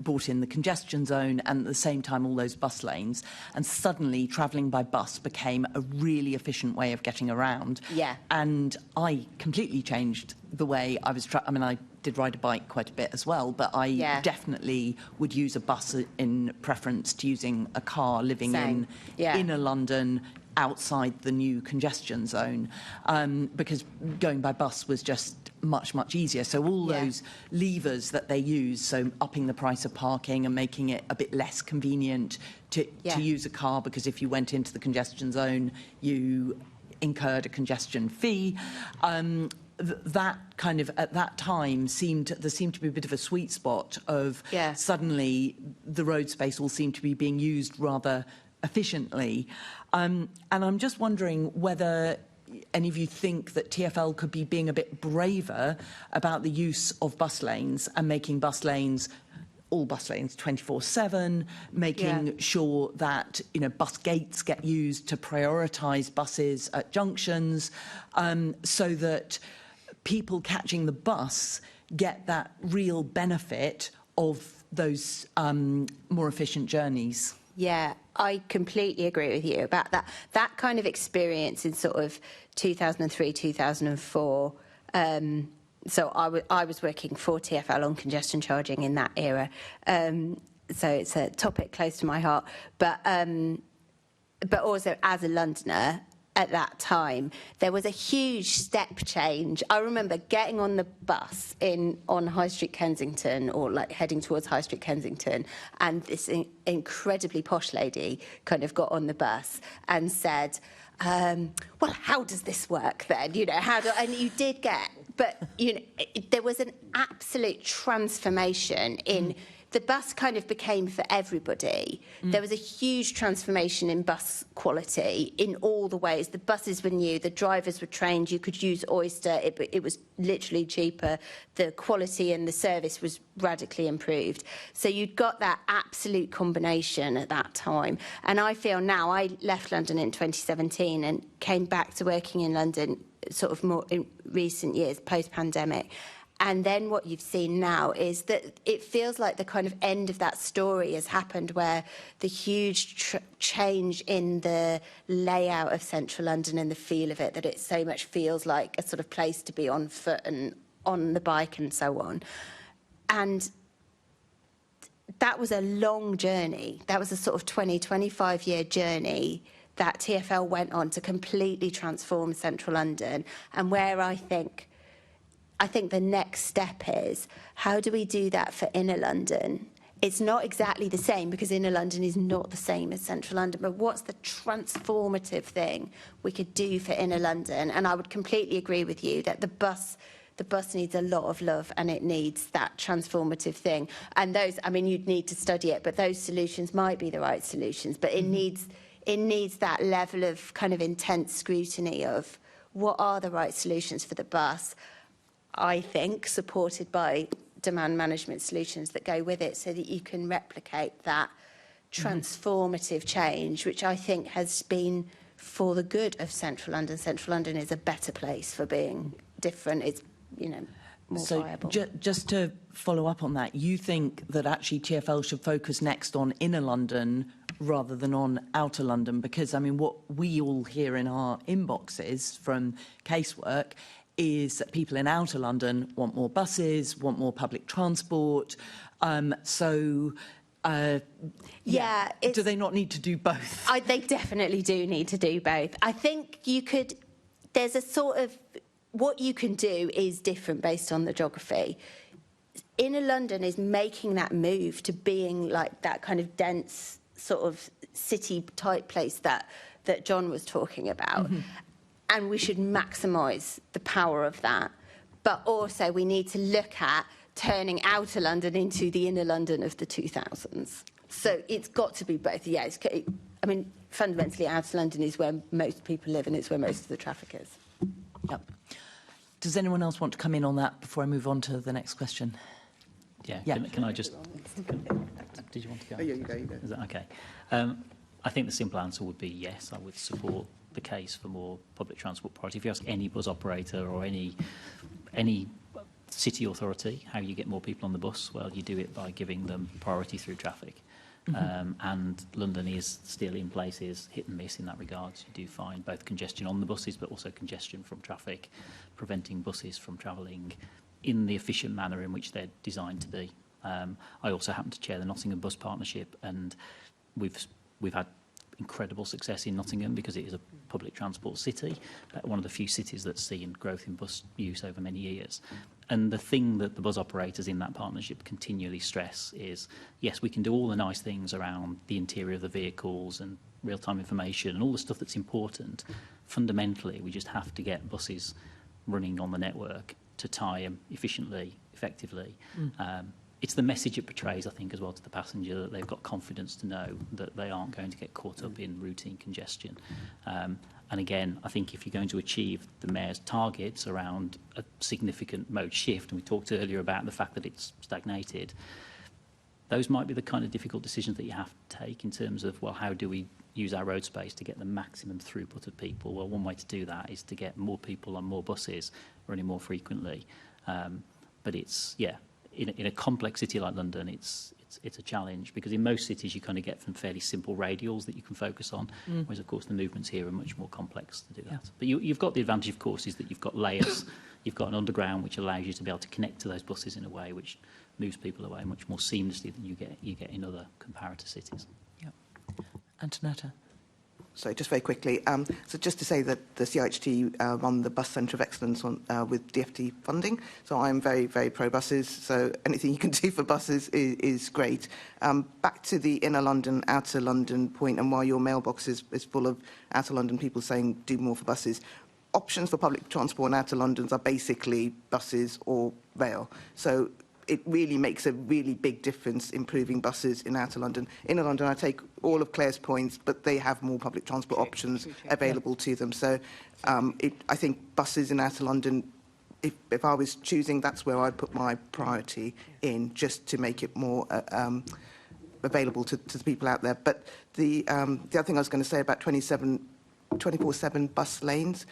brought in the congestion zone and at the same time all those bus lanes, and suddenly travelling by bus became a really efficient way of getting around. Yeah. And I completely changed the way I was, I mean, I did ride a bike quite a bit as well, but I definitely would use a bus in preference to using a car living in inner London, outside the new congestion zone, because going by bus was just much easier. So all those levers that they use, so upping the price of parking and making it a bit less convenient to use a car, because if you went into the congestion zone you incurred a congestion fee, that kind of at that time there seemed to be a bit of a sweet spot of suddenly the road space all seemed to be being used rather efficiently. And I'm just wondering whether any of you think that TfL could be being a bit braver about the use of bus lanes and making bus lanes, all bus lanes 24/7, making sure that, you know, bus gates get used to prioritise buses at junctions, so that people catching the bus get that real benefit of those more efficient journeys. Yeah, I completely agree with you about that. That kind of experience in sort of 2003, 2004. So I was working for TfL on congestion charging in that era. So it's a topic close to my heart. But also as a Londoner, at that time, there was a huge step change. I remember getting on the bus on High Street Kensington, or like heading towards High Street Kensington, and this incredibly posh lady kind of got on the bus and said, well, how does this work then? You know, and you did get, but you know, there was an absolute transformation in. The bus kind of became for everybody. There was a huge transformation in bus quality in all the ways. The buses were new, the drivers were trained, you could use Oyster, it was literally cheaper. The quality and the service was radically improved. So you'd got that absolute combination at that time. And I feel now, I left London in 2017 and came back to working in London sort of more in recent years, post-pandemic. And then what you've seen now is that it feels like the kind of end of that story has happened, where the huge change in the layout of central London and the feel of it, that it so much feels like a sort of place to be on foot and on the bike and so on. And that was a long journey. That was a sort of 25-year journey that TfL went on to completely transform central London, and where I think the next step is, how do we do that for inner London? It's not exactly the same, because inner London is not the same as central London, but what's the transformative thing we could do for inner London? And I would completely agree with you that the bus needs a lot of love, and it needs that transformative thing. And those, I mean, you'd need to study it, but those solutions might be the right solutions, but it needs that level of kind of intense scrutiny of what are the right solutions for the bus, I think, supported by demand management solutions that go with it, so that you can replicate that transformative change, which I think has been for the good of central London. Central London is a better place for being different. It's, you know, more viable. Just to follow up on that, you think that actually TfL should focus next on inner London rather than on outer London? Because, I mean, what we all hear in our inboxes from casework is that people in outer London want more buses, want more public transport. Do they not need to do both? They definitely do need to do both. I think there's a sort of what you can do is different based on the geography. Inner London is making that move to being like that kind of dense sort of city-type place that John was talking about. And we should maximise the power of that. But also we need to look at turning outer London into the inner London of the 2000s. So it's got to be both. Yeah, I mean, fundamentally, outer London is where most people live and it's where most of the traffic is. Yep. Does anyone else want to come in on that before I move on to the next question? Yeah, Yeah. Can I just... Did you want to go? Oh, yeah, you go. Is that okay? I think the simple answer would be yes, I would support the case for more public transport priority. If you ask any bus operator or any city authority how you get more people on the bus, well, you do it by giving them priority through traffic. And London is still in places hit and miss in that regard. So you do find both congestion on the buses, but also congestion from traffic, preventing buses from travelling in the efficient manner in which they're designed to be. I also happen to chair the Nottingham Bus Partnership, and we've had incredible success in Nottingham because it is a public transport city, one of the few cities that's seen growth in bus use over many years. And the thing that the bus operators in that partnership continually stress is, yes, we can do all the nice things around the interior of the vehicles and real-time information and all the stuff that's important. Fundamentally, we just have to get buses running on the network to tie them efficiently, effectively. It's the message it portrays, I think, as well to the passenger, that they've got confidence to know that they aren't going to get caught up in routine congestion. And again, I think if you're going to achieve the Mayor's targets around a significant mode shift, and we talked earlier about the fact that it's stagnated, those might be the kind of difficult decisions that you have to take in terms of, well, how do we use our road space to get the maximum throughput of people? Well, one way to do that is to get more people on more buses running more frequently. But it's, yeah, in a complex city like London, it's a challenge, because in most cities you kind of get from fairly simple radials that you can focus on, whereas of course the movements here are much more complex to do that. Yeah. But you've got the advantage, of course, is that you've got layers. You've got an underground which allows you to be able to connect to those buses in a way which moves people away much more seamlessly than you get in other comparator cities. Yeah. Antonetta. So just very quickly, so just to say that the CIHT run the Bus Centre of Excellence with DfT funding. So I'm very, very pro-buses. So anything you can do for buses is great. Back to the inner London, outer London point, and while your mailbox is full of outer London people saying do more for buses, options for public transport in outer Londons are basically buses or rail. So it really makes a really big difference improving buses in outer London. Inner London, I take all of Claire's points, but they have more public transport options available to them. So I think buses in outer London, if I was choosing, that's where I'd put my priority in, just to make it more available to the people out there. But the other thing I was going to say about 24/7 bus lanes,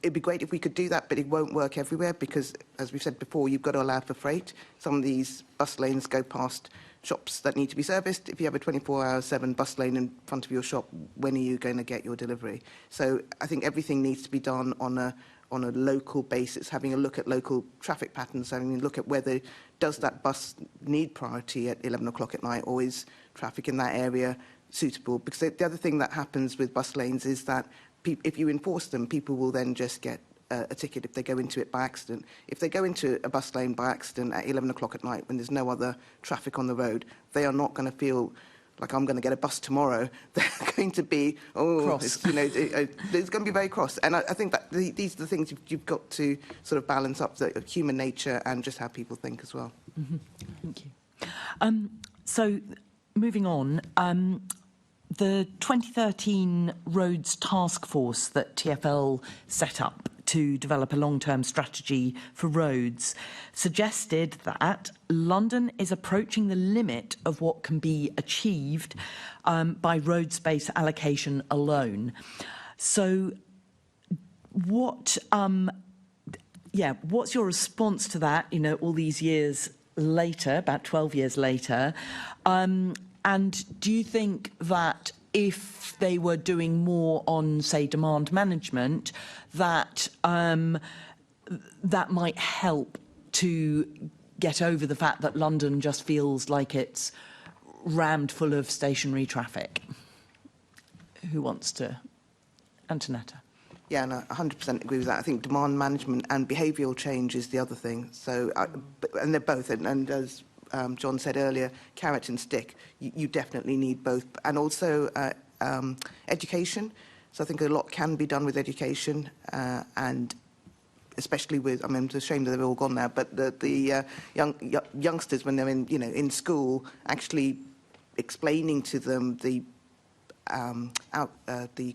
it'd be great if we could do that, but it won't work everywhere because, as we've said before, you've got to allow for freight. Some of these bus lanes go past shops that need to be serviced. If you have a 24/7 bus lane in front of your shop, when are you going to get your delivery? So I think everything needs to be done on a local basis, having a look at local traffic patterns, having a look at whether does that bus need priority at 11 o'clock at night, or is traffic in that area suitable? Because the other thing that happens with bus lanes is that if you enforce them, people will then just get a ticket if they go into it by accident. If they go into a bus lane by accident at 11 o'clock at night when there's no other traffic on the road, they are not going to feel like I'm going to get a bus tomorrow. They're going to be, cross. It's going to be very cross. And I think that these are the things you've got to sort of balance up, the human nature and just how people think as well. Thank you. So moving on, the 2013 Roads Task Force that TfL set up to develop a long-term strategy for roads suggested that London is approaching the limit of what can be achieved by road space allocation alone. So what's your response to that, all these years later, about 12 years later? And do you think that if they were doing more on, say, demand management, that that might help to get over the fact that London just feels like it's rammed full of stationary traffic? Who wants to? Antonetta. Yeah, and I 100% agree with that. I think demand management and behavioural change is the other thing. So, and they're both, and as John said earlier, carrot and stick. You definitely need both, and also education. So I think a lot can be done with education, and especially with, I mean, it's a shame that they've all gone now, but the youngsters, when they're in school, actually explaining to them the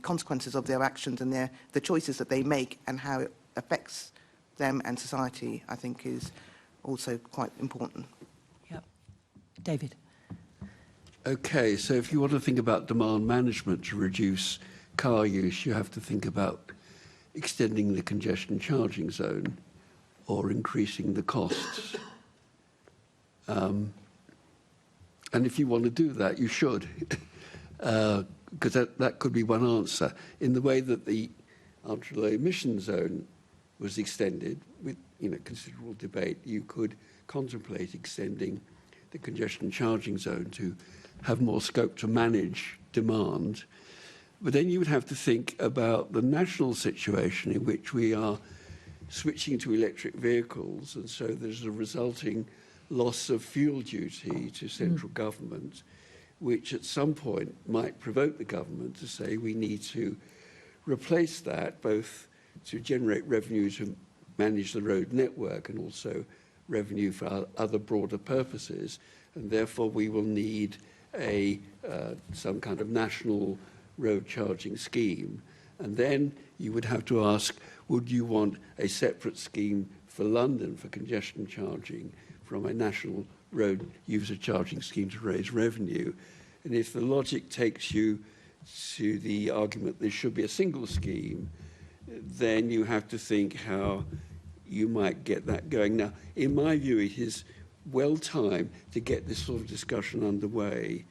consequences of their actions and the choices that they make and how it affects them and society, I think is also quite important. Yep. David. Okay, so if you want to think about demand management to reduce car use, you have to think about extending the congestion charging zone or increasing the costs. And if you want to do that, you should, because that could be one answer. In the way that the ultra-low emission zone was extended with considerable debate, you could contemplate extending the congestion charging zone to have more scope to manage demand. But then you would have to think about the national situation in which we are switching to electric vehicles, and so there's a resulting loss of fuel duty to central government, which at some point might provoke the government to say we need to replace that, both to generate revenue to manage the road network and also revenue for other broader purposes, and therefore we will need some kind of national road charging scheme. And then you would have to ask, would you want a separate scheme for London for congestion charging from a national road user charging scheme to raise revenue? And if the logic takes you to the argument there should be a single scheme, then you have to think how you might get that going. Now, in my view, it is well timed to get this sort of discussion underway,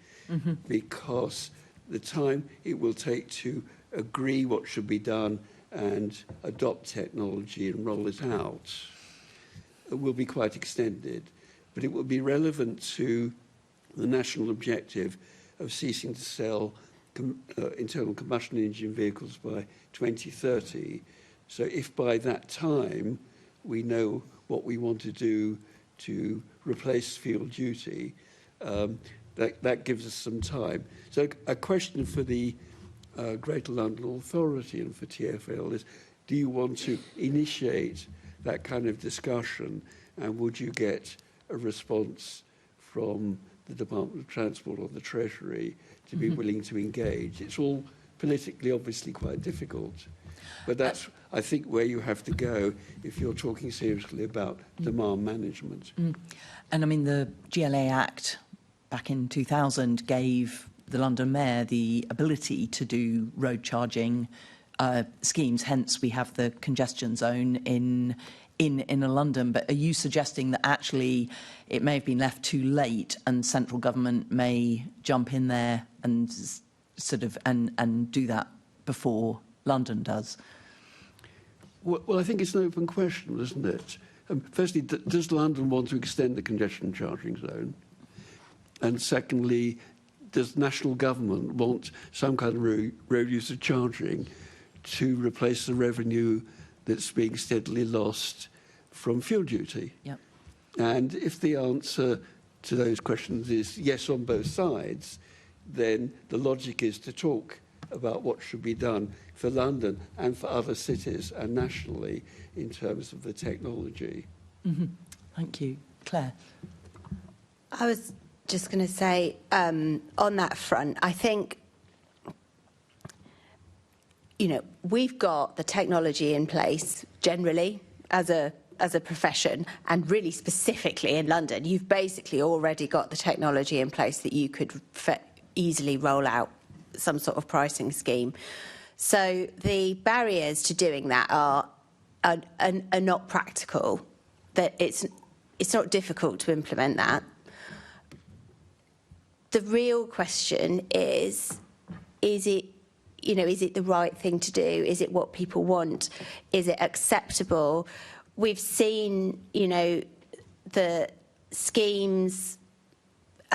because the time it will take to agree what should be done and adopt technology and roll it out will be quite extended. But it will be relevant to the national objective of ceasing to sell internal combustion engine vehicles by 2030. So if by that time we know what we want to do to replace fuel duty, that gives us some time. So a question for the Greater London Authority and for TfL is, do you want to initiate that kind of discussion, and would you get a response from the Department of Transport or the Treasury to be willing to engage? It's all politically obviously quite difficult, but that's, I think, where you have to go if you're talking seriously about demand management. And I mean, the GLA Act back in 2000 gave the London Mayor the ability to do road charging schemes, hence we have the congestion zone in inner London. But are you suggesting that actually it may have been left too late and central government may jump in there and sort of and do that before London does? Well, I think it's an open question, isn't it? Firstly, does London want to extend the congestion charging zone? And secondly, does national government want some kind of road user charging to replace the revenue that's being steadily lost from fuel duty? Yep. And if the answer to those questions is yes on both sides, then the logic is to talk about what should be done for London and for other cities and nationally in terms of the technology. Thank you. Claire? I was just going to say, on that front, I think, we've got the technology in place generally as a profession, and really specifically in London, you've basically already got the technology in place that you could easily roll out some sort of pricing scheme. So the barriers to doing that are not practical. That it's not difficult to implement that. The real question is it the right thing to do? Is it what people want? Is it acceptable? We've seen, the schemes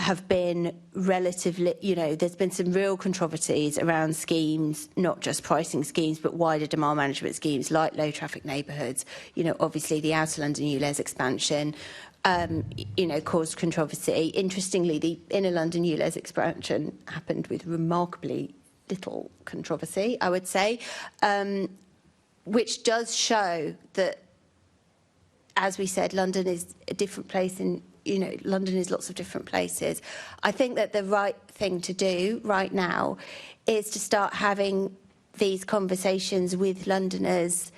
have been relatively, there's been some real controversies around schemes, not just pricing schemes, but wider demand management schemes like low traffic neighbourhoods. Obviously the Outer London ULEZ expansion, caused controversy. Interestingly, the Inner London ULEZ expansion happened with remarkably little controversy, I would say, which does show that, as we said, London is a different place London is lots of different places. I think that the right thing to do right now is to start having these conversations with Londoners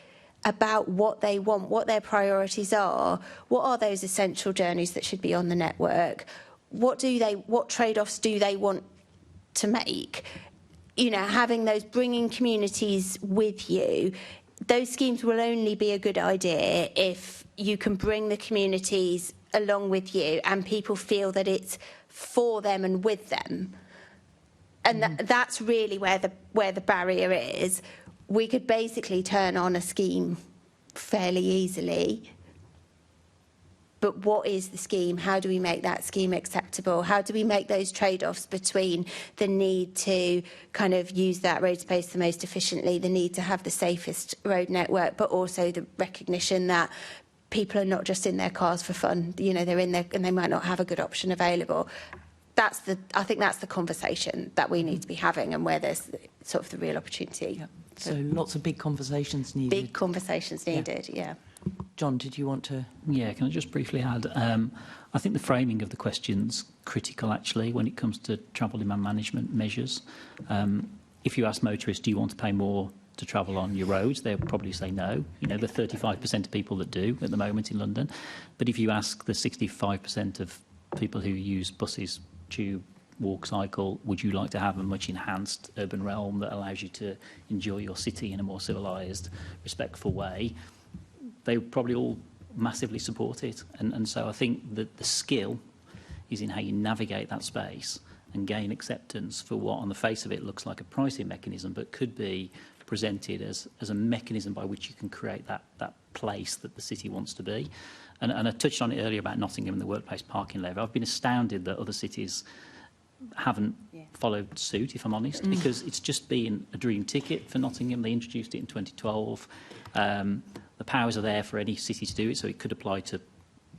about what they want, what their priorities are, what are those essential journeys that should be on the network, what trade-offs do they want to make? Having those, bringing communities with you. Those schemes will only be a good idea if you can bring the communities along with you and people feel that it's for them and with them. And that's really where the barrier is. We could basically turn on a scheme fairly easily. But what is the scheme? How do we make that scheme acceptable? How do we make those trade-offs between the need to kind of use that road space the most efficiently, the need to have the safest road network, but also the recognition that people are not just in their cars for fun. They're in there and they might not have a good option available. I think that's the conversation that we need to be having, and where there's sort of the real opportunity. Yeah. So lots of big conversations needed. Big conversations needed, yeah. John, did you want to? Yeah, can I just briefly add? I think the framing of the question's critical, actually, when it comes to travel demand management measures. If you ask motorists, do you want to pay more to travel on your roads, they'll probably say no. The 35% of people that do at the moment in London. But if you ask the 65% of people who use buses, tube, walk, cycle, would you like to have a much enhanced urban realm that allows you to enjoy your city in a more civilised, respectful way? They probably all massively support it. And so I think that the skill is in how you navigate that space and gain acceptance for what on the face of it looks like a pricing mechanism, but could be presented as a mechanism by which you can create that place that the city wants to be. And I touched on it earlier about Nottingham and the workplace parking levy. I've been astounded that other cities haven't followed suit, if I'm honest, because it's just been a dream ticket for Nottingham. They introduced it in 2012. The powers are there for any city to do it, so it could apply to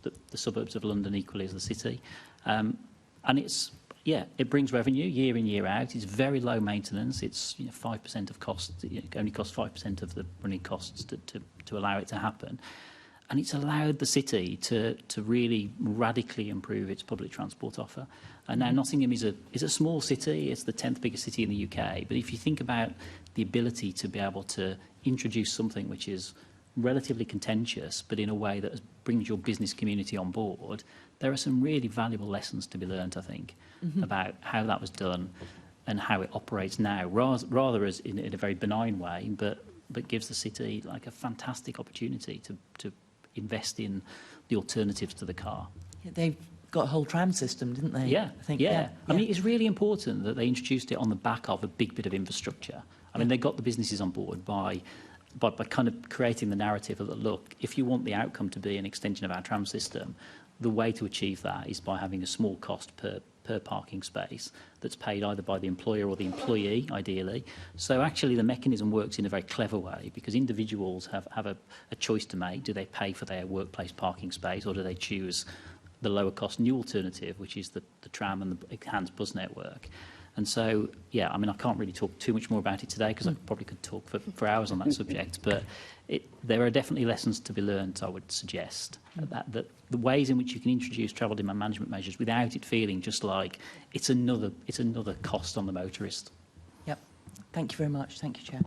the suburbs of London equally as the city. And it brings revenue year in, year out. It's very low maintenance. It's 5% of costs. It only costs 5% of the running costs to allow it to happen. And it's allowed the city to really radically improve its public transport offer. And now Nottingham is a small city. It's the 10th biggest city in the UK. But if you think about the ability to be able to introduce something which is relatively contentious, but in a way that brings your business community on board, there are some really valuable lessons to be learned, I think, about how that was done and how it operates now, rather as in a very benign way, but gives the city like a fantastic opportunity to invest in the alternatives to the car. Yeah, they've got a whole tram system, didn't they? Yeah, I think. Yeah. I mean, it's really important that they introduced it on the back of a big bit of infrastructure. I mean, they got the businesses on board by kind of creating the narrative of that, look, if you want the outcome to be an extension of our tram system, the way to achieve that is by having a small cost per parking space that's paid either by the employer or the employee, ideally. So actually the mechanism works in a very clever way, because individuals have a choice to make. Do they pay for their workplace parking space, or do they choose the lower cost new alternative, which is the tram and the enhanced bus network? And so, yeah, I mean, I can't really talk too much more about it today, because I probably could talk for hours on that subject, but there are definitely lessons to be learned, I would suggest, that the ways in which you can introduce travel demand management measures without it feeling just like it's another cost on the motorist. Yep. Thank you very much. Thank you, Chair.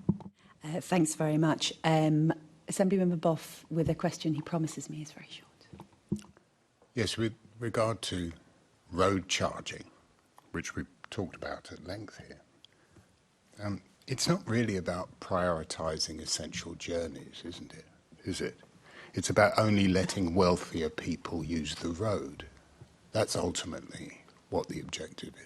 Thanks very much. Assemblymember Boff with a question he promises me is very short. Yes, with regard to road charging, which we've talked about at length here, it's not really about prioritising essential journeys, isn't it? Is it? It's about only letting wealthier people use the road. That's ultimately what the objective is.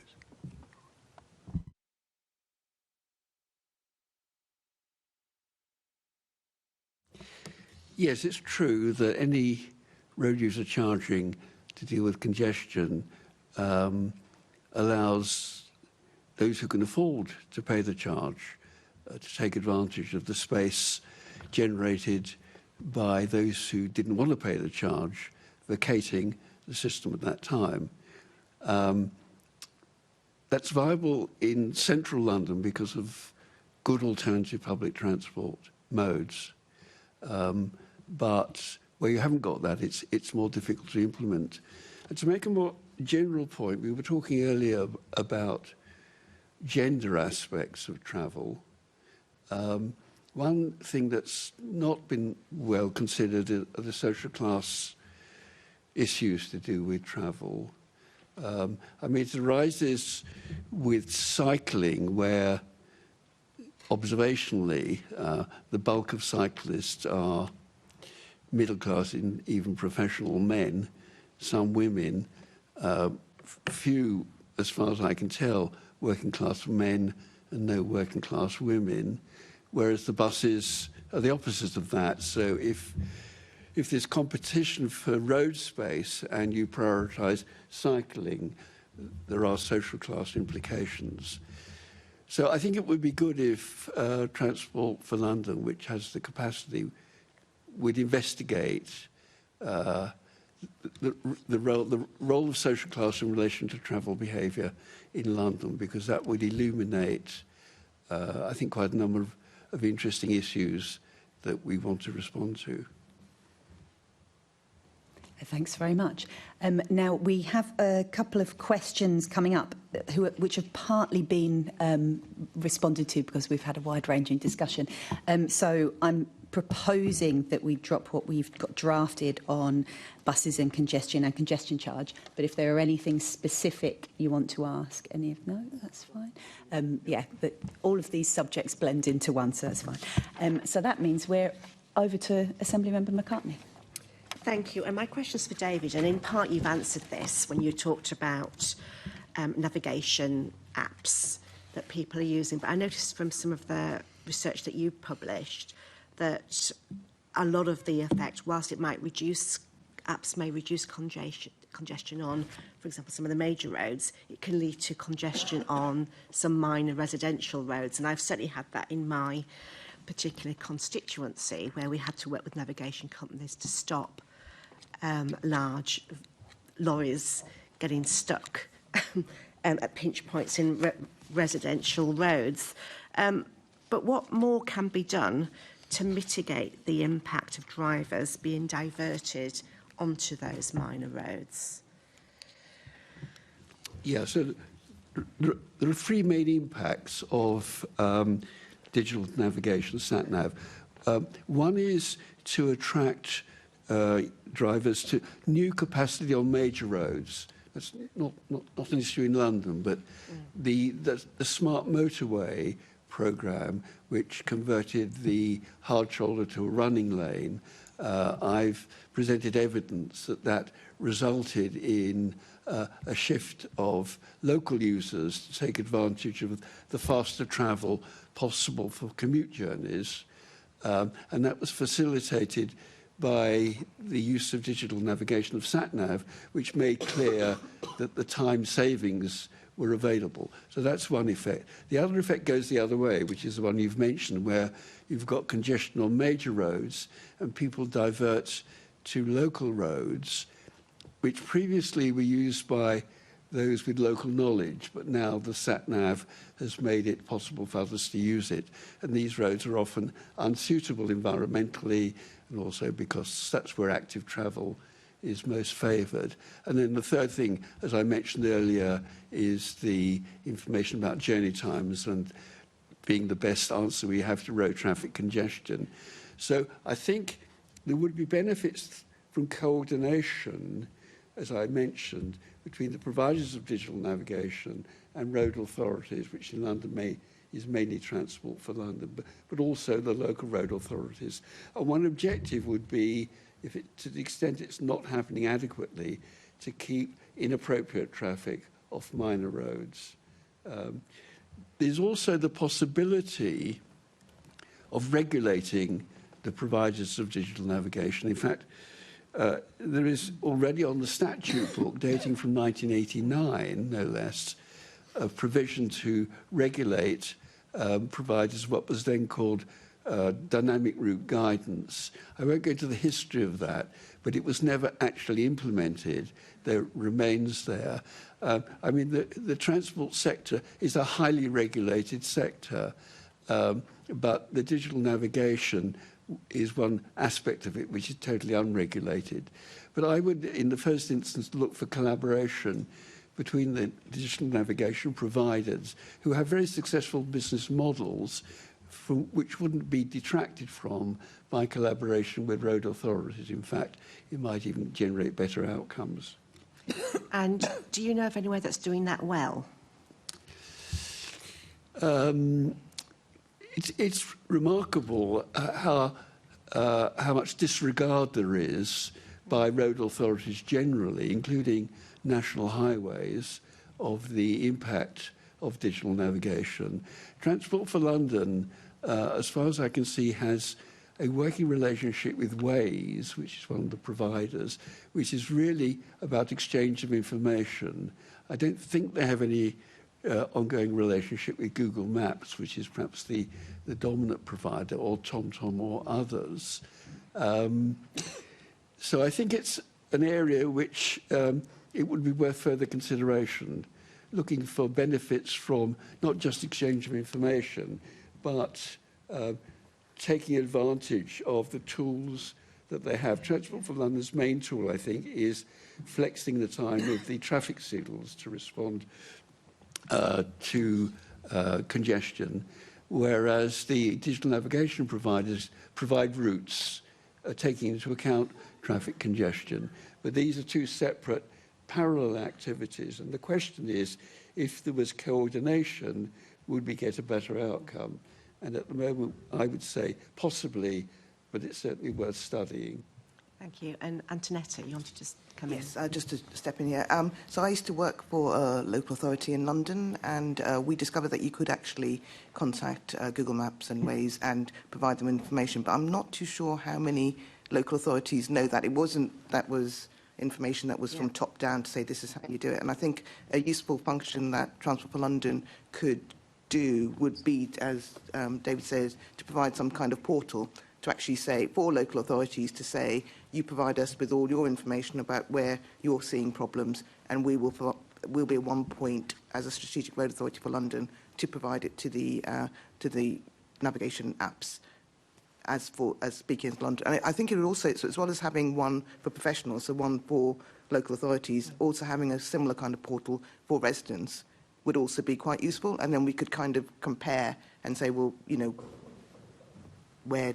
Yes, it's true that any road user charging to deal with congestion allows those who can afford to pay the charge to take advantage of the space generated by those who didn't want to pay the charge, vacating the system at that time. That's viable in central London because of good alternative public transport modes. But where you haven't got that, it's more difficult to implement. And to make a more general point, we were talking earlier about gender aspects of travel. One thing that's not been well considered are the social class issues to do with travel. I mean, it arises with cycling, where observationally the bulk of cyclists are middle class and even professional men, some women, few, as far as I can tell, working class men and no working class women, whereas the buses are the opposite of that. So if there's competition for road space and you prioritise cycling, there are social class implications. So I think it would be good if Transport for London, which has the capacity, would investigate the role of social class in relation to travel behaviour in London, because that would illuminate, I think, quite a number of interesting issues that we want to respond to. Thanks very much. Now, we have a couple of questions coming up which have partly been responded to because we've had a wide-ranging discussion. So I'm proposing that we drop what we've got drafted on buses and congestion charge. But if there are anything specific you want to ask, no, that's fine. But all of these subjects blend into one, so that's fine. So that means we're over to Assemblymember McCartney. Thank you. And my question's for David, and in part you've answered this when you talked about navigation apps that people are using. But I noticed from some of the research that you published that a lot of the effect, whilst it might reduce, apps may reduce congestion on, for example, some of the major roads, it can lead to congestion on some minor residential roads. And I've certainly had that in my particular constituency, where we had to work with navigation companies to stop large lorries getting stuck at pinch points in residential roads. But what more can be done to mitigate the impact of drivers being diverted onto those minor roads? Yeah, so there are three main impacts of digital navigation, sat-nav. One is to attract drivers to new capacity on major roads. That's not an issue in London, but the smart motorway programme, which converted the hard shoulder to a running lane, I've presented evidence that resulted in a shift of local users to take advantage of the faster travel possible for commute journeys. And that was facilitated by the use of digital navigation of sat-nav, which made clear that the time savings were available. So that's one effect. The other effect goes the other way, which is the one you've mentioned, where you've got congestion on major roads and people divert to local roads, which previously were used by those with local knowledge, but now the sat-nav has made it possible for others to use it. And these roads are often unsuitable environmentally, and also because that's where active travel is most favoured. And then the third thing, as I mentioned earlier, is the information about journey times and being the best answer we have to road traffic congestion. So I think there would be benefits from coordination, as I mentioned, between the providers of digital navigation and road authorities, which in London is mainly Transport for London, but also the local road authorities. And one objective would be, to the extent it's not happening adequately, to keep inappropriate traffic off minor roads. There's also the possibility of regulating the providers of digital navigation. In fact, there is already on the statute book, dating from 1989, no less, a provision to regulate providers of what was then called dynamic route guidance. I won't go into the history of that, but it was never actually implemented. There remains there. I mean, the transport sector is a highly regulated sector, but the digital navigation is one aspect of it which is totally unregulated. But I would, in the first instance, look for collaboration between the digital navigation providers who have very successful business models from which wouldn't be detracted from by collaboration with road authorities. In fact, it might even generate better outcomes. And do you know of anywhere that's doing that well? It's remarkable how much disregard there is by road authorities generally, including national highways, of the impact of digital navigation. Transport for London, as far as I can see, has a working relationship with Waze, which is one of the providers, which is really about exchange of information. I don't think they have any ongoing relationship with Google Maps, which is perhaps the dominant provider, or TomTom or others. So I think it's an area which it would be worth further consideration, looking for benefits from not just exchange of information, but taking advantage of the tools that they have. Transport for London's main tool, I think, is flexing the time of the traffic signals to respond to congestion, whereas the digital navigation providers provide routes taking into account traffic congestion. But these are two separate parallel activities, and the question is, if there was coordination, would we get a better outcome? And at the moment, I would say possibly, but it's certainly worth studying. Thank you. And Antonetta, you wanted to just come in? Yes, just to step in here. So I used to work for a local authority in London, and we discovered that you could actually contact Google Maps and Waze and provide them information. But I'm not too sure how many local authorities know that. That was information that was from top down to say this is how you do it. And I think a useful function that Transport for London could do would be, as David says, to provide some kind of portal to actually say, for local authorities to say, you provide us with all your information about where you're seeing problems, and we'll be at one point, as a strategic road authority for London, to provide it to the navigation apps as speaking as London. And I think it would also, so as well as having one for professionals, so one for local authorities, also having a similar kind of portal for residents would also be quite useful. And then we could kind of compare and say, well, you know, where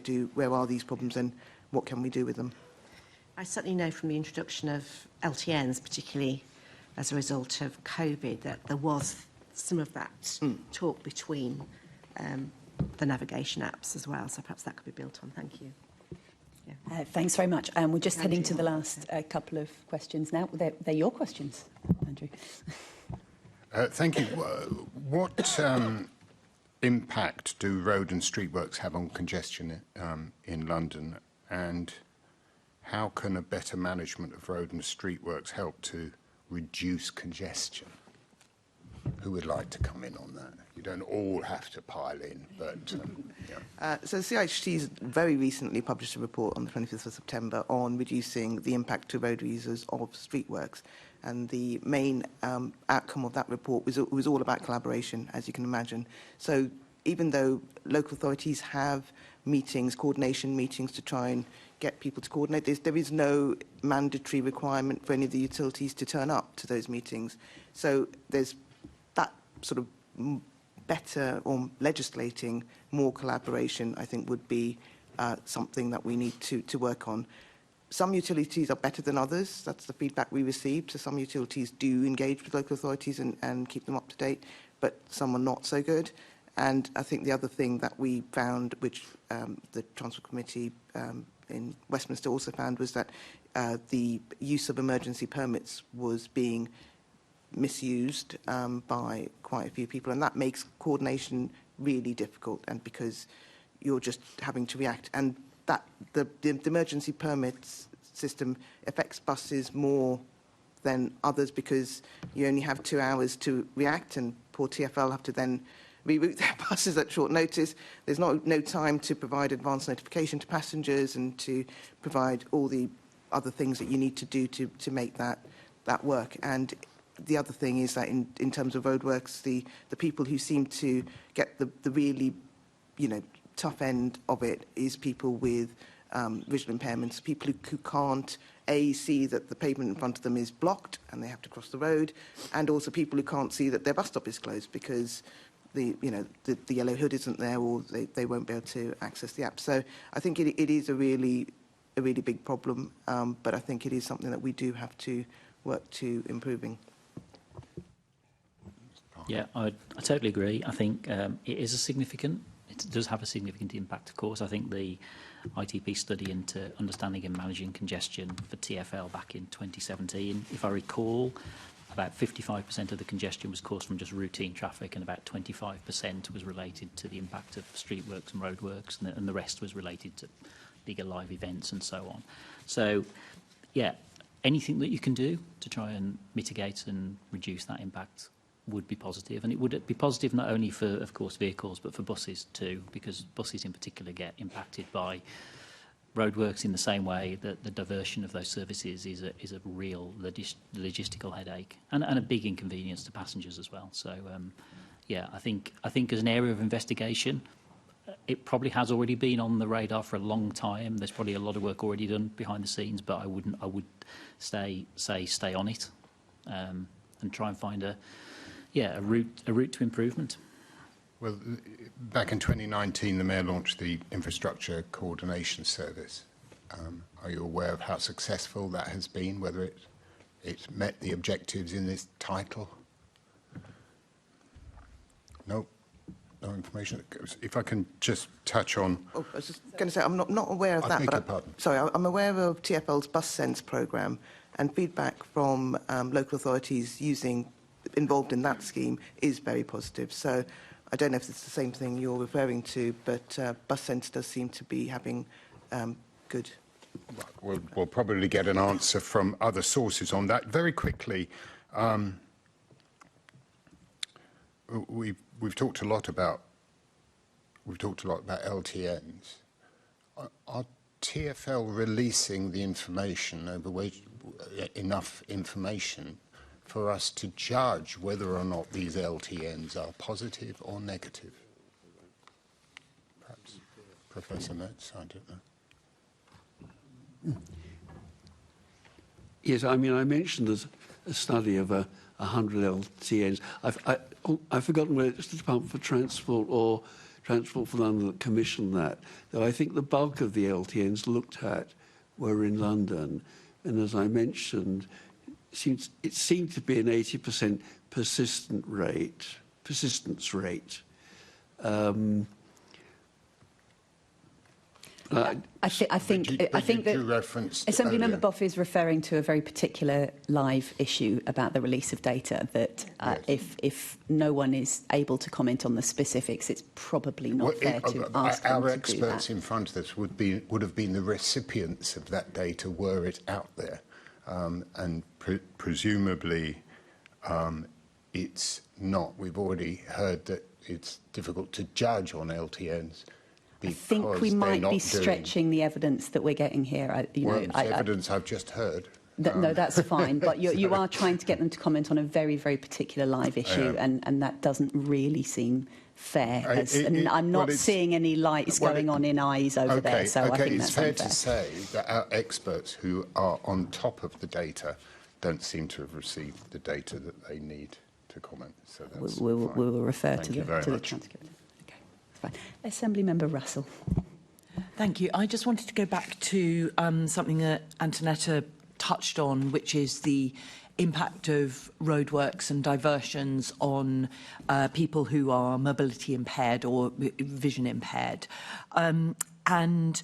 are these problems and what can we do with them? I certainly know from the introduction of LTNs, particularly as a result of COVID, that there was some of that talk between the navigation apps as well. So perhaps that could be built on. Thank you. Yeah. Thanks very much. We're just heading to the last couple of questions now. They're your questions, Andrew. Thank you. What impact do road and street works have on congestion in London, and how can a better management of road and street works help to reduce congestion? Who would like to come in on that? You don't all have to pile in, but yeah. So the CIHT has very recently published a report on the 25th of September on reducing the impact to road users of street works. And the main outcome of that report was all about collaboration, as you can imagine. So even though local authorities have meetings, coordination meetings to try and get people to coordinate this, there is no mandatory requirement for any of the utilities to turn up to those meetings. So there's that sort of better, or legislating more collaboration, I think would be something that we need to work on. Some utilities are better than others. That's the feedback we received. So some utilities do engage with local authorities and keep them up to date, but some are not so good. And I think the other thing that we found, which the Transport Committee in Westminster also found, was that the use of emergency permits was being misused by quite a few people, and that makes coordination really difficult, and because you're just having to react. And that the emergency permits system affects buses more than others because you only have 2 hours to react, and poor TfL have to then reroute their buses at short notice. There's no time to provide advance notification to passengers and to provide all the other things that you need to do to make that work. And the other thing is that in terms of roadworks, the people who seem to get the really, tough end of it is people with visual impairments, people who can't see that the pavement in front of them is blocked and they have to cross the road, and also people who can't see that their bus stop is closed because the yellow hood isn't there, or they won't be able to access the app. So I think it is a really big problem, but I think it is something that we do have to work to improving. Yeah, I totally agree. I think it does have a significant impact, of course. I think the ITP study into understanding and managing congestion for TfL back in 2017, if I recall, about 55% of the congestion was caused from just routine traffic, and about 25% was related to the impact of street works and road works, and the rest was related to bigger live events and so on. So, yeah, anything that you can do to try and mitigate and reduce that impact would be positive, and it would be positive not only for, of course, vehicles, but for buses too, because buses in particular get impacted by roadworks in the same way that the diversion of those services is a real logistical headache and a big inconvenience to passengers as well. So, yeah, I think as an area of investigation, it probably has already been on the radar for a long time. There's probably a lot of work already done behind the scenes, but I would stay on it and try and find a route to improvement. Well, back in 2019, the Mayor launched the Infrastructure Coordination Service. Are you aware of how successful that has been, whether it's met the objectives in this title? No information. If I can just touch on... Oh, I was just going to say, I'm not aware of that. I beg your pardon. Sorry, I'm aware of TfL's Bus Sense programme, and feedback from local authorities involved in that scheme is very positive. So I don't know if it's the same thing you're referring to, but Bus Sense does seem to be having good... We'll probably get an answer from other sources on that. Very quickly, we've talked a lot about LTNs. Are TfL releasing the information enough information for us to judge whether or not these LTNs are positive or negative? Perhaps Professor Metz, I don't know. Yes, I mean, I mentioned there's a study of 100 LTNs. I've forgotten whether it's the Department for Transport or Transport for London that commissioned that. Though I think the bulk of the LTNs looked at were in London, and as I mentioned, it seemed to be an 80% persistence rate. I think that Assemblymember Boff is referring to a very particular live issue about the release of data that yes. if no one is able to comment on the specifics, it's probably not fair to ask them to do that. Our experts in front of us would have been the recipients of that data were it out there. And presumably it's not. We've already heard that it's difficult to judge on LTNs. I think we might be stretching the evidence that we're getting here. Evidence I've just heard. No, that's fine. But you are trying to get them to comment on a very, very particular live issue, and that doesn't really seem fair. I'm not seeing any lights going on in eyes over there, so I think that's unfair. It's fair to say that our experts who are on top of the data don't seem to have received the data that they need to comment. So that's we will refer to the transcript. Okay, that's fine. Assemblymember Russell. Thank you. I just wanted to go back to something that Antonetta touched on, which is the impact of roadworks and diversions on people who are mobility impaired or vision impaired. And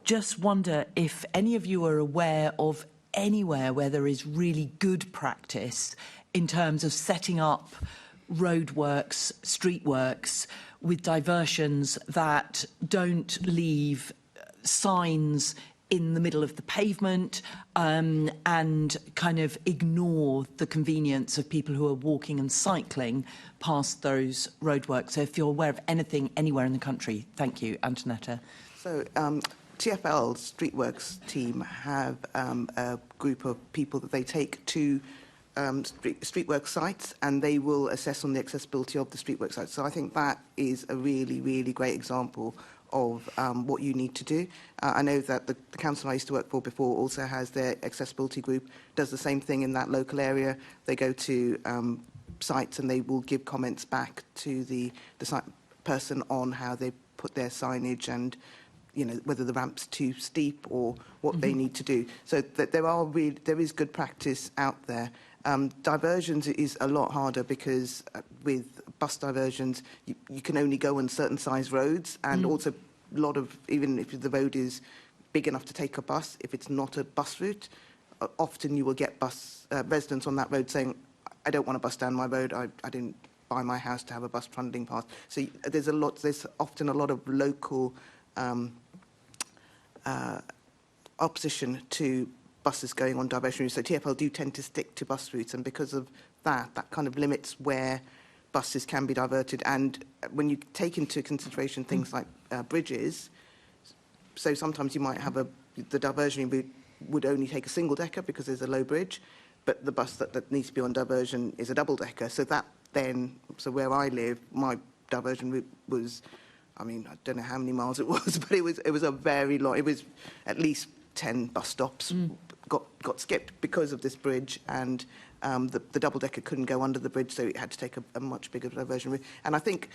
just wonder if any of you are aware of anywhere where there is really good practice in terms of setting up roadworks, streetworks with diversions that don't leave signs in the middle of the pavement and kind of ignore the convenience of people who are walking and cycling past those roadworks. So if you're aware of anything anywhere in the country, thank you, Antonetta. So TfL's Streetworks team have a group of people that they take to streetwork sites, and they will assess on the accessibility of the streetwork sites. So I think that is a really, really great example of what you need to do. I know that the council I used to work for before also has their accessibility group, does the same thing in that local area. They go to sites and they will give comments back to the site person on how they put their signage and, you know, whether the ramp's too steep or what they need to do. So that there is good practice out there. Diversions is a lot harder because with bus diversions, you can only go on certain size roads, and also a lot of, even if the road is big enough to take a bus, if it's not a bus route, often you will get residents on that road saying, I don't want a bus down my road, I didn't buy my house to have a bus trundling past. So there's often a lot of local opposition to buses going on diversion routes. So TfL do tend to stick to bus routes, and because of that kind of limits where buses can be diverted. And when you take into consideration things like bridges, so sometimes you might have the diversion route would only take a single decker because there's a low bridge, but the bus that needs to be on diversion is a double decker. So so where I live, my diversion route was, I mean, I don't know how many miles it was, but it was a very long, it was at least 10 bus stops got skipped because of this bridge, and the double-decker couldn't go under the bridge, so it had to take a much bigger diversion route. And I think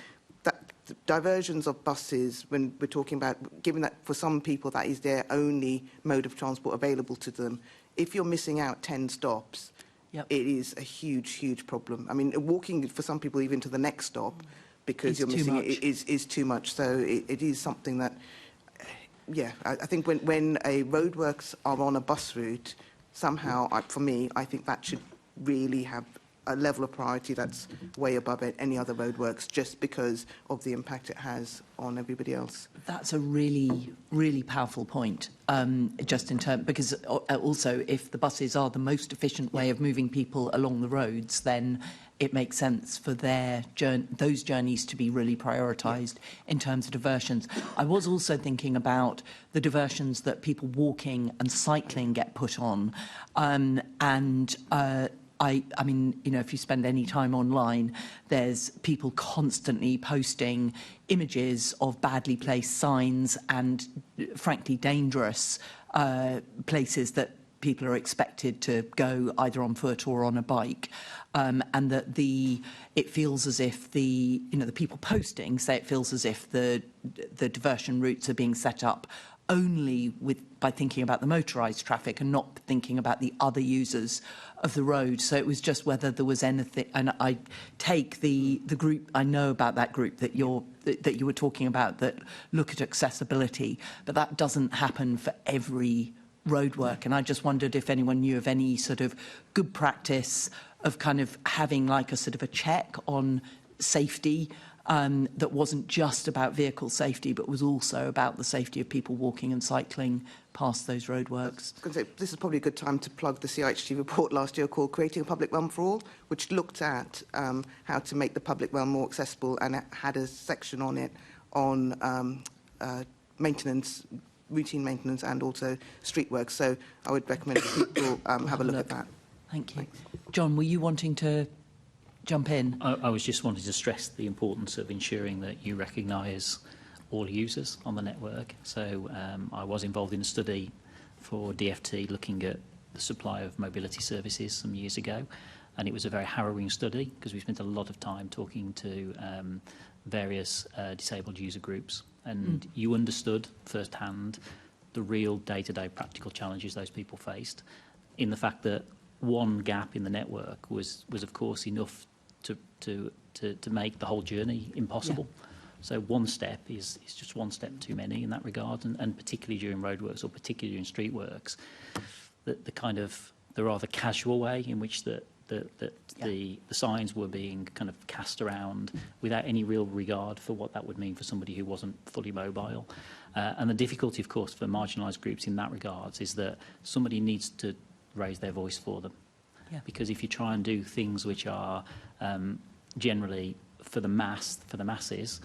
that the diversions of buses, when we're talking about, given that for some people that is their only mode of transport available to them, if you're missing out 10 stops, it is a huge, huge problem. I mean, walking for some people even to the next stop because you're missing it is too much. So it is something that, yeah, I think when a roadworks are on a bus route, somehow, for me, I think that should really have a level of priority that's way above any other roadworks, just because of the impact it has on everybody else. That's a really, really powerful point, just in terms, because also if the buses are the most efficient way of moving people along the roads, then it makes sense for those journeys to be really prioritised in terms of diversions. I was also thinking about the diversions that people walking and cycling get put on, I mean, you know, if you spend any time online, there's people constantly posting images of badly placed signs and, frankly, dangerous places that people are expected to go either on foot or on a bike, and that it feels as if the people posting say it feels as if the diversion routes are being set up only by thinking about the motorised traffic and not thinking about the other users of the road. So it was just whether there was anything, and I take the group, I know about that group that you were talking about that look at accessibility, but that doesn't happen for every roadwork. And I just wondered if anyone knew of any sort of good practice of kind of having like a sort of a check on safety, that wasn't just about vehicle safety, but was also about the safety of people walking and cycling past those roadworks. I was going to say, this is probably a good time to plug the CIHT report last year called Creating a Public Realm for All, which looked at how to make the public realm more accessible, and it had a section on it on maintenance, routine maintenance, and also street work. So I would recommend people have a look at that. Thank you. Thanks. John, were you wanting to jump in? I was just wanting to stress the importance of ensuring that you recognise all users on the network. So I was involved in a study for DFT looking at the supply of mobility services some years ago, and it was a very harrowing study because we spent a lot of time talking to various disabled user groups, and you understood firsthand the real day-to-day practical challenges those people faced, in the fact that one gap in the network was of course enough to make the whole journey impossible. Yeah. So one step is just one step too many in that regard, and particularly during roadworks or particularly during street works, the rather casual way in which that the signs were being kind of cast around without any real regard for what that would mean for somebody who wasn't fully mobile. And the difficulty, of course, for marginalised groups in that regard is that somebody needs to raise their voice for them. Yeah. Because if you try and do things which are generally for the masses,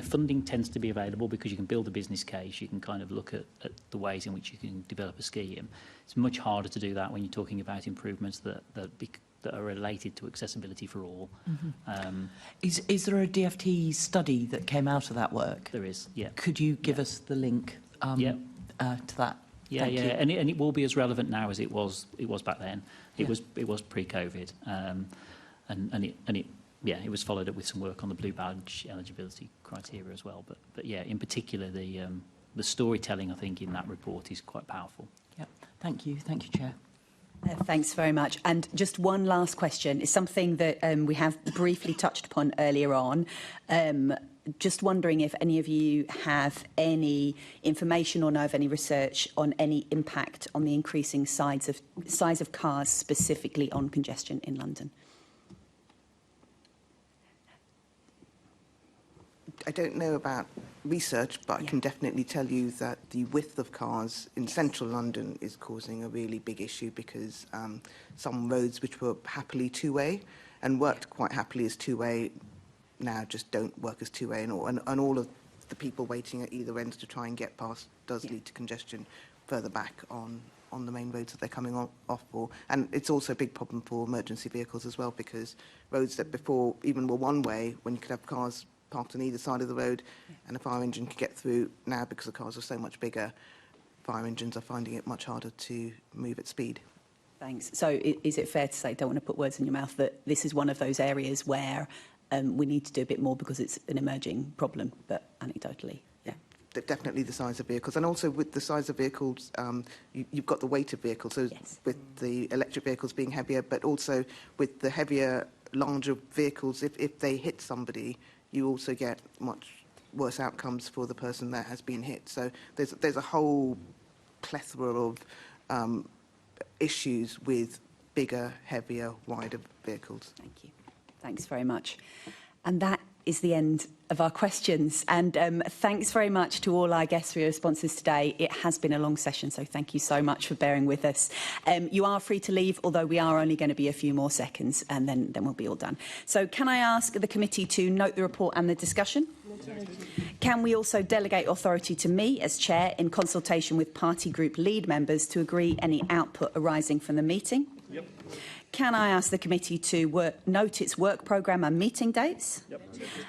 funding tends to be available because you can build a business case, you can kind of look at the ways in which you can develop a scheme. It's much harder to do that when you're talking about improvements that are related to accessibility for all. Mm-hmm. Is there a DFT study that came out of that work? There is, yeah. Could you give us the link to that? Yeah, Thank yeah, you. and it will be as relevant now as it was back then. It was pre-COVID, it was followed up with some work on the blue badge eligibility criteria as well. But yeah, in particular, the storytelling, I think, in that report is quite powerful. Yeah, thank you, Chair. Thanks very much. And just one last question. It's something that we have briefly touched upon earlier on. Just wondering if any of you have any information or know of any research on any impact on the increasing size of cars, specifically on congestion in London. I don't know about research, but I can definitely tell you that the width of cars in central London is causing a really big issue because some roads which were happily two-way and worked quite happily as two-way now just don't work as two-way, and all of the people waiting at either ends to try and get past does lead to congestion further back on the main roads that they're coming off for. And it's also a big problem for emergency vehicles as well, because roads that before even were one-way, when you could have cars parked on either side of the road and a fire engine could get through, now because the cars are so much bigger, fire engines are finding it much harder to move at speed. Thanks. So is it fair to say, don't want to put words in your mouth, that this is one of those areas where we need to do a bit more because it's an emerging problem, but anecdotally? Yeah. Definitely the size of vehicles, and also with the size of vehicles, you've got the weight of vehicles, so with the electric vehicles being heavier, but also with the heavier, larger vehicles, if they hit somebody, you also get much worse outcomes for the person that has been hit. So there's a whole plethora of issues with bigger, heavier, wider vehicles. Thank you. Thanks very much. And that is the end of our questions. And thanks very much to all our guests for your responses today. It has been a long session, so thank you so much for bearing with us. You are free to leave, although we are only going to be a few more seconds, and then we'll be all done. So can I ask the committee to note the report and the discussion? Can we also delegate authority to me as chair in consultation with party group lead members to agree any output arising from the meeting? Yep. Can I ask the committee to note its work programme and meeting dates? Yep.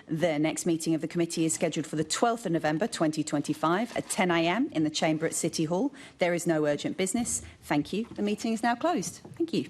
The next meeting of the committee is scheduled for the 12th of November 2025 at 10 a.m. in the chamber at City Hall. There is no urgent business. Thank you. The meeting is now closed. Thank you.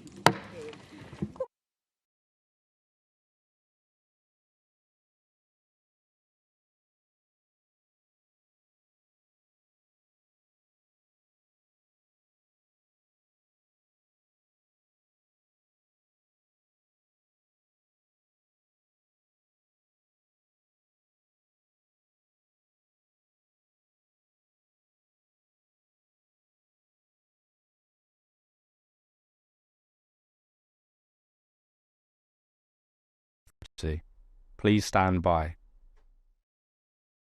Please stand by.